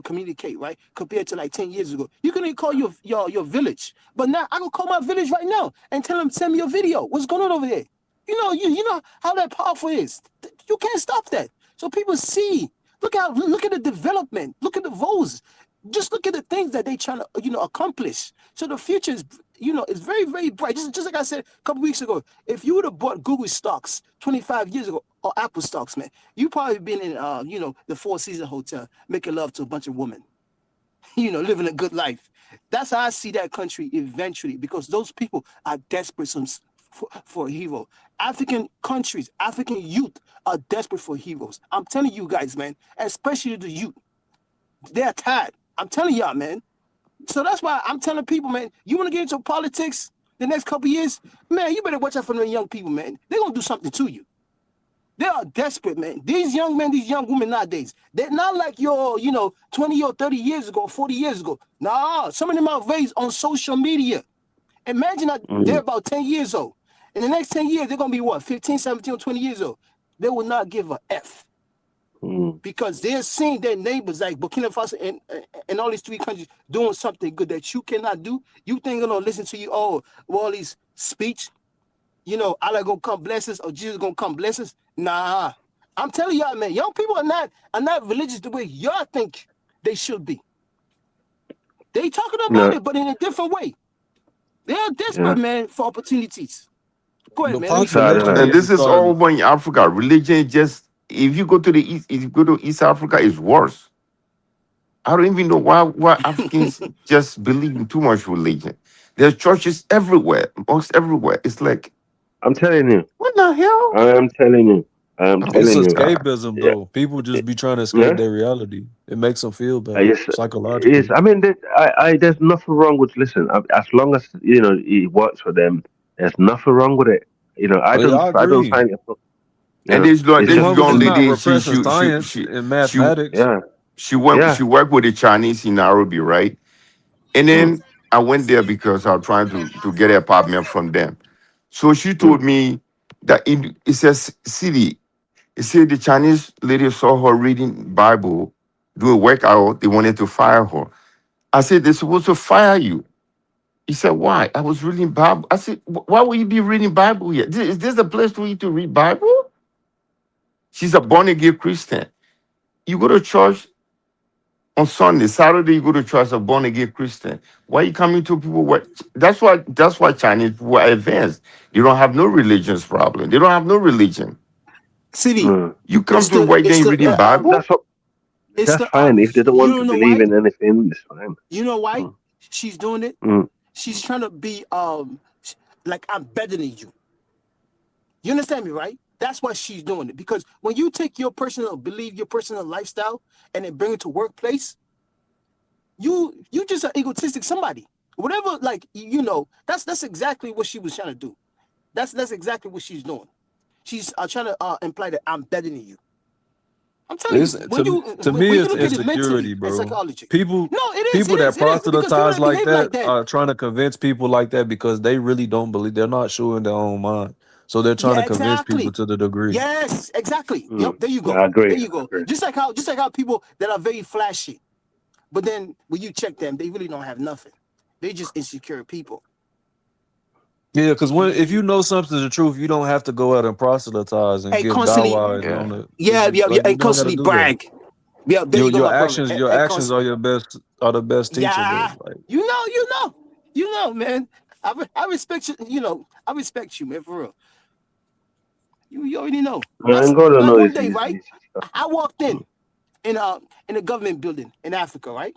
communicate, right, compared to like 10 years ago, you can even call your village, but now I can call my village right now and tell them send me a video. What's going on over there? You know how that powerful is. You can't stop that. So people see. Look at the development. Look at the votes. Just look at the things that they trying to accomplish. So the future is is very, very bright. Just like I said a couple weeks ago, if you would have bought Google stocks 25 years ago or Apple stocks, man, you probably been in the Four Seasons Hotel making love to a bunch of women, living a good life. That's how I see that country eventually, because those people are desperate for a hero. African countries, African youth are desperate for heroes. I'm telling you guys, man, especially the youth. They're tired. I'm telling y'all, man. So that's why I'm telling people, man, you want to get into politics the next couple years, man, you better watch out for the young people, man. They're going to do something to you. They are desperate, man. These young men, these young women nowadays, they're not like your, 20 or 30 years ago, 40 years ago. Nah, some of them are raised on social media. Imagine that they're about 10 years old. In the next 10 years, they're going to be what, 15, 17, or 20 years old. They will not give a F. Because they're seeing their neighbors like Burkina Faso and all these three countries doing something good that you cannot do. You think they're gonna listen to you? Oh, well, all these speech, Allah gonna come bless us or Jesus gonna come bless us? Nah, I'm telling y'all, man, young people are not religious the way y'all think they should be. They talking about No. it, but in a different way. They are Yeah. desperate, man, for opportunities. Go ahead, The man. Let me So I finish. don't Go population ahead. And know. is this is all starting. over in Africa. Religion just, if you go to the East, if you go to East Africa, it's worse. I don't even know why Africans just believe in too much religion. There's churches everywhere, mosques everywhere. It's like, I'm telling you. what the hell? I am telling you. I am Oh It's telling my you. God. escapism Yeah. though. People just be trying to escape Yeah. their reality. It makes them feel I better just is. psychologically. I mean, there's nothing wrong with listen. As long as it works for them, there's nothing wrong with it. Oh yeah, I I don't agree. find it. And It's As this just long as young it's not lady, repressing science and she mathematics. yeah, she yeah. worked with the Chinese in Nairobi, right? And Mm, then I went there because I was trying to get an apartment from them. So she told mm, me that it says city. It said the Chinese lady saw her reading Bible, doing workout. They wanted to fire her. I said they're supposed to fire you. He said, why? I was reading Bible. I said, why would you be reading Bible here? Is this a place for you to read Bible? She's a born again Christian. You go to church on Sunday, Saturday you go to church as a born again Christian. Why are you coming to people? That's why Chinese people are advanced. They don't have no religious problem. They don't have no religion. City, mm. You come it's to the white it's then the reading Bible? That's what. it's That's the fine if they don't you want to don't know believe why? in anything. It's fine. You know why Mm, she's doing it? mm. She's trying to be like I'm better than you. You understand me, right? That's why she's doing it. Because when you take your personal belief, your personal lifestyle, and then bring it to workplace, you just an egotistic somebody. Whatever, like that's exactly what she was trying to do. That's exactly what she's doing. She's trying to imply that I'm better than you. I'm telling It's you, when to me, you it's look at it insecurity, mentally and bro. psychology. People, No, it is, people that because people proselytize that like behave like that that. are trying to convince people like that because they really don't believe. They're not sure in their own mind, so they're trying Yeah, to convince people exactly. to the degree. Yes, exactly. Mm. Yep, there you Yeah, go. I agree. There you go. Just like how people that are very flashy, but then when you check them, they really don't have nothing. They just insecure people. Yeah, because if you know something's the truth, you don't have to go out and proselytize and And give constantly, dawah and Yeah. on it. yeah, yeah, yeah, Like you and don't got to constantly do that. brag. Yeah, there you go, my brother. Your And actions are the best teacher, yeah, bro. Like you know, man. I respect you. You know, I respect you, man, for real. You already know. Man, God don't Like know one his day, right? stuff. I walked in a government building in Africa, right?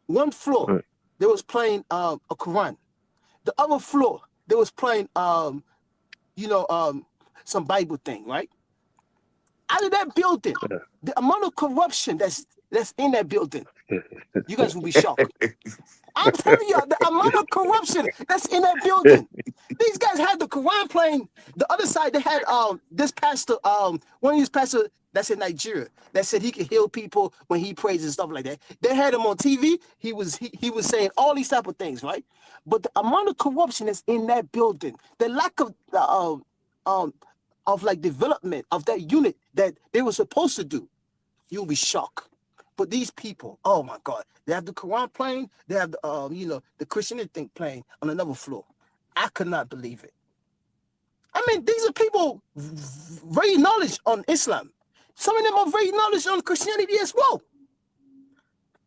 One floor, Right. they was playing a Quran. The other floor, they was playing some Bible thing, right? Out of that building, Yeah. the amount of corruption that's in that building, you guys will be shocked. I'm telling you, the amount of corruption that's in that building. These guys had the Quran playing. The other side, they had this pastor, one of these pastors that's in Nigeria that said he could heal people when he prays and stuff like that. They had him on TV. He was saying all these type of things, right? But the amount of corruption that's in that building, the lack of like development of that unit that they were supposed to do, you'll be shocked. But these people, oh my God, they have the Quran playing, they have the the Christian thing playing on another floor. I could not believe it. I mean, these are people very knowledge on Islam. Some of them are very knowledge on Christianity as well.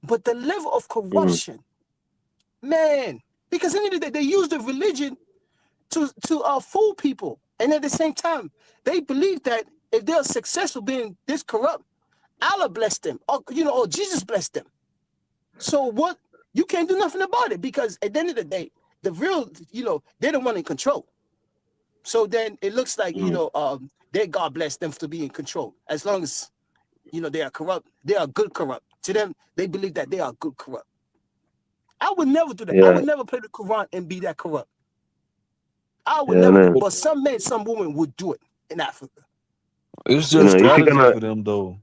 But the level of corruption, man, because at the end of the day, they use the religion to fool people, and at the same time, they believe that if they're successful being this corrupt, Allah blessed them, or Jesus blessed them. So what? You can't do nothing about it because at the end of the day, the real, they're the one in control. So then it looks like, their God blessed them to be in control. As long as, they are corrupt, they are good corrupt. To them, they believe that they are good corrupt. I would never do that. I would never play the Quran and be that corrupt. I would never do it. But some men, some women would do it in Africa. It's just If you're strategy gonna, for them, though.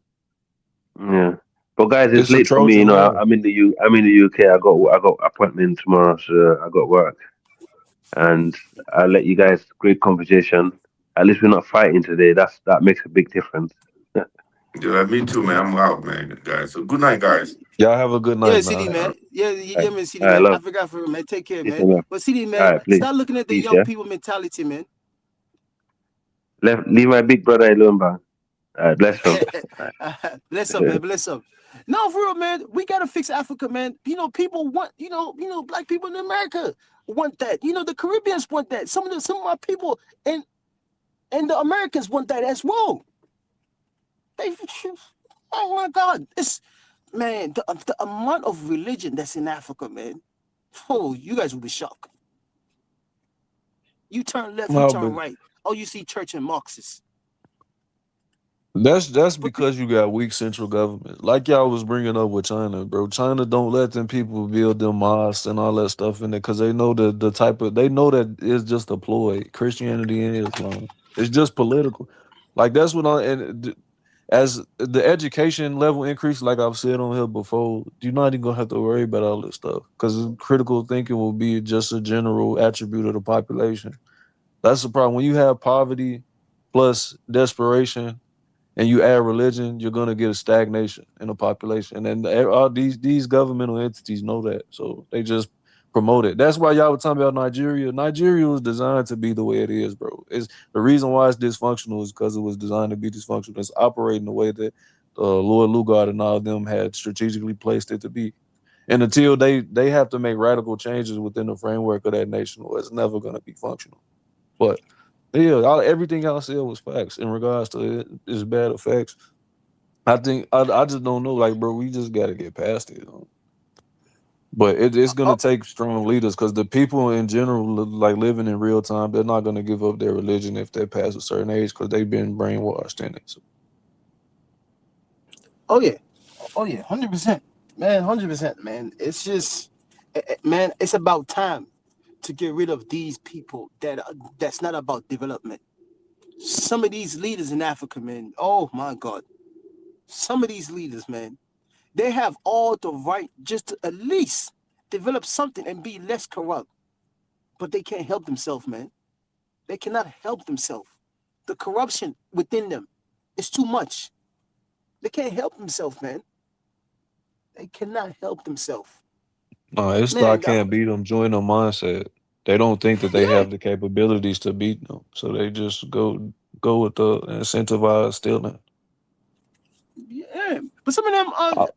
yeah. But guys, it's It's a late for me. Trojan horse. I'm in the UK. I got appointment tomorrow, so I got work. And I'll let you guys great conversation. At least we're not fighting today. That makes a big difference. Yeah, me too, man. I'm out, man, guys. So good night, guys. Y'all have a good Yeah, night, CD man. man. Yeah, man, CD All right, man. I love. forgot for man. Take care, Peace, man. man. But CD All man, right, please. start looking at the Peace, young yeah. people mentality, man. Leave my big brother alone, man. All right, bless him. Bless up, man. Bless up. No, for real, man. We gotta fix Africa, man. People want, black people in America want that. The Caribbeans want that. Some of our people and the Americans want that as well. Oh my God, the amount of religion that's in Africa, man. Oh, you guys will be shocked. You turn left, you No, turn but right. Oh, you see church and Marxists. that's because you got weak central government. Like y'all was bringing up with China, bro. China don't let them people build them mosques and all that stuff in there because they know they know that it's just a ploy. Christianity and Islam. It's just political. Like that's what as the education level increase, like I've said on here before, you're not even gonna have to worry about all this stuff because critical thinking will be just a general attribute of the population. That's the problem. When you have poverty plus desperation and you add religion, you're gonna get a stagnation in the population. And all these governmental entities know that, so they just promote it. That's why y'all were talking about Nigeria. Nigeria was designed to be the way it is, bro. It's the reason why it's dysfunctional is because it was designed to be dysfunctional. It's operating the way that Lord Lugard and all of them had strategically placed it to be. And until they have to make radical changes within the framework of that nation, it's never gonna be functional. But yeah, everything y'all said was facts in regards to its bad effects. I think I just don't know, like, bro, we just got to get past it. But it's gonna take strong leaders because the people in general, like living in real time, they're not gonna give up their religion if they pass a certain age because they've been brainwashed in it. So. Oh yeah, 100%, man, 100%, man. It's just, man, it's about time to get rid of these people that's not about development. Some of these leaders in Africa, man. Oh my God, some of these leaders, man, they have all the right just to at least develop something and be less corrupt. But they can't help themselves, man. They cannot help themselves. The corruption within them is too much. They can't help themselves, man. They cannot help themselves. No, it's the I Man, can't beat them, join them mindset. They don't think that they yeah, have the capabilities to beat them, so they just go with the incentivized stealing. yeah. But some of them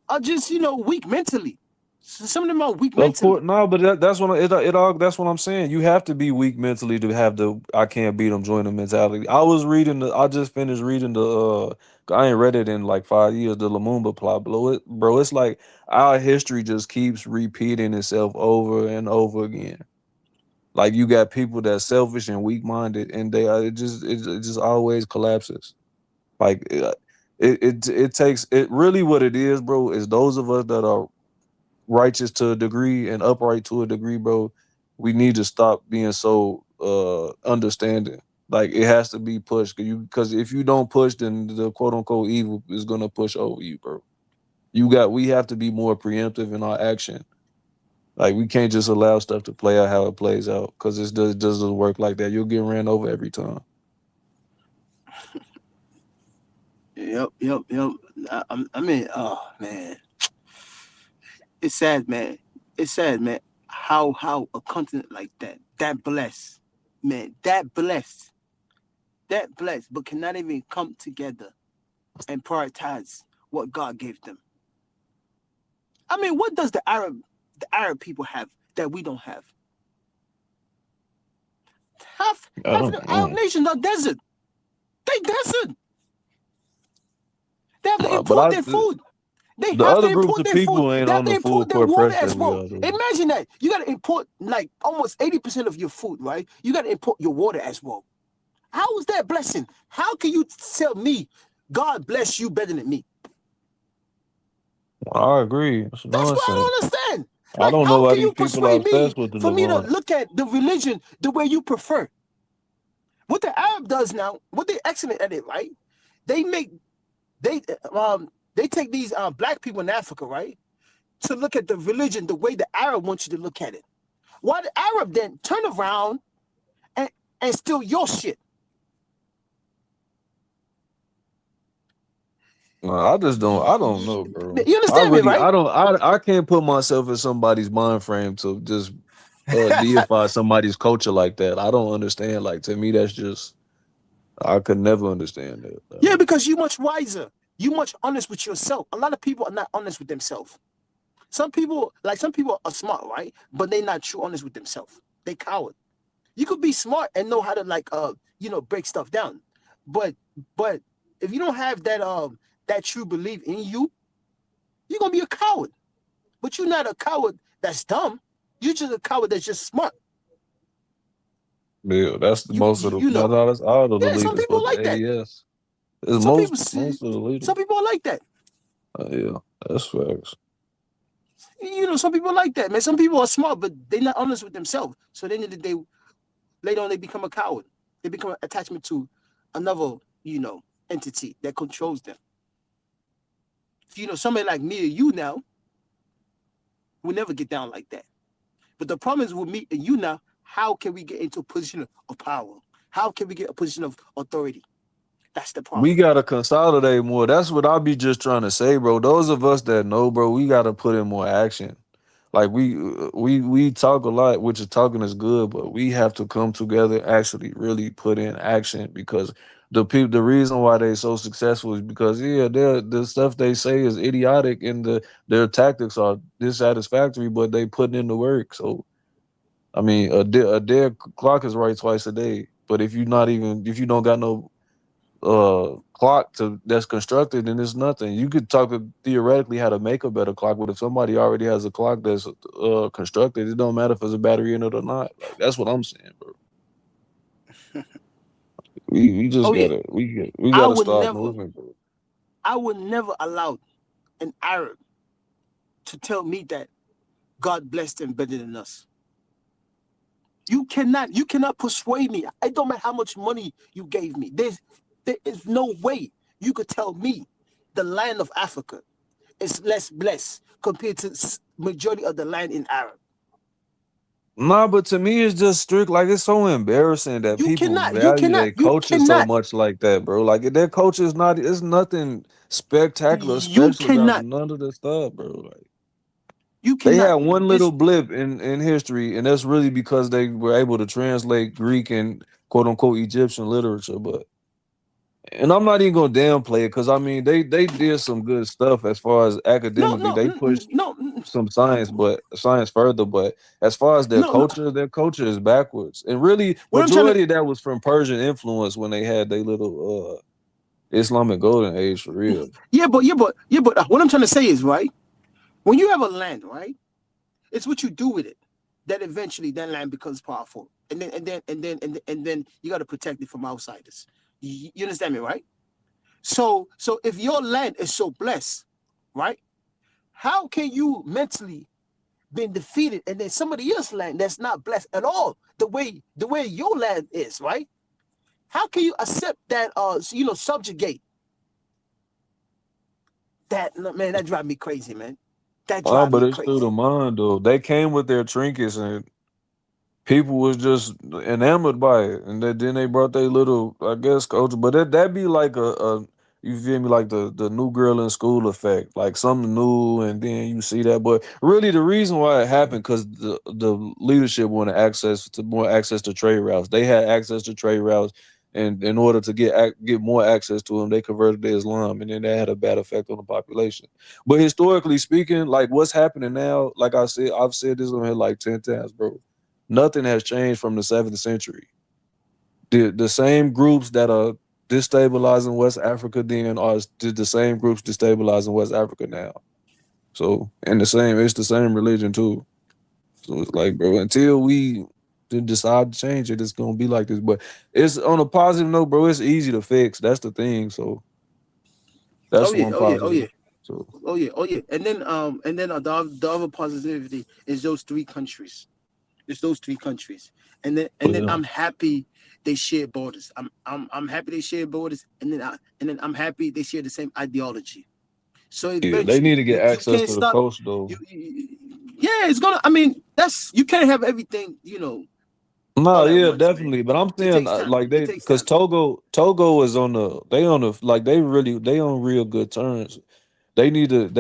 are just, weak mentally. Some of them are weak Of mentally. course, no, but that's what it all. That's what I'm saying. You have to be weak mentally to have the I can't beat them, join them mentality. I just finished reading I ain't read it in like 5 years. The Lumumba plot, bro. It's like our history just keeps repeating itself over and over again. Like you got people that's selfish and weak minded, and it just always collapses. Like it takes it really what it is, bro. Is those of us that are righteous to a degree and upright to a degree, bro, we need to stop being so understanding. Like it has to be pushed because if you don't push, then the quote unquote evil is gonna push over you, bro. We have to be more preemptive in our action. Like we can't just allow stuff to play out how it plays out because it doesn't work like that. You'll get ran over every time. Yep. I mean, oh man, it's sad, man. It's sad, man. How a continent like that blessed, man, that blessed, but cannot even come together and prioritize what God gave them. I mean, what does the Arab people have that we don't have? Half of the Arab nations are desert. They desert. They have to But import their food. They the have to other groups import of their food. people ain't They have on to the full import their court water press as that we well. are. Though. Imagine that. You got to import like almost 80% of your food, right? You got to import your water as well. How is that blessing? How can you tell me God bless you better than me? I agree. It's That's what I nonsense. don't understand. I Like, don't know how why can these you people are persuade me obsessed with the for me to divine. look at the religion the way you prefer? What the Arab does now, what they're excellent at it, right? They take these black people in Africa, right, to look at the religion the way the Arab wants you to look at it. Why the Arab then turn around and steal your shit? I just don't. I don't know, bro. You understand me, right? I can't put myself in somebody's mind frame to just deify somebody's culture like that. I don't understand. Like to me, that's just I could never understand that. Yeah, because you're much wiser. You're much honest with yourself. A lot of people are not honest with themselves. Some people are smart, right? But they're not true honest with themselves. They coward. You could be smart and know how to break stuff down. But if you don't have that true belief in you, you're gonna be a coward. But you're not a coward that's dumb. You're just a coward that's just smart. Yeah, that's the most of the You know. that's all of the Yeah, some leaders, people but are the like that. AES is Some people most of the leaders. some people are like that. Yeah, that's facts. Some people are like that, man. Some people are smart, but they're not honest with themselves. So then they later on they become a coward. They become an attachment to another, entity that controls them. Somebody like me or you now will never get down like that. But the problem is with me and you now, how can we get into a position of power? How can we get a position of authority? That's the problem. We gotta consolidate more. That's what I be just trying to say, bro. Those of us that know, bro, we gotta put in more action. Like we talk a lot, which is talking is good, but we have to come together, actually, really put in action because the reason why they so successful is because the stuff they say is idiotic and their tactics are dissatisfactory, but they putting in the work. So I mean, a dead clock is right twice a day, but if you don't got no clock that's constructed, and it's nothing. You could talk theoretically how to make a better clock, but if somebody already has a clock that's constructed, it don't matter if there's a battery in it or not. Like that's what I'm saying, bro. We just gotta we gotta start moving, bro. I would never allow an Arab to tell me that God blessed them better than us. You cannot persuade me. It don't matter how much money you gave me. There is no way you could tell me the land of Africa is less blessed compared to majority of the land in Arab. Nah, but to me, it's just strict. Like, it's so embarrassing that You people cannot, you value cannot, their you culture so cannot, much like that, bro. Like, their culture is not, it's nothing spectacular, you special about cannot, none of this stuff, bro. Like, you they had cannot. one This little blip in history, and that's really because they were able to translate Greek and quote unquote Egyptian literature. But and I'm not even gonna downplay it because I mean they did some good stuff as far as no, academically. no, They pushed no, some science further, but as far as no, no. their culture is backwards. And really What I'm trying to, majority of that was from Persian influence when they had their little Islamic golden age for real. but what I'm trying to say is, right, when you have a land, right, it's what you do with it that eventually that land becomes powerful, and then you got to protect it from outsiders. You understand me, right? So if your land is so blessed, right, how can you mentally been defeated and then somebody else's land that's not blessed at all the way your land is, right? How can you accept that subjugate that? Man, that drives me crazy, man. That Oh, drives but me it's through the crazy. mind though. They came with their trinkets and people was just enamored by it, and then they brought their little, I guess, culture. But that be like a you feel me, like the new girl in school effect, like something new, and then you see that. But really, the reason why it happened because the leadership wanted more access to trade routes. They had access to trade routes, and in order to get more access to them, they converted to Islam, and then that had a bad effect on the population. But historically speaking, like what's happening now, like I said, I've said this on here like 10 times, bro. Nothing has changed from the 7th century. The same groups that are destabilizing West Africa then are the same groups destabilizing West Africa now. So, and it's the same religion too. So it's like, bro, until we decide to change it, it's gonna be like this. But it's on a positive note, bro. It's easy to fix. That's the thing. So Oh that's yeah, one oh yeah, oh positive. yeah. So Oh yeah, oh yeah, the other positivity is those three countries. It's those three countries, and then yeah, I'm happy they share borders. I'm happy they share borders, and then I'm happy they share the same ideology. So yeah, they need eventually, to get you access can't to the stop. coast though. Yeah, it's gonna. I mean, that's you can't have everything. No, All at yeah, once, man. definitely. But I'm It saying takes time. like It they takes because time. Togo is like they on real good terms. They need to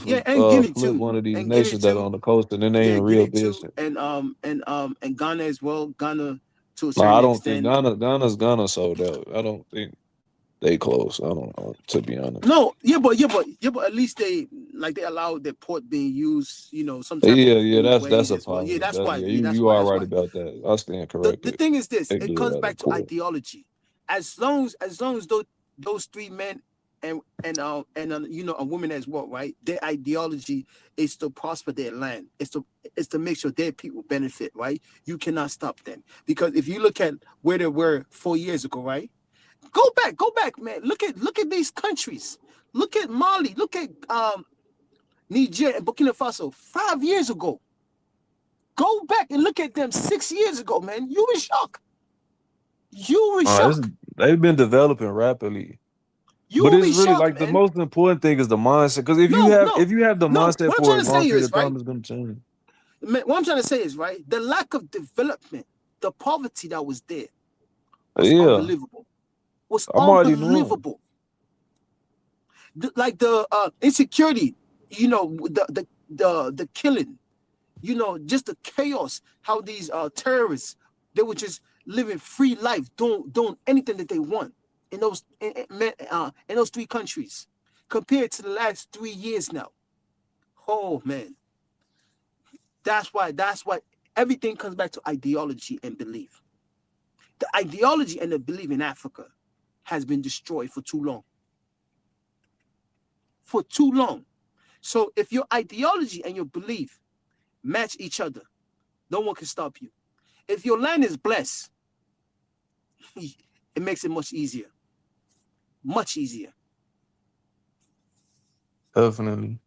Yeah, and Guinea flip too, one of these and Guinea nations that are too. on the coast, and then they Yeah, in real Guinea too, business. and Ghana as well. Ghana to a No, certain I don't think extent. Ghana's sold out. I don't think they close. I don't know, to be honest. No, but at least they allow their port being used, some type Yeah, of yeah, that's ways a as well. Yeah, positive. that's why. Yeah, Yeah, that's you why. are That's right why. about that. I stand The corrected. thing is this: They it do comes have a back to port. ideology. As long as those three men and a woman as well, right? Their ideology is to prosper their land. It's to make sure their people benefit, right? You cannot stop them because if you look at where they were 4 years ago, right? Go back, man. Look at these countries. Look at Mali. Look at Niger and Burkina Faso 5 years ago. Go back and look at them 6 years ago, man. You were shocked. You were It's, shocked. they've been developing rapidly. You But will it's be really shocked, like the man. most important thing is the mindset. Because if you No, have no, the no. mindset What I'm for trying a to long say period is, of time, right? it's gonna change. Man, what I'm trying to say is, right? The lack of development, the poverty that was there was Yeah, unbelievable. Was I'm already knowing. unbelievable. Like the insecurity, the killing, just the chaos, how these terrorists, they were just living free life, doing anything that they want in those three countries, compared to the last 3 years now. Oh man, that's why everything comes back to ideology and belief. The ideology and the belief in Africa has been destroyed for too long. For too long. So if your ideology and your belief match each other, no one can stop you. If your land is blessed, it makes it much easier. Much easier. Definitely.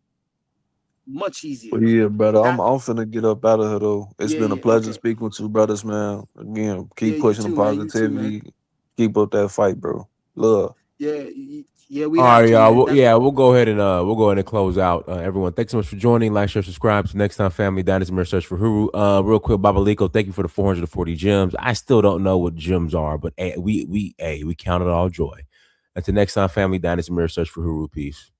Much easier. But yeah, brother, I'm That I'm finna get up out of here though. It's yeah, been a yeah, pleasure okay. speaking with you, brothers, man. Again, Yeah, keep you pushing the too, man. You too, man. positivity. Keep up that fight, bro. Love. Yeah, Yeah, we All have right, to, y'all. man. We'll go ahead and close out. Everyone, thanks so much for joining. Like, share, subscribe. So next time, family, Dynasty Mirror Search for Huru. Real quick, Babaliko, thank you for the 440 gems. I still don't know what gems are, but we count it all joy. Until next time, family, Dynasty Mirror Search for Huru. Peace.